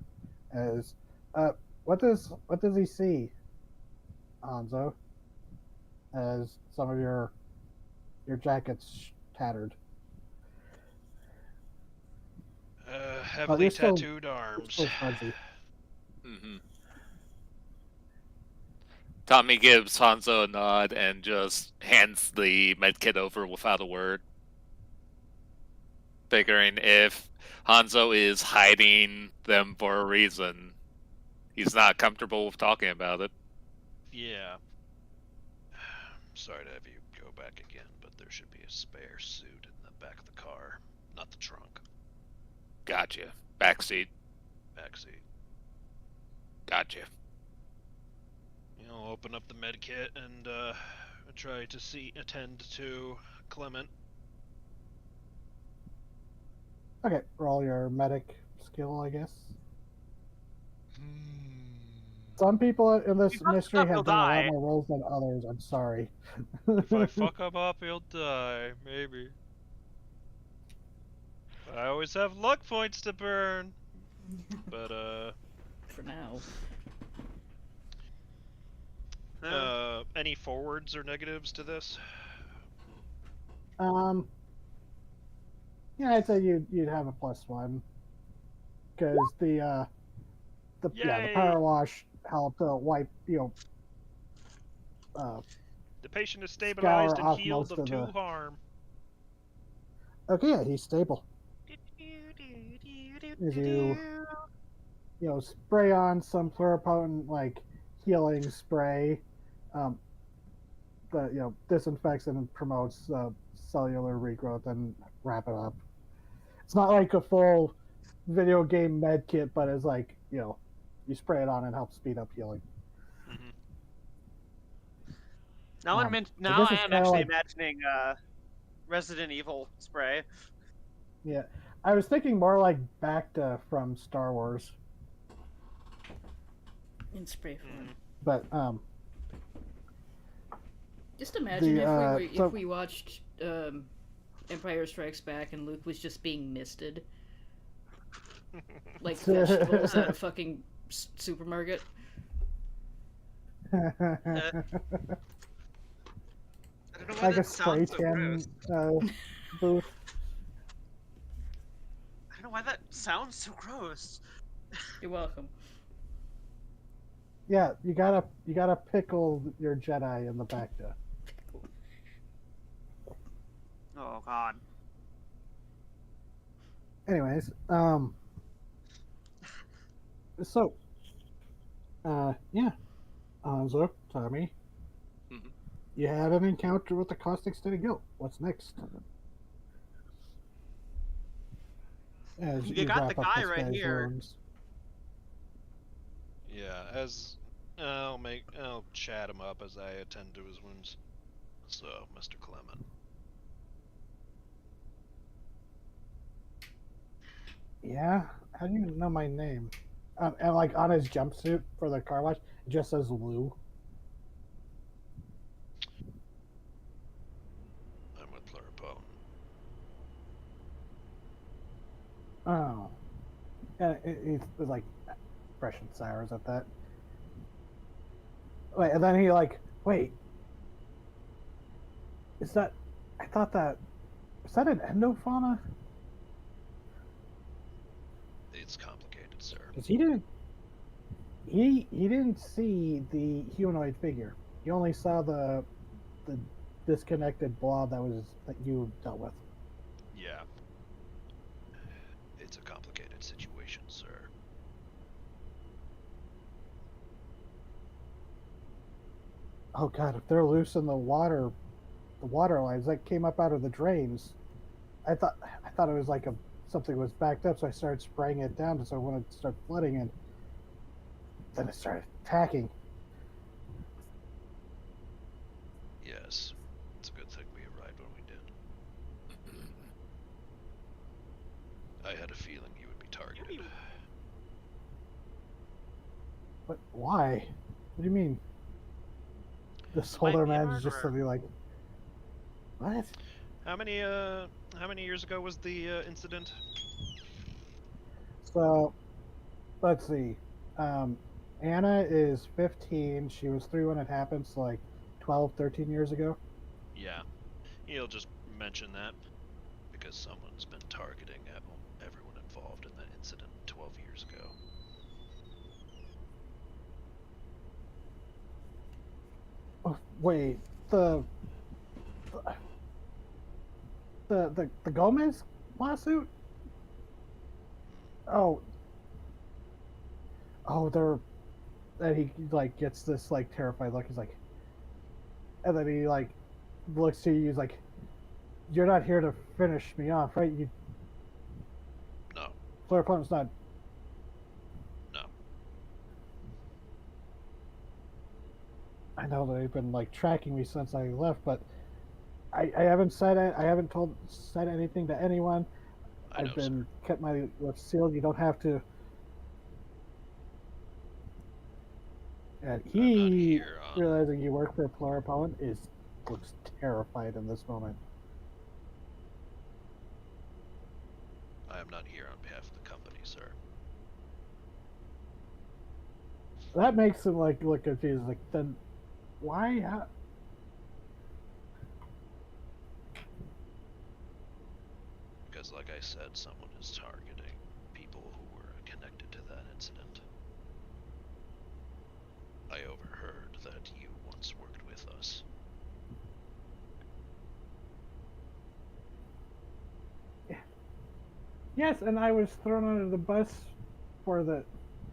As what does he see, Hanzo? As some of your jacket's tattered. Heavily you're still- tattooed arms. Still fuzzy. Hmm. Tommy gives Hanzo a nod and just hands the medkit over without a word. Figuring if Hanzo is hiding them for a reason, he's not comfortable with talking about it. Yeah. Sorry to have you go back again, but there should be a spare suit in the back of the car, not the trunk. Gotcha. Backseat. Backseat. Gotcha. I'll open up the med kit and try to attend to Clement. Okay, roll your medic skill, I guess. Some people in this If you fuck mystery up, have you'll done a lot die. more rolls than others. I'm sorry. If I fuck him up, he'll die. Maybe. But I always have luck points to burn. But For now. any forwards or negatives to this? Yeah, I'd say you'd have a +1 because the Yay! power wash help wipe, The patient is scour stabilized and off healed most of of 2 the. harm. Okay, yeah, he's stable. As spray on some pluripotent like healing spray, that disinfects and promotes cellular regrowth, and wrap it up. It's not like a full video game med kit, but it's like you spray it on and helps speed up healing. Mm-hmm. Now, I now guess I it's am kind of actually like, imagining Resident Evil spray. yeah. I was thinking more like Bacta from Star Wars, In spray form. but Just imagine if so we watched Empire Strikes Back and Luke was just being misted like vegetables at a fucking supermarket. I don't know why like a that spray sounds so gross. tan booth. I don't know why that sounds so gross. You're welcome. Yeah, you gotta pickle your Jedi in the Bacta. Oh God. Anyways, so, yeah, Anzo, Tommy, Mhm. you had an encounter with the caustic state of guilt. What's next? As You got the wrap up guy this right guy's here. wounds. Yeah, I'll chat him up as I attend to his wounds. So, Mr. Clement. Yeah, how do you know my name? And like on his jumpsuit for the car wash, it just says Lou. I'm with Pluripotent. Oh, and it was like fresh and sours at that. Wait, and then he like, wait, is that? I thought that is that an endofauna? It's complicated, sir. Because he didn't see the humanoid figure. He only saw the disconnected blob that you dealt with. Yeah. It's a complicated situation, sir. Oh God, if they're loose in the water lines that came up out of the drains, I thought it was like something was backed up, so I started spraying it down so it wouldn't start flooding, and then it started attacking. Yes. It's a good thing we arrived when we did. I had a feeling you would be targeted. But why? What do you mean? This Might older be a man is just murderer. suddenly like, what? How many years ago was the incident? So, let's see. Anna is 15. She was 3 when it happened, so like 12, 13 years ago. Yeah. He'll just mention that because someone's been targeting everyone involved in that incident 12 years ago. Oh, wait, the Gomez lawsuit? Oh, they're. And he like gets this like terrified look. He's like, and then he like looks to you. He's like, "You're not here to finish me off, right? You, No. Pluripoten's not." No. I know they've been like tracking me since I left, but I haven't said said anything to anyone. I know, I've been sir. kept my lips sealed. You don't have to. And I'm not he, here on... realizing you work for Pluripotent, looks terrified in this moment. I am not here on behalf of the company, sir. That makes him like look confused. Like, then why? Because, like I said, someone is targeting people who were connected to that incident. I overheard that you once worked with us. Yes, and I was thrown under the bus for the.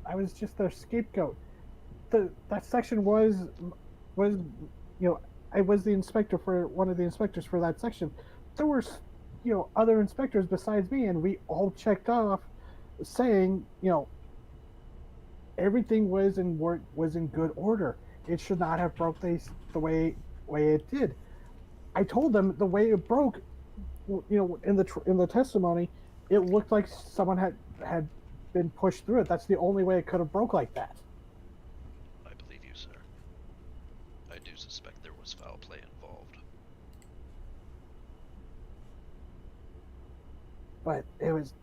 I was just their scapegoat. That section was I was the inspector for one of the inspectors for that section. There were other inspectors besides me, and we all checked off, saying everything was in good order. It should not have broke the way it did. I told them the way it broke, in the testimony, it looked like someone had been pushed through it. That's the only way it could have broke like that. I believe you, sir. I do suspect there was foul play involved. But it was.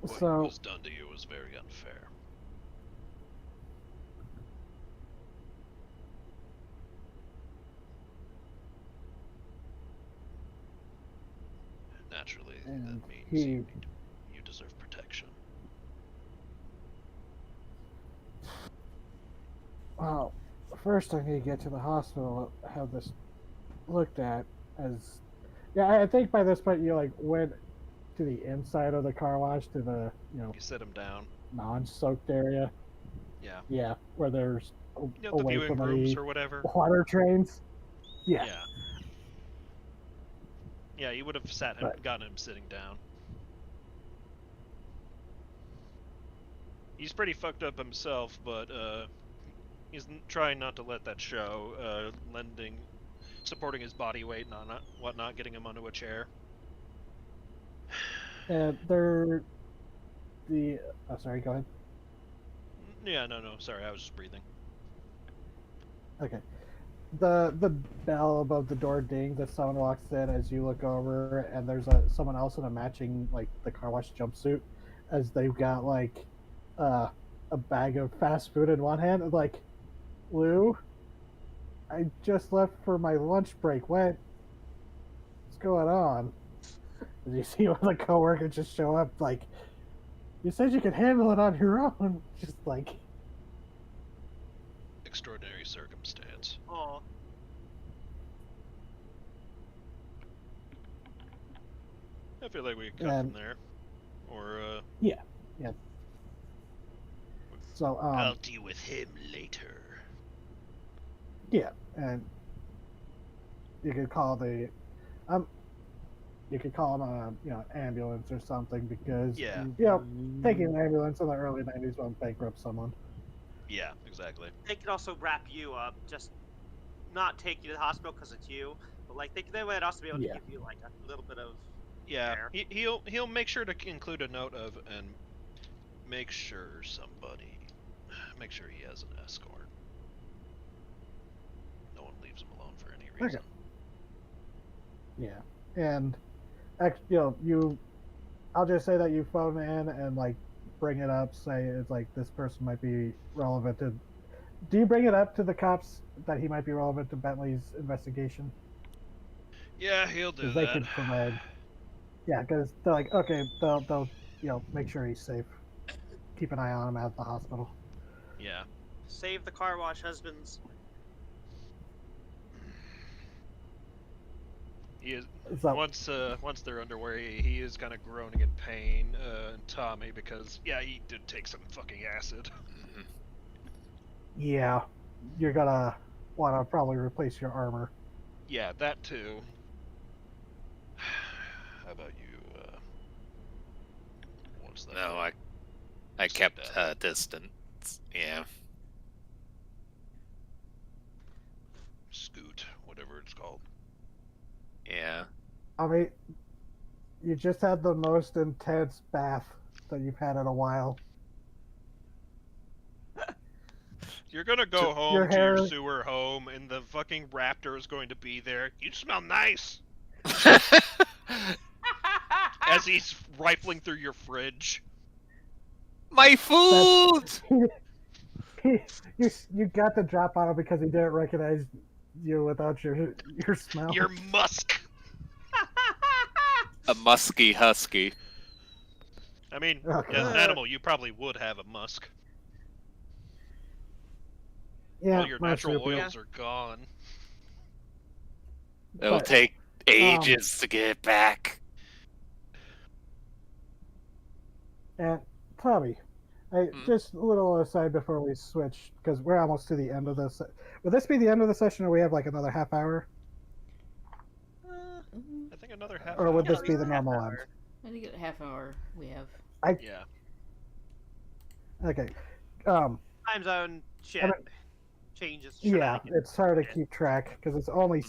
What So was done to you was very unfair. Naturally, And that means he- you deserve protection. Well, first I need to get to the hospital, have this looked at. As I think by this point you went to the inside of the car wash, to the You sit him down. non-soaked area. Yeah. Yeah, where there's You know, the away viewing from rooms the or whatever. water trains. Yeah. Yeah. Yeah, you would have sat him, Right. gotten him sitting down. He's pretty fucked up himself, but he's trying not to let that show. Supporting his body weight and whatnot, getting him onto a chair. And oh, sorry, go ahead. Yeah, no, sorry, I was just breathing. Okay. The bell above the door dings as someone walks in. As you look over, and there's someone else in a matching the car wash jumpsuit, as they've got a bag of fast food in one hand. And Lou, I just left for my lunch break. What's going on? As you see one of the coworkers just show up, you said you could handle it on your own. Just Extraordinary circumstance. Oh, I feel like we could cut from there. Or, yeah. So I'll deal with him later. yeah, and you could call the you could call them ambulance or something, because Yeah. taking an ambulance in the early 90s won't bankrupt someone. Yeah, exactly. they could also wrap you up, just not take you to the hospital because it's you, but they might also be able to Yeah. give you a little bit of Yeah, care. he'll make sure to include a note of and make sure he has an escort. No one leaves him alone for any reason. Yeah, and I'll just say that you phone in and bring it up. Say it's this person might be relevant to. Do you bring it up to the cops that he might be relevant to Bentley's investigation? Yeah, he'll do Because they that. could provide. Yeah, because they're okay, they'll make sure he's safe. Keep an eye on him at the hospital. Yeah. Save the car wash husbands. He is So once they're underway, he is kind of groaning in pain, Tommy, because he did take some fucking acid. yeah, you're gonna want to probably replace your armor. Yeah, that too. How about you? What's that? No, I kept distance. Yeah. Scoot, whatever it's called. Yeah. I mean, you just had the most intense bath that you've had in a while. You're gonna go home your to your hair- sewer home, and the fucking raptor is going to be there. You smell nice. As he's rifling through your fridge. My food! You got the drop on him because he didn't recognize you without your smell. Your musk. A musky husky. I mean, Okay. as an animal, you probably would have a musk. Yeah, All your natural marsupial. oils are gone. It'll But, take ages to get it back. And Tommy, just a little aside before we switch, because we're almost to the end of this. Would this be the end of the session, or we have like another half hour? I think another half Or would hour. this be the normal end? I think a half hour we have. Yeah. Okay. Time zone shit. I mean, Changes. yeah, shenanigans. it's hard to keep track because it's only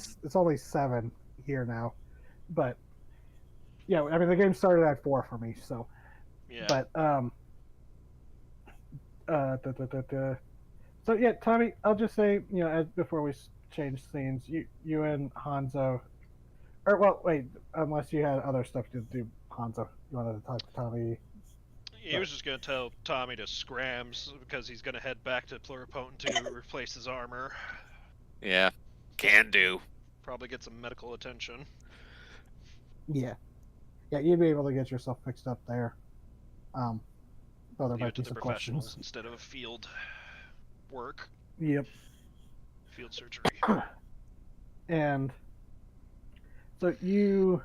7 here now, but yeah, I mean the game started at 4 for me, so. Yeah. But so yeah, Tommy, I'll just say, before we change scenes, you and Hanzo, or well, wait, unless you had other stuff to do, Hanzo, you wanted to talk to Tommy. He was just going to tell Tommy to scrams because he's going to head back to Pluripotent to replace his armor. Yeah, can do. Probably get some medical attention. Yeah, you'd be able to get yourself fixed up there. Though there Leave might it to be the some professionals questions. instead of field work, Yep. field surgery. And so you,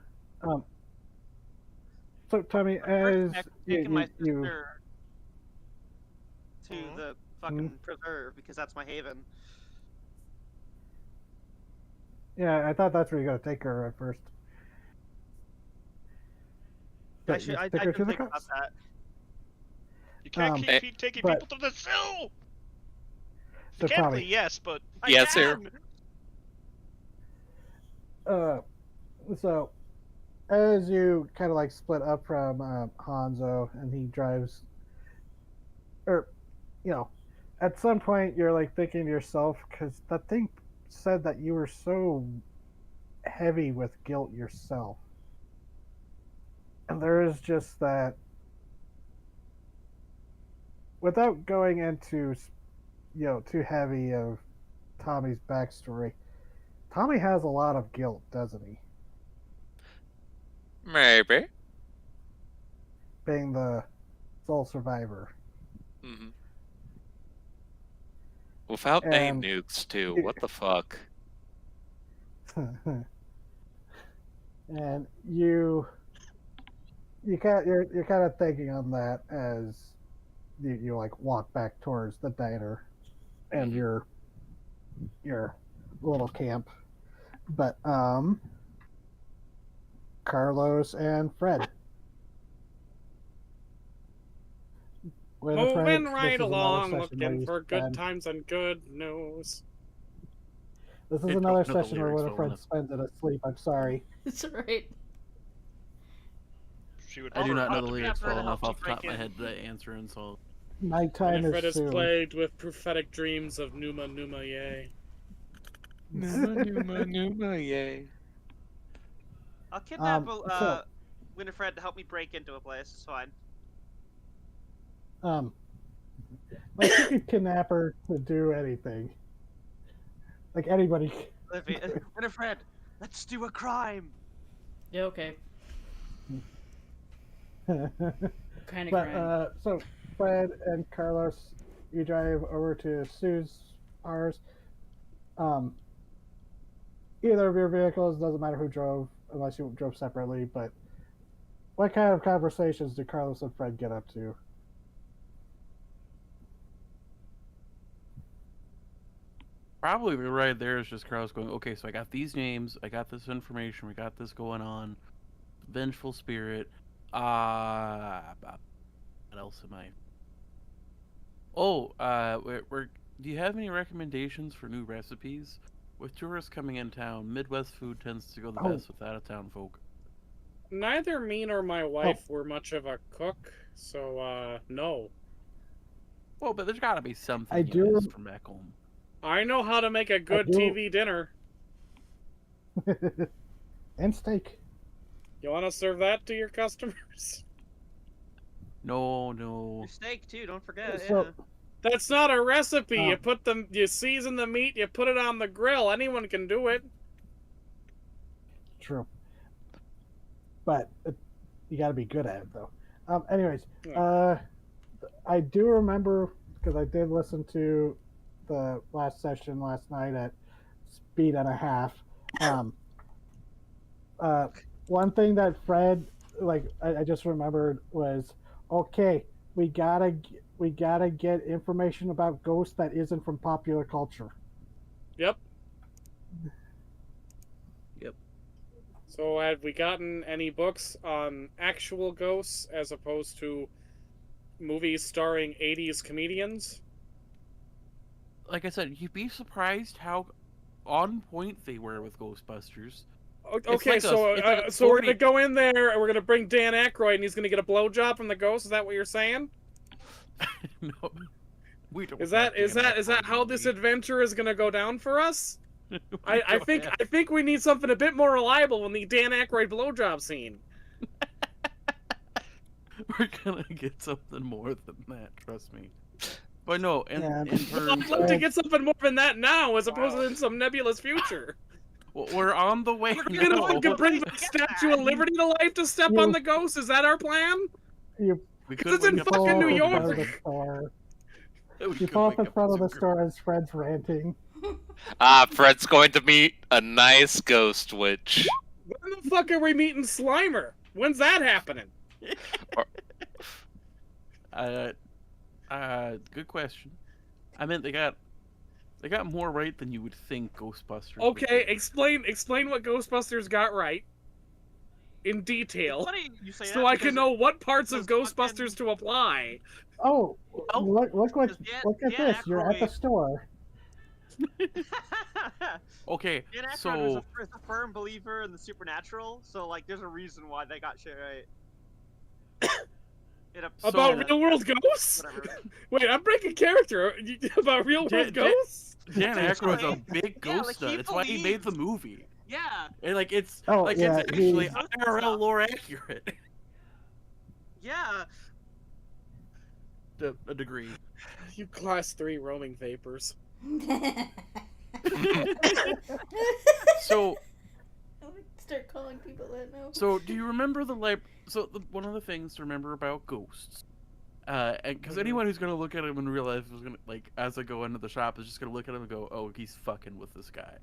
so Tommy, as Taking my you sister to the fucking preserve because that's my haven. yeah, I thought that's where you got to take her at first. I But should. you I take her didn't to the think about cops. that. You can't Um, keep taking but- people to the zoo! So Mechanically, Tommy, yes, but I Yes, sir. can! So as you kind of like split up from Hanzo, and he drives, or at some point you're like thinking to yourself, because that thing said that you were so heavy with guilt yourself, and there is just that. Without going into too heavy of Tommy's backstory, Tommy has a lot of guilt, doesn't he? Maybe. Being the sole survivor. Mm-hmm. Without name And nukes, too. What the fuck? and you're kind of thinking on that as you like walk back towards the diner and your little camp. But Carlos and Fred. Moving right along, looking for good times and good news. This is Hey, another don't know the session where lyrics well Winifred enough. spends it asleep. I'm sorry. It's alright. she would I do prefer not know to the be lyrics at well home. enough help off you the top of break my in. head to answer, and so Nighttime Winifred is is soon. plagued with prophetic dreams of Numa Numa Yay. Yay. I'll kidnap so- Winifred to help me break into a place. It's fine. Like you could kidnap her to do anything. Like anybody. Winifred, let's do a crime. Yeah, okay. But Kind of crime. so Fred and Carlos, you drive over to Sue's ours. Either of your vehicles, doesn't matter who drove, unless you drove separately. But what kind of conversations do Carlos and Fred get up to? probably right there is just Carlos going, okay, so I got these names, I got this information, we got this going on. Vengeful spirit. What else am I? Oh, do you have any recommendations for new recipes? With tourists coming in town, Midwest food tends to go the best with out-of-town folk. Neither me nor my wife were much of a cook, so, no. Well, but there's gotta be something I do- missed from back home. I know how to make a good do- TV dinner. And steak. You want to serve that to your customers? No. Your steak too. Don't forget. So- Yeah. That's not a recipe. Oh. You season the meat, you put it on the grill. Anyone can do it. True. But you got to be good at it, though. Anyways, Yeah. I do remember because I did listen to the last session last night at speed and a half. Um, uh, One thing that Fred, like, I just remembered was, okay, we gotta get information about ghosts that isn't from popular culture. Yep. Yep. So have we gotten any books on actual ghosts as opposed to movies starring 80s comedians? Like I said, you'd be surprised how on point they were with Ghostbusters. Okay, like so it's like a so we're story- gonna go in there and we're gonna bring Dan Aykroyd and he's gonna get a blowjob from the ghost. Is that what you're saying? No, we don't. Is have that Dan Aykroyd how in this the adventure is gonna go down for us? movie. I think we need something a bit more reliable than the Dan Aykroyd blowjob scene. We're gonna get something more than that. Trust me. But no, in I'd terms, love to get something more than that now, as opposed to in some nebulous future. well, we're on the way. We're gonna now. bring the Statue of Liberty to life to step on the ghost. Is that our plan? You We Because it's wake in up fucking to New pull up in York. front of the store. We You could pull up wake in up front to of the some store as Fred's ranting. Fred's going to meet a nice ghost witch. When the fuck are we meeting Slimer? When's that happening? Good question. I mean, they got more right than you would think Ghostbusters. would Okay, do. explain what Ghostbusters got right in detail, Funny you say so that I because can know what parts of because Ghostbusters to apply. Oh, Oh. look Dan- at Dan this! You're at the Aykroyd- store. Okay, Dan Aykroyd so is a firm believer in the supernatural, so like, there's a reason why they got shit right. About real world ghosts? Whatever. Wait, I'm breaking character. About real world ghosts? Dan Aykroyd's a Like, big yeah, ghost like, nut. he It's why he made the believes- movie. Yeah, And like it's Oh, like yeah, it's actually he- IRL lore accurate yeah. to a degree. You class 3 roaming vapors. So Start calling people that now. So, do you remember one of the things to remember about ghosts, and because anyone who's gonna look at him in real life is gonna, like, as I go into the shop, is just gonna look at him and go, "Oh, he's fucking with this guy."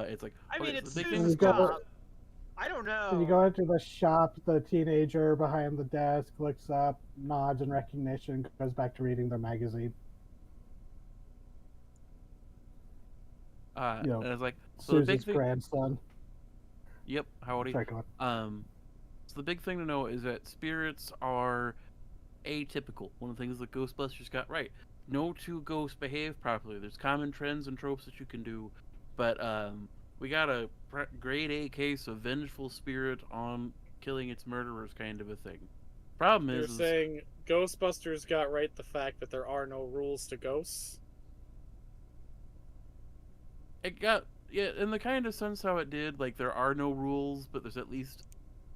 It's like, I okay, mean, so it's the big Sue's thing is go- job. I don't know. When you go into the shop, the teenager behind the desk looks up, nods in recognition, goes back to reading their magazine. You know, and it's like, so the big Susie's thing. grandson. Yep, howdy. Sorry, go on. So the big thing to know is that spirits are atypical. One of the things that Ghostbusters got right. No two ghosts behave properly. There's common trends and tropes that you can do, but we got a grade A case of vengeful spirit on killing its murderers kind of a thing. Problem You're is saying Ghostbusters got right the fact that there are no rules to ghosts? it got, yeah, in the kind of sense how it did, like, there are no rules, but there's at least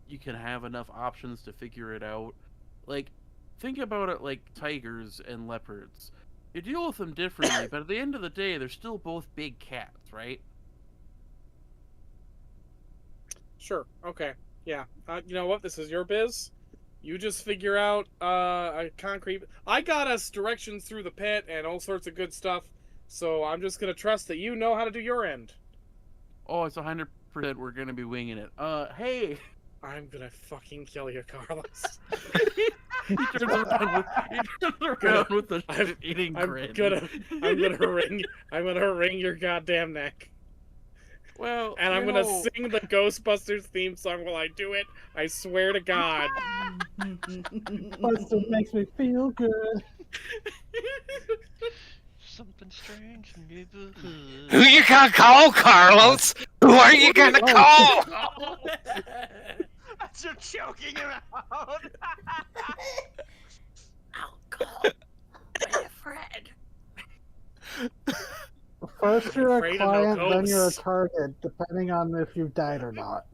you can have enough options to figure it out. Like, think about it like tigers and leopards. You deal with them differently, but at the end of the day, they're still both big cats, right? Sure, okay. Yeah. You know what? This is your biz. You just figure out a concrete... I got us directions through the pit and all sorts of good stuff, so I'm just gonna trust that you know how to do your end. Oh, it's 100% we're gonna be winging it. Hey! I'm gonna fucking kill you, Carlos. He turns around with the shit-eating grin. I'm gonna wring your goddamn neck. Well, And I'm you gonna know, sing the Ghostbusters theme song while I do it. I swear to God. Buster makes me feel good. Something strange in neighborhood. Who you gonna call, Carlos? Who are you gonna call? As you're choking him out. I'll call Fred. First you're a Afraid of no client, then you're a ghosts. target, depending on if you've died or not.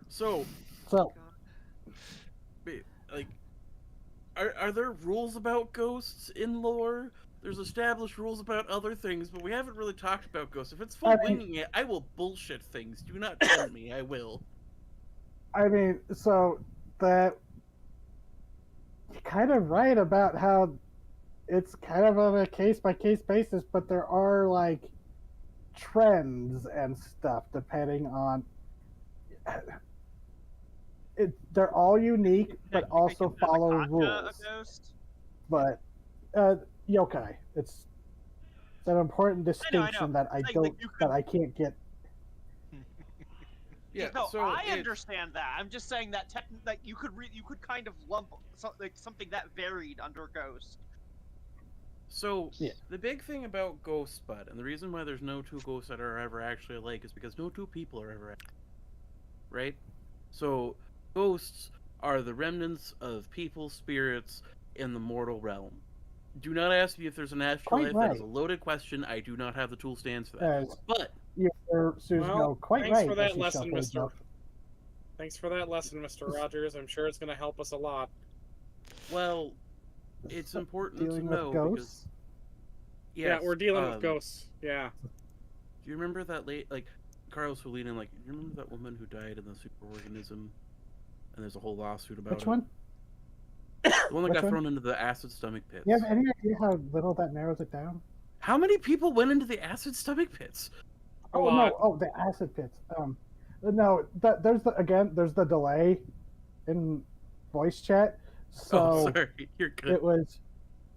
so, So, like, are there rules about ghosts in lore? There's established rules about other things, but we haven't really talked about ghosts. If it's full I mean- winging it, I will bullshit things. Do not tell me, I will. I mean, so that you're kind of right about how it's kind of on a case by case basis, but there are like trends and stuff depending on it. They're all unique, but also follow rules. A ghost? But yokai, it's an important distinction that I Like, don't you that could- I can't get. Yeah, no, so I it's- understand that. I'm just saying that that you could kind of lump something that varied under ghost. So Yeah. the big thing about Ghost Spud, and the reason why there's no two ghosts that are ever actually alike, is because no two people are ever alike, right? So ghosts are the remnants of people, spirits in the mortal realm. Do not ask me if there's an afterlife. Quite That is a right. loaded question. I do not have the tool to answer that. As But you're Susan, Well, quite thanks right. for as that she lesson, shuffles Mr. up. Thanks for that lesson, Mr. Rogers. I'm sure it's going to help us a lot. well, it's important to Dealing know with because ghosts. Yeah, we're dealing with um, ghosts. Yeah. Do you remember that Carlos Solina, do you remember that woman who died in the superorganism? And there's a whole lawsuit about Which it. one? The one that Which got one? thrown into the acid stomach pits. You have any idea how little that narrows it down? How many people went into the acid stomach pits? A Oh lot. no! Oh, the acid pits. No, there's the delay in voice chat. So Oh, sorry, you're good.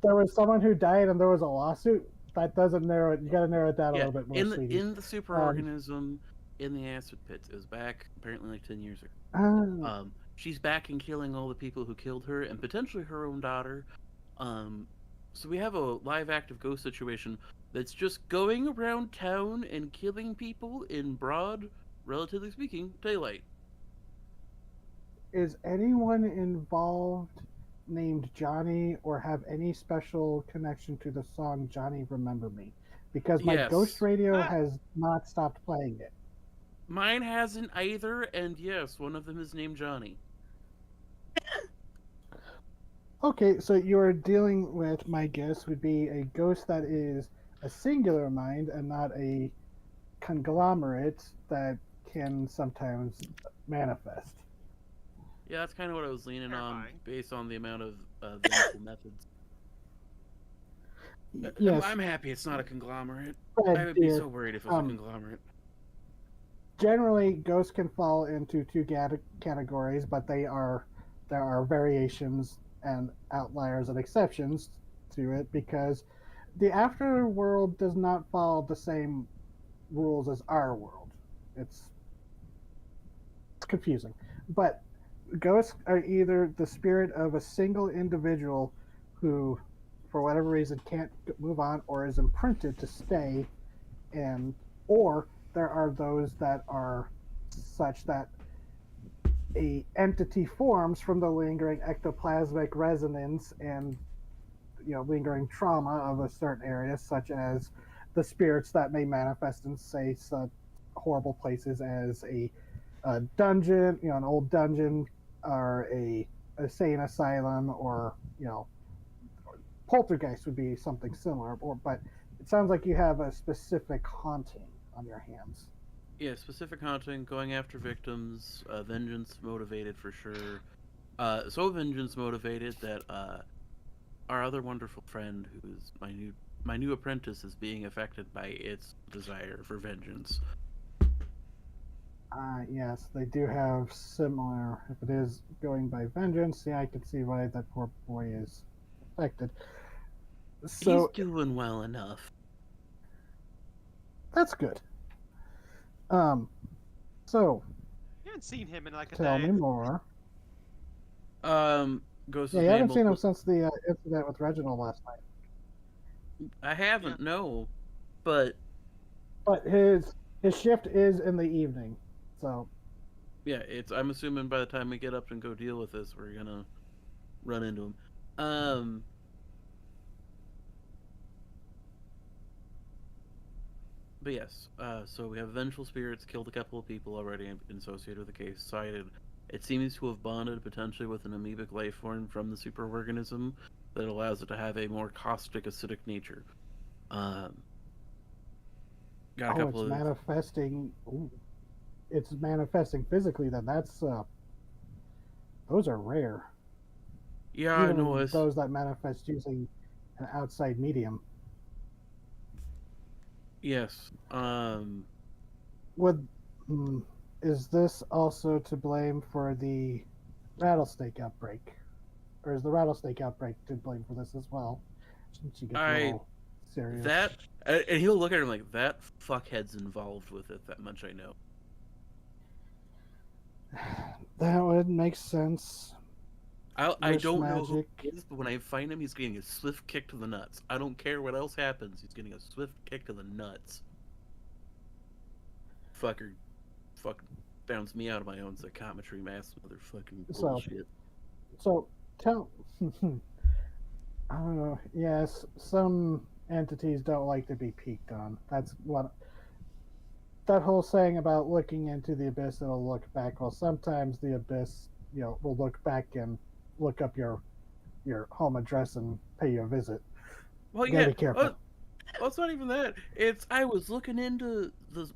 there was someone who died and there was a lawsuit. That doesn't narrow it. You got to narrow it down a Yeah, little bit more, in the sweetie. in the superorganism, in the acid pits, it was back apparently like 10 years ago. She's back and killing all the people who killed her and potentially her own daughter. So we have a live active ghost situation that's just going around town and killing people in broad, relatively speaking, daylight. Is anyone involved named Johnny or have any special connection to the song Johnny Remember Me? Because my Yes. ghost radio Ah. has not stopped playing it. Mine hasn't either, and yes, one of them is named Johnny. Okay, so you're dealing with, my guess would be a ghost that is a singular mind and not a conglomerate that can sometimes manifest. Yeah, that's kind of what I was leaning on Terrifying. based on the amount of vengeful methods. Yes, I'm happy it's not a conglomerate. Fred, I would be dear, so worried if it was a conglomerate. generally ghosts can fall into two categories, but there are variations and outliers and exceptions to it because the afterworld does not follow the same rules as our world. It's confusing, but ghosts are either the spirit of a single individual who, for whatever reason, can't move on or is imprinted to stay, and or there are those that are such that a entity forms from the lingering ectoplasmic resonance and lingering trauma of a certain area, such as the spirits that may manifest in say such horrible places as a dungeon, an old dungeon, or a insane asylum, or poltergeist would be something similar. But it sounds like you have a specific haunting on your hands. Yeah, specific haunting, going after victims, vengeance motivated for sure. So vengeance motivated that our other wonderful friend, who's my new apprentice, is being affected by its desire for vengeance. Yes, they do have similar. If it is going by vengeance, yeah, I can see why that poor boy is affected. So He's doing well enough. that's good. So You haven't seen him in like a tell day. me more. Ghost's Yeah, you haven't name seen him will- since the incident with Reginald last night. I haven't, no. But But his shift is in the evening, so yeah, I'm assuming by the time we get up and go deal with this, we're gonna run into him. But yes, so we have vengeful spirits killed a couple of people already associated with the case. Cited, it seems to have bonded potentially with an amoebic life form from the superorganism that allows it to have a more caustic, acidic nature. Got a couple it's of manifesting. Ooh, it's manifesting physically. Then that's those are rare. Yeah, I Even know. It's, those that manifest using an outside medium. yes. Would is this also to blame for the rattlesnake outbreak, or is the rattlesnake outbreak to blame for this as well? Since she gets a I little serious. that and he'll look at him like that fuckhead's involved with it. That much I know. That would make sense. I Wish don't know who magic. he is, but when I find him, he's getting a swift kick to the nuts. I don't care what else happens. He's getting a swift kick to the nuts. Fucker, fucking bounce me out of my own psychometry mass, motherfucking So- bullshit. So tell. I don't know. Yes, some entities don't like to be peeked on. That's what that whole saying about looking into the abyss. It'll look back. Well, sometimes the abyss, will look back and look up your home address and pay you a visit. Well, You gotta yeah. be careful. Well, it's not even that. It's I was looking into the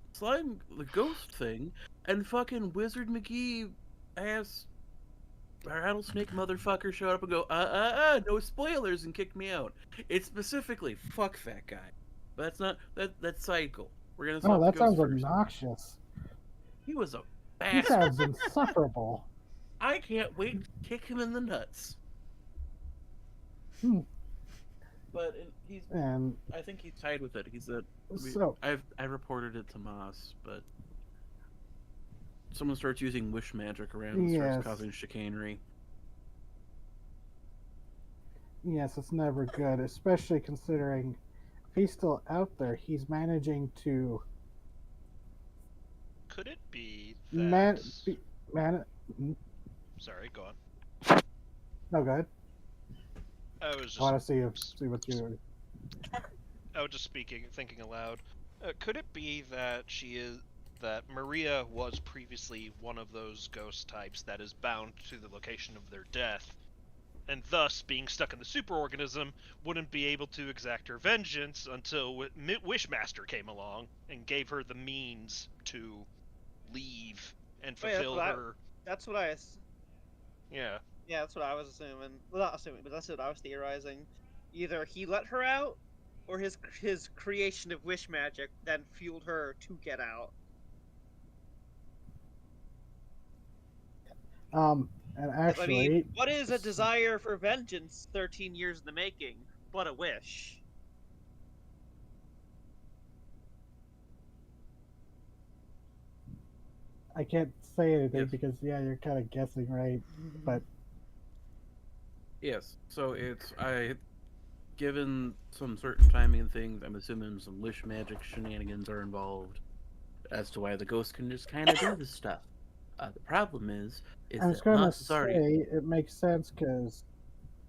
ghost thing, and fucking Wizard McGee ass rattlesnake motherfucker showed up and go, no spoilers, and kicked me out. It's specifically fuck that guy. But that's not that's cycle. We're gonna. Oh, solve the that ghost sounds first. obnoxious. He was a He bastard. sounds insufferable. I can't wait to kick him in the nuts. Hmm. But he's. And I think he's tied with it. He's a. so I reported it to Moss, but someone starts using wish magic around and Yes. starts causing chicanery. yes, it's never good, especially considering if he's still out there, he's managing to Could it be that? man. Sorry, go on. No, go ahead. I was I want just to see what you. I was just thinking aloud. Could it be that that Maria was previously one of those ghost types that is bound to the location of their death, and thus being stuck in the superorganism wouldn't be able to exact her vengeance until Wishmaster came along and gave her the means to leave and Oh, yeah, fulfill her. That's what I. Yeah. Yeah, that's what I was assuming. Well, not assuming, but that's what I was theorizing. Either he let her out, or his creation of wish magic then fueled her to get out. And 'Cause, actually, I mean, what is a desire for vengeance 13 years in the making, but a wish? I can't say anything Yes. because you're kind of guessing, right? But Yes. So it's given some certain timing and things, I'm assuming some wish magic shenanigans are involved as to why the ghost can just kind of do this stuff. The problem is I was that gonna Moss is already. say it makes sense because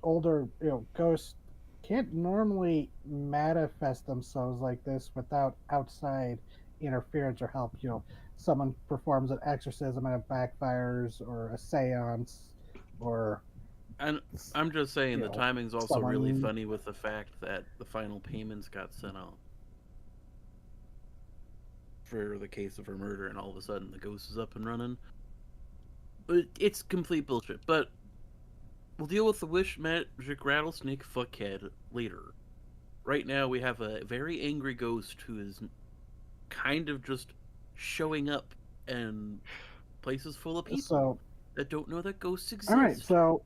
older, ghosts can't normally manifest themselves like this without outside interference or help. Someone performs an exorcism and it backfires, or a seance, or And I'm just saying the know, timing's also really someone- funny with the fact that the final payments got sent out for the case of her murder, and all of a sudden the ghost is up and running. But it's complete bullshit. But we'll deal with the wish magic rattlesnake fuckhead later. Right now we have a very angry ghost who is kind of just showing up in places full of people so. that don't know that ghosts exist. All right, so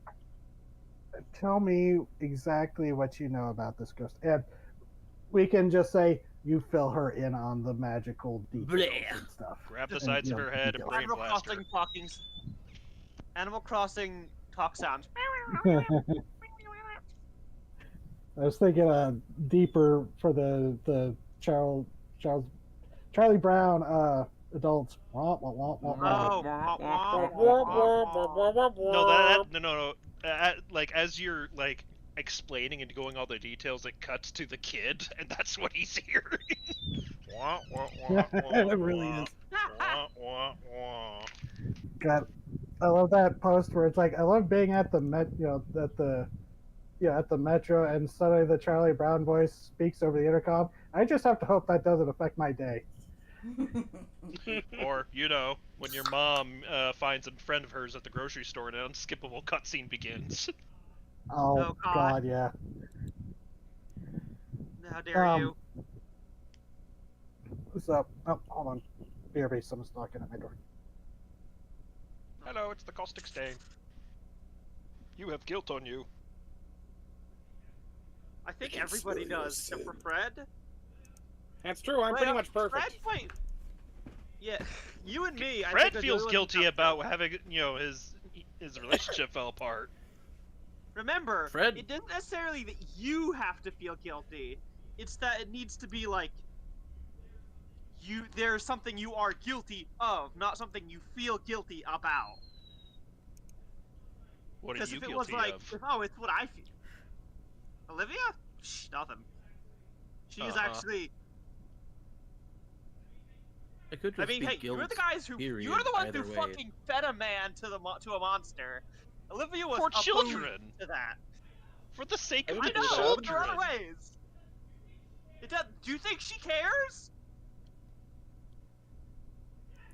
tell me exactly what you know about this ghost, and we can just say you fill her in on the magical details Bleh. and stuff. Grab the And, sides of her head and details. brain Animal blast her. Crossing talking. Animal Crossing talk sounds. I was thinking deeper for the Charlie Brown adults. Wah, wah, wah, wah, wah. Oh. No. Like as you're like explaining and going all the details, it cuts to the kid, and that's what he's hearing. Wah, wah, wah, wah, It really wah, is. wah, wah, wah. God, I love that post where it's like, I love being at the at the metro, and suddenly the Charlie Brown voice speaks over the intercom. I just have to hope that doesn't affect my day. Or, when your mom finds a friend of hers at the grocery store and an unskippable cutscene begins. Oh, Oh, God. God, yeah. How dare you? So, oh, hold on. BRB, someone's knocking at my door. Hello, it's the caustic stain. You have guilt on you. I think everybody does, except for Fred. That's true. I'm Wait, pretty much perfect. Fred, wait. Yeah, you and me. I Fred think are the feels only ones guilty that about guilt. having, his relationship fell apart. Remember, Fred- it isn't necessarily that you have to feel guilty. It's that it needs to be like there's something you are guilty of, not something you feel guilty about. What are Because you if it was guilty like, of? oh, it's what I feel. Olivia? Shh, nothing. She's actually. I could just I mean, be hey, guilt, you're the guys who. period, You're the ones either who way. fucking fed a man to a monster. Olivia was For opposed children. to that. For the sake I of didn't the do that. I know, but there are children. other ways. Do you think she cares?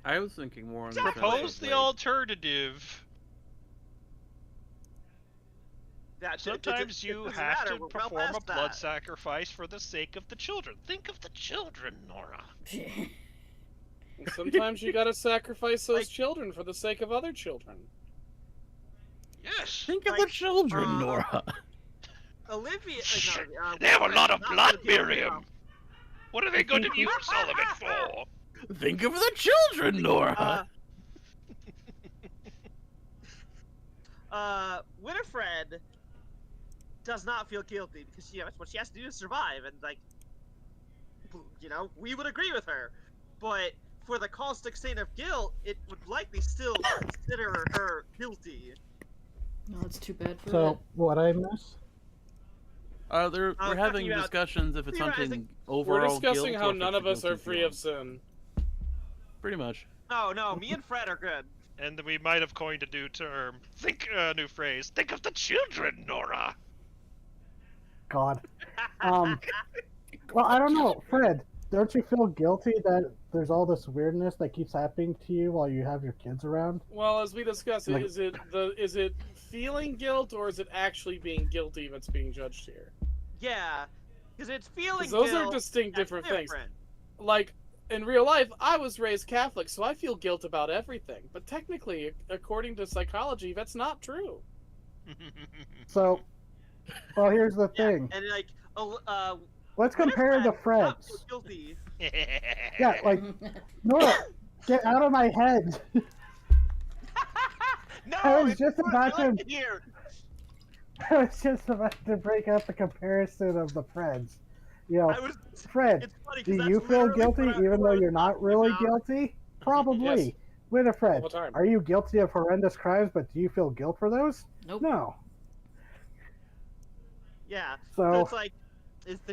I was thinking more on the Exactly. sense Propose of, the like, alternative. That Sometimes it you doesn't have matter, to we're well perform a past blood that. sacrifice for the sake of the children. Think of the children, Nora. And sometimes you gotta sacrifice those Like- children for the sake of other children. Yes. think of Like, the children, Nora. Olivia. Shit, no, they have a lot of not blood, Olivia, Miriam. What are they going to use all of it for? Think of the children, Nora. Winifred does not feel guilty because that's what she has to do to survive, and we would agree with her. But for the caustic stain of guilt, it would likely still consider her guilty. No, it's too bad for So, it. what I miss? We're talking having about discussions if it's theorizing. something We're overall discussing guilt how or if none it's of a us are guilty free feeling. of sin. Pretty much. No, me and Fred are good. And we might have coined a new term. New phrase. Think of the children, Nora. God. Well, I don't know, Fred. Don't you feel guilty that there's all this weirdness that keeps happening to you while you have your kids around? Well, as we discussed, Like- is it feeling guilt or is it actually being guilty that's being judged here? Yeah, because it's feeling 'Cause those guilt. are distinct That's different things. different. Like in real life, I was raised Catholic, so I feel guilt about everything. But technically, according to psychology, that's not true. So, well, here's the Yeah, thing. and Let's compare the Winifred does not feel Freds. guilty. Yeah, like, Nora, get out of my head. No, I was it's just good. about I like to- it here. I was just about to break out the comparison of the Freds. You know, I was. Fred, It's funny do 'cause that's you feel literally guilty what I even though was you're not talking really about. guilty? Probably. Yes. Winifred, All the time. are you guilty of horrendous crimes, but do you feel guilt for those? Nope. No. Yeah. So, So it's like,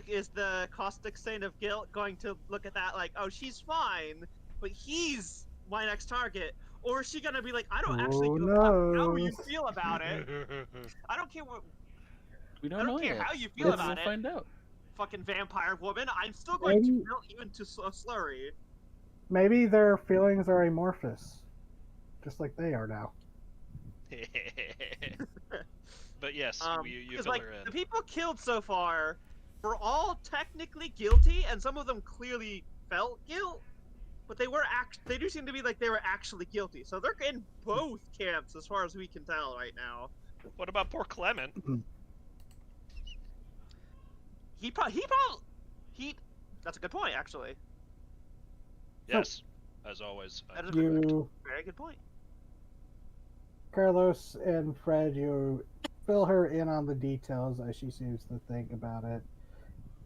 is the caustic stain of guilt going to look at that like, oh, she's fine, but he's my next target, or is she gonna be like, I don't actually Who give a fuck how you knows? feel about it. I don't care what We don't I don't know care yet. how you feel We'll about it. find out. fucking vampire woman. I'm still going to Maybe- melt you into a slurry. maybe their feelings are amorphous. Just like they are now. But yes, you Because fill like her in. the people killed so far were all technically guilty, and some of them clearly felt guilt, but they do seem to be like they were actually guilty. So they're in both camps as far as we can tell right now. What about poor Clement? That's a good point, actually. Yes, as always. That is a You, very good point. Carlos and Fred, you fill her in on the details as she seems to think about it.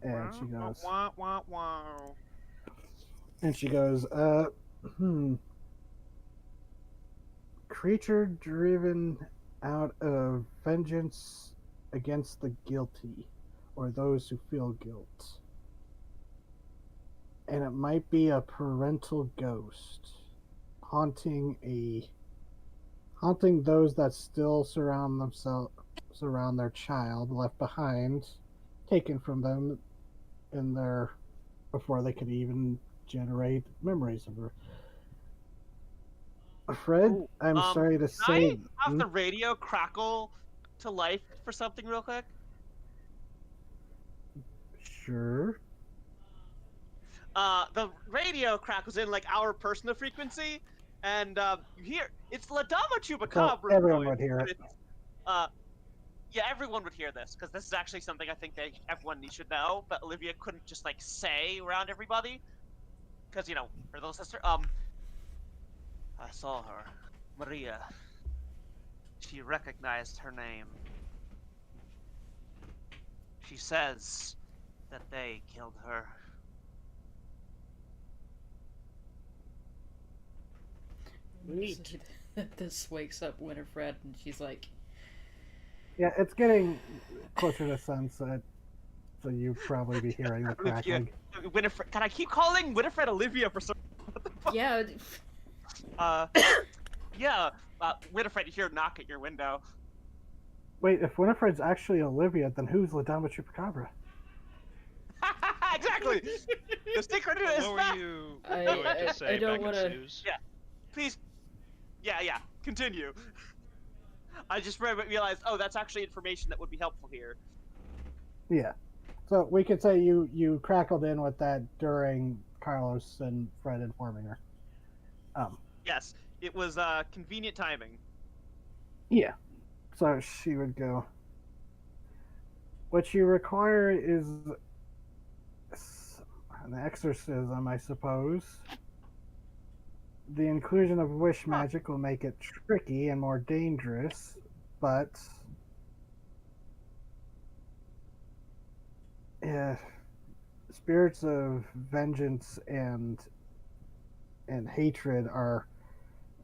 And she goes, Wah, wah, wah. Creature driven out of vengeance against the guilty, or those who feel guilt. And it might be a parental ghost haunting those that still surround their child left behind, taken from them before they could even generate memories of her. Fred, Ooh, I'm sorry to can say. I have the radio crackle to life for something real quick? Sure. The radio crackles in like our personal frequency, and you hear it's La Dama So Chupacabra everyone voice, would hear but it. it's, yeah, everyone would hear this because this is actually something I think everyone should know, but Olivia couldn't just like say around everybody because her little sister. I saw her, Maria. She recognized her name. She says that they killed her. Neat. This wakes up Winifred, and she's like, Yeah, it's getting closer to sunset, so you'd probably be hearing the Olivia, crackling. Winifred. God, I keep calling Winifred Olivia for some. "Yeah, Yeah. Winifred, you hear a knock at your window. Wait, if Winifred's actually Olivia, then who's La Dama Chupacabra? Exactly. The secret is Hello, that. are you I- going I- to say I don't back wanna- at Sue's? Please. Yeah. Continue. I just realized. Oh, that's actually information that would be helpful here. Yeah. So we could say you crackled in with that during Carlos and Fred informing her. Yes, it was convenient timing. Yeah. So she would go. What you require is an exorcism, I suppose. The inclusion of wish magic will make it tricky and more dangerous, but spirits of vengeance and hatred are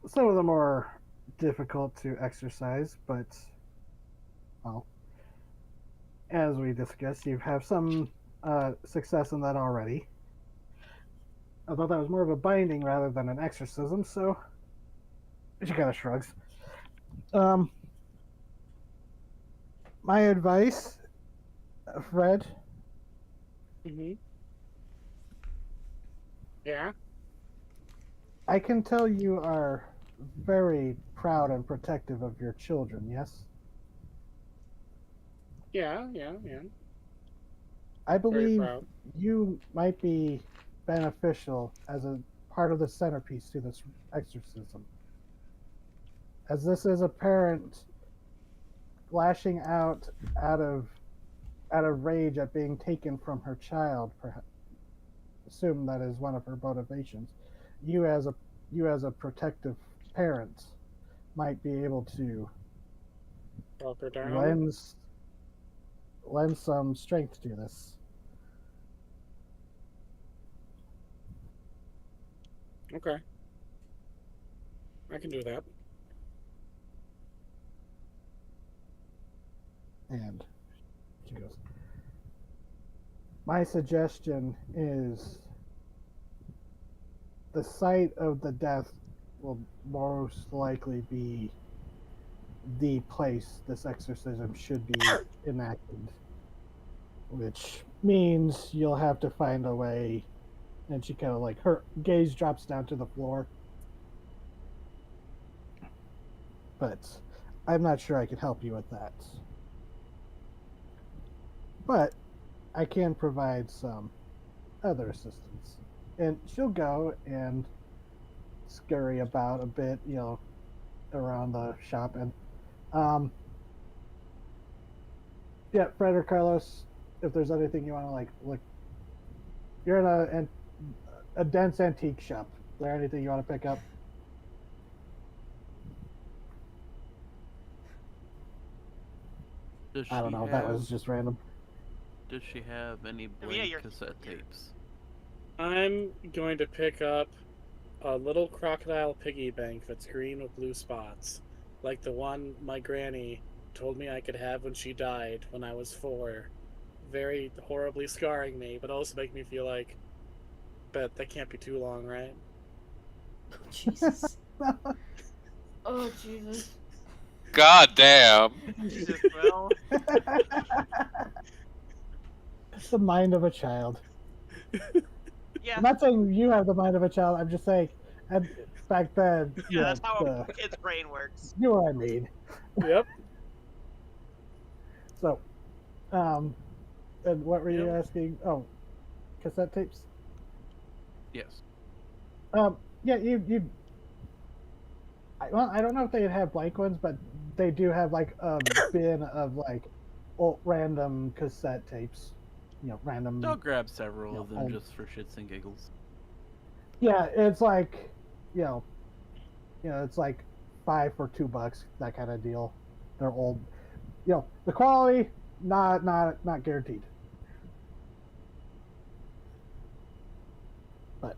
some of the more difficult to exercise, but well, as we discussed, you have some success in that already. Although that was more of a binding rather than an exorcism, so she kind of shrugs. My advice, Fred. Yeah. I can tell you are very proud and protective of your children, yes? Yeah. I Very believe proud. you might be beneficial as a part of the centerpiece to this exorcism. As this is a parent lashing out of rage at being taken from her child, perhaps assume that is one of her motivations. You as a protective parent might be able to Talk her down. lend some strength to this. Okay. I can do that. And she goes, my suggestion is the site of the death will most likely be the place this exorcism should be enacted, which means you'll have to find a way. And she kind of like, her gaze drops down to the floor. But I'm not sure I can help you with that. But I can provide some other assistance. And she'll go and scurry about a bit, around the shop. And, yeah, Fred or Carlos, if there's anything you want to look, you're in a dense antique shop. Is there anything you want to pick up? Does I don't she know. That have- was just random. Does she have any blank you're- cassette tapes? I'm going to pick up a little crocodile piggy bank that's green with blue spots, like the one my granny told me I could have when she died when I was 4. Very horribly scarring me, but also make me feel like, bet that can't be too long, right? Jesus. Oh, Jesus. God damn. Jesus, well. The mind of a child. Yeah, I'm not saying you have the mind of a child. I'm just saying, and back then, yeah, that's how a kid's brain works. you know what I mean. Yep. So, and what were you Yep. asking? Oh, cassette tapes. Yes. Yeah, you. Well, I don't know if they have blank ones, but they do have like a bin of like old, random cassette tapes. Random. I'll grab several Yeah, of them just for shits and giggles. Yeah, it's like, it's like 5 for $2, that kind of deal. They're old. The quality not guaranteed. But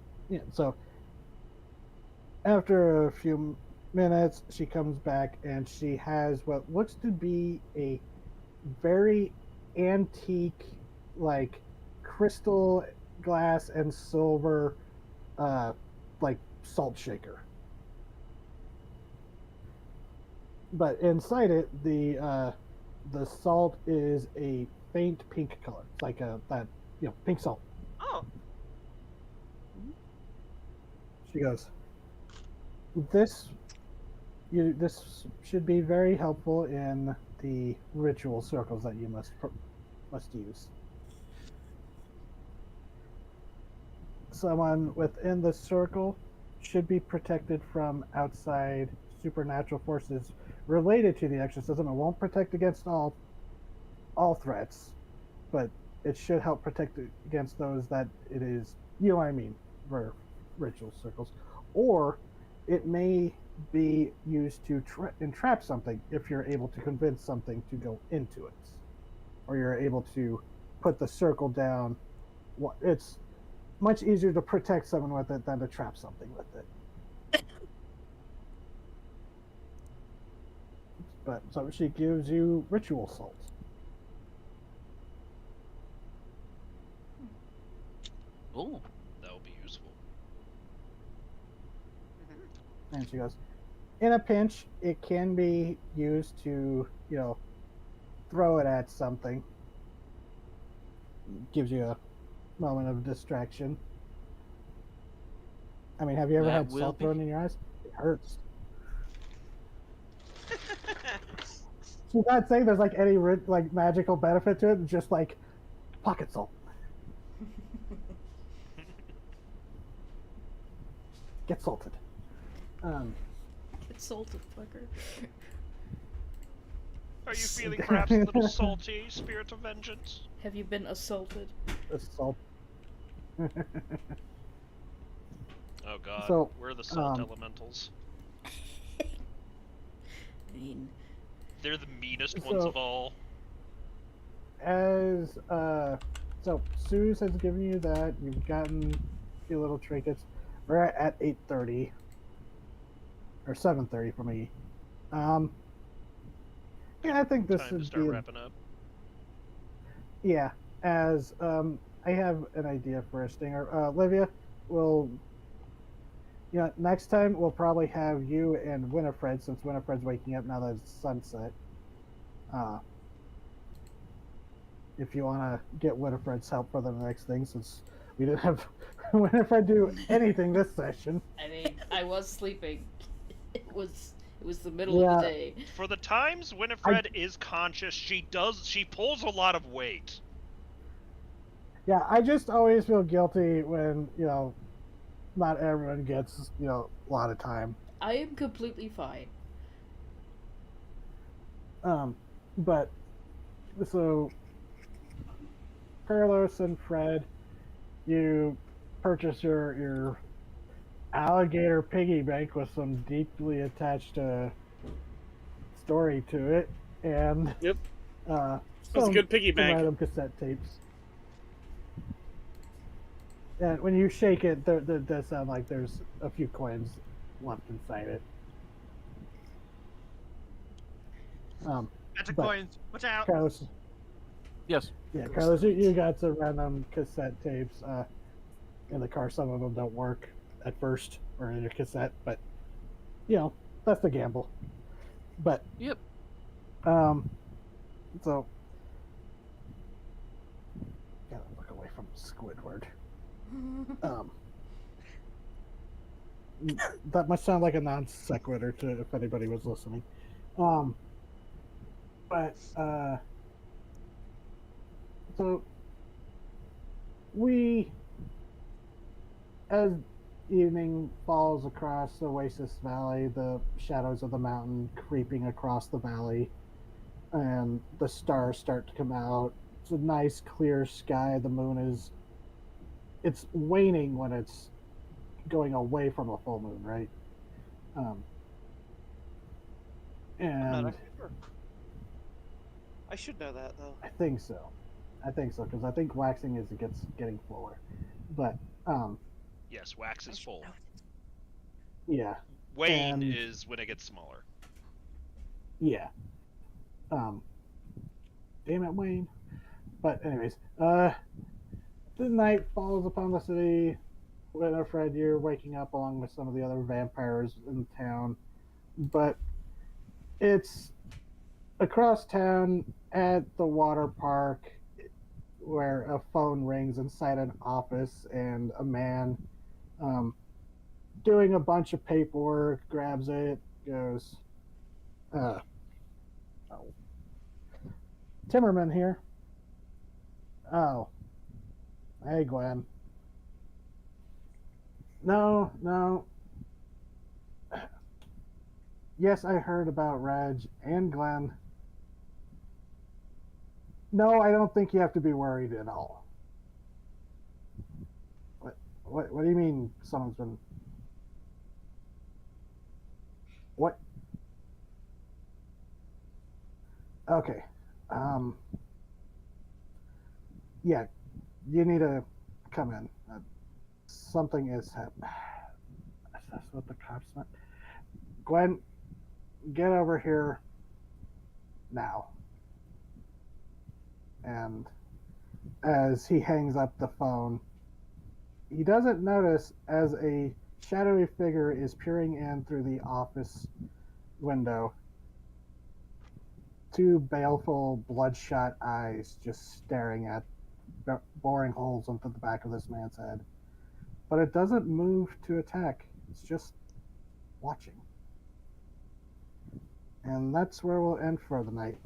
so after a few minutes, she comes back and she has what looks to be a very antique, like crystal glass and silver, like salt shaker. But inside it, the salt is a faint pink color. It's like that pink salt. Oh, She goes, this this should be very helpful in the ritual circles that you must use. Someone within the circle should be protected from outside supernatural forces related to the exorcism. It won't protect against all threats, but it should help protect against those that it is, you know what I mean, for ritual circles. Or it may be used to entrap something if you're able to convince something to go into it, or you're able to put the circle down. It's much easier to protect someone with it than to trap something with it. But so she gives you ritual salt. Oh, That will be useful. And she goes, in a pinch, it can be used to, throw it at something. Gives you a moment of distraction. I mean, have you ever That had will salt be- thrown in your eyes? It hurts. She's not saying there's like any like magical benefit to it. It's just like pocket salt. Get salted. Get salted, fucker. Are you feeling perhaps a little salty, spirit of vengeance? Have you been assaulted? Salt. Oh god, So, we're the salt elementals. I mean, They're the meanest ones So- of all. As so Suze has given you that. You've gotten your little trinkets. We're at 8:30 or 7:30 for me. Yeah, I think this Time to would start be wrapping up. yeah. As I have an idea for a stinger. Olivia, will next time we'll probably have you and Winifred, since Winifred's waking up now that it's sunset. If you want to get Winifred's help for the next thing, since we didn't have Winifred do anything this session. I mean, I was sleeping. It was the middle of the day. For the times Winifred is conscious, she pulls a lot of weight. Yeah, I just always feel guilty when, not everyone gets, a lot of time. I am completely fine. But, so, Carlos and Fred, you purchase your alligator piggy bank with some deeply attached story to it, and Yep. some, That's a good piggy some bank. random cassette tapes. And when you shake it, there does sound like there's a few coins left inside it. Magic But- coins. Watch out. Carlos, yes. yeah, Carlos, you got some random cassette tapes in the car. Some of them don't work at first, or in your cassette, but that's the gamble. But Yep. so gotta look away from Squidward. Um, that must sound like a non sequitur to if anybody was listening. Um, but so we, as evening falls across the Oasis Valley, the shadows of the mountain creeping across the valley, and the stars start to come out. It's a nice clear sky. The moon is it's waning when it's going away from a full moon, right? Um, I'm not and actually sure. I should know that though. I think so. I think so because I think waxing is it gets getting fuller, but Yes, wax I is should full. know this. yeah, Wane and is when it gets smaller. yeah, um, damn it, Wayne. But anyways, the night falls upon the city. Winifred, you're waking up along with some of the other vampires in town, but it's across town at the water park where a phone rings inside an office and a man um, doing a bunch of paperwork grabs it, goes, uh, oh, Timmerman here. Oh, hey, Gwen. No, no. Yes, I heard about Reg and Glenn. No, I don't think you have to be worried at all. What do you mean someone's been. What? Okay. Um, yeah, you need to come in. Something is happening. That's what the cops meant. Gwen, get over here now. And as he hangs up the phone, he doesn't notice as a shadowy figure is peering in through the office window. Two baleful, bloodshot eyes just staring at, boring holes into the back of this man's head. But it doesn't move to attack, it's just watching. And that's where we'll end for the night.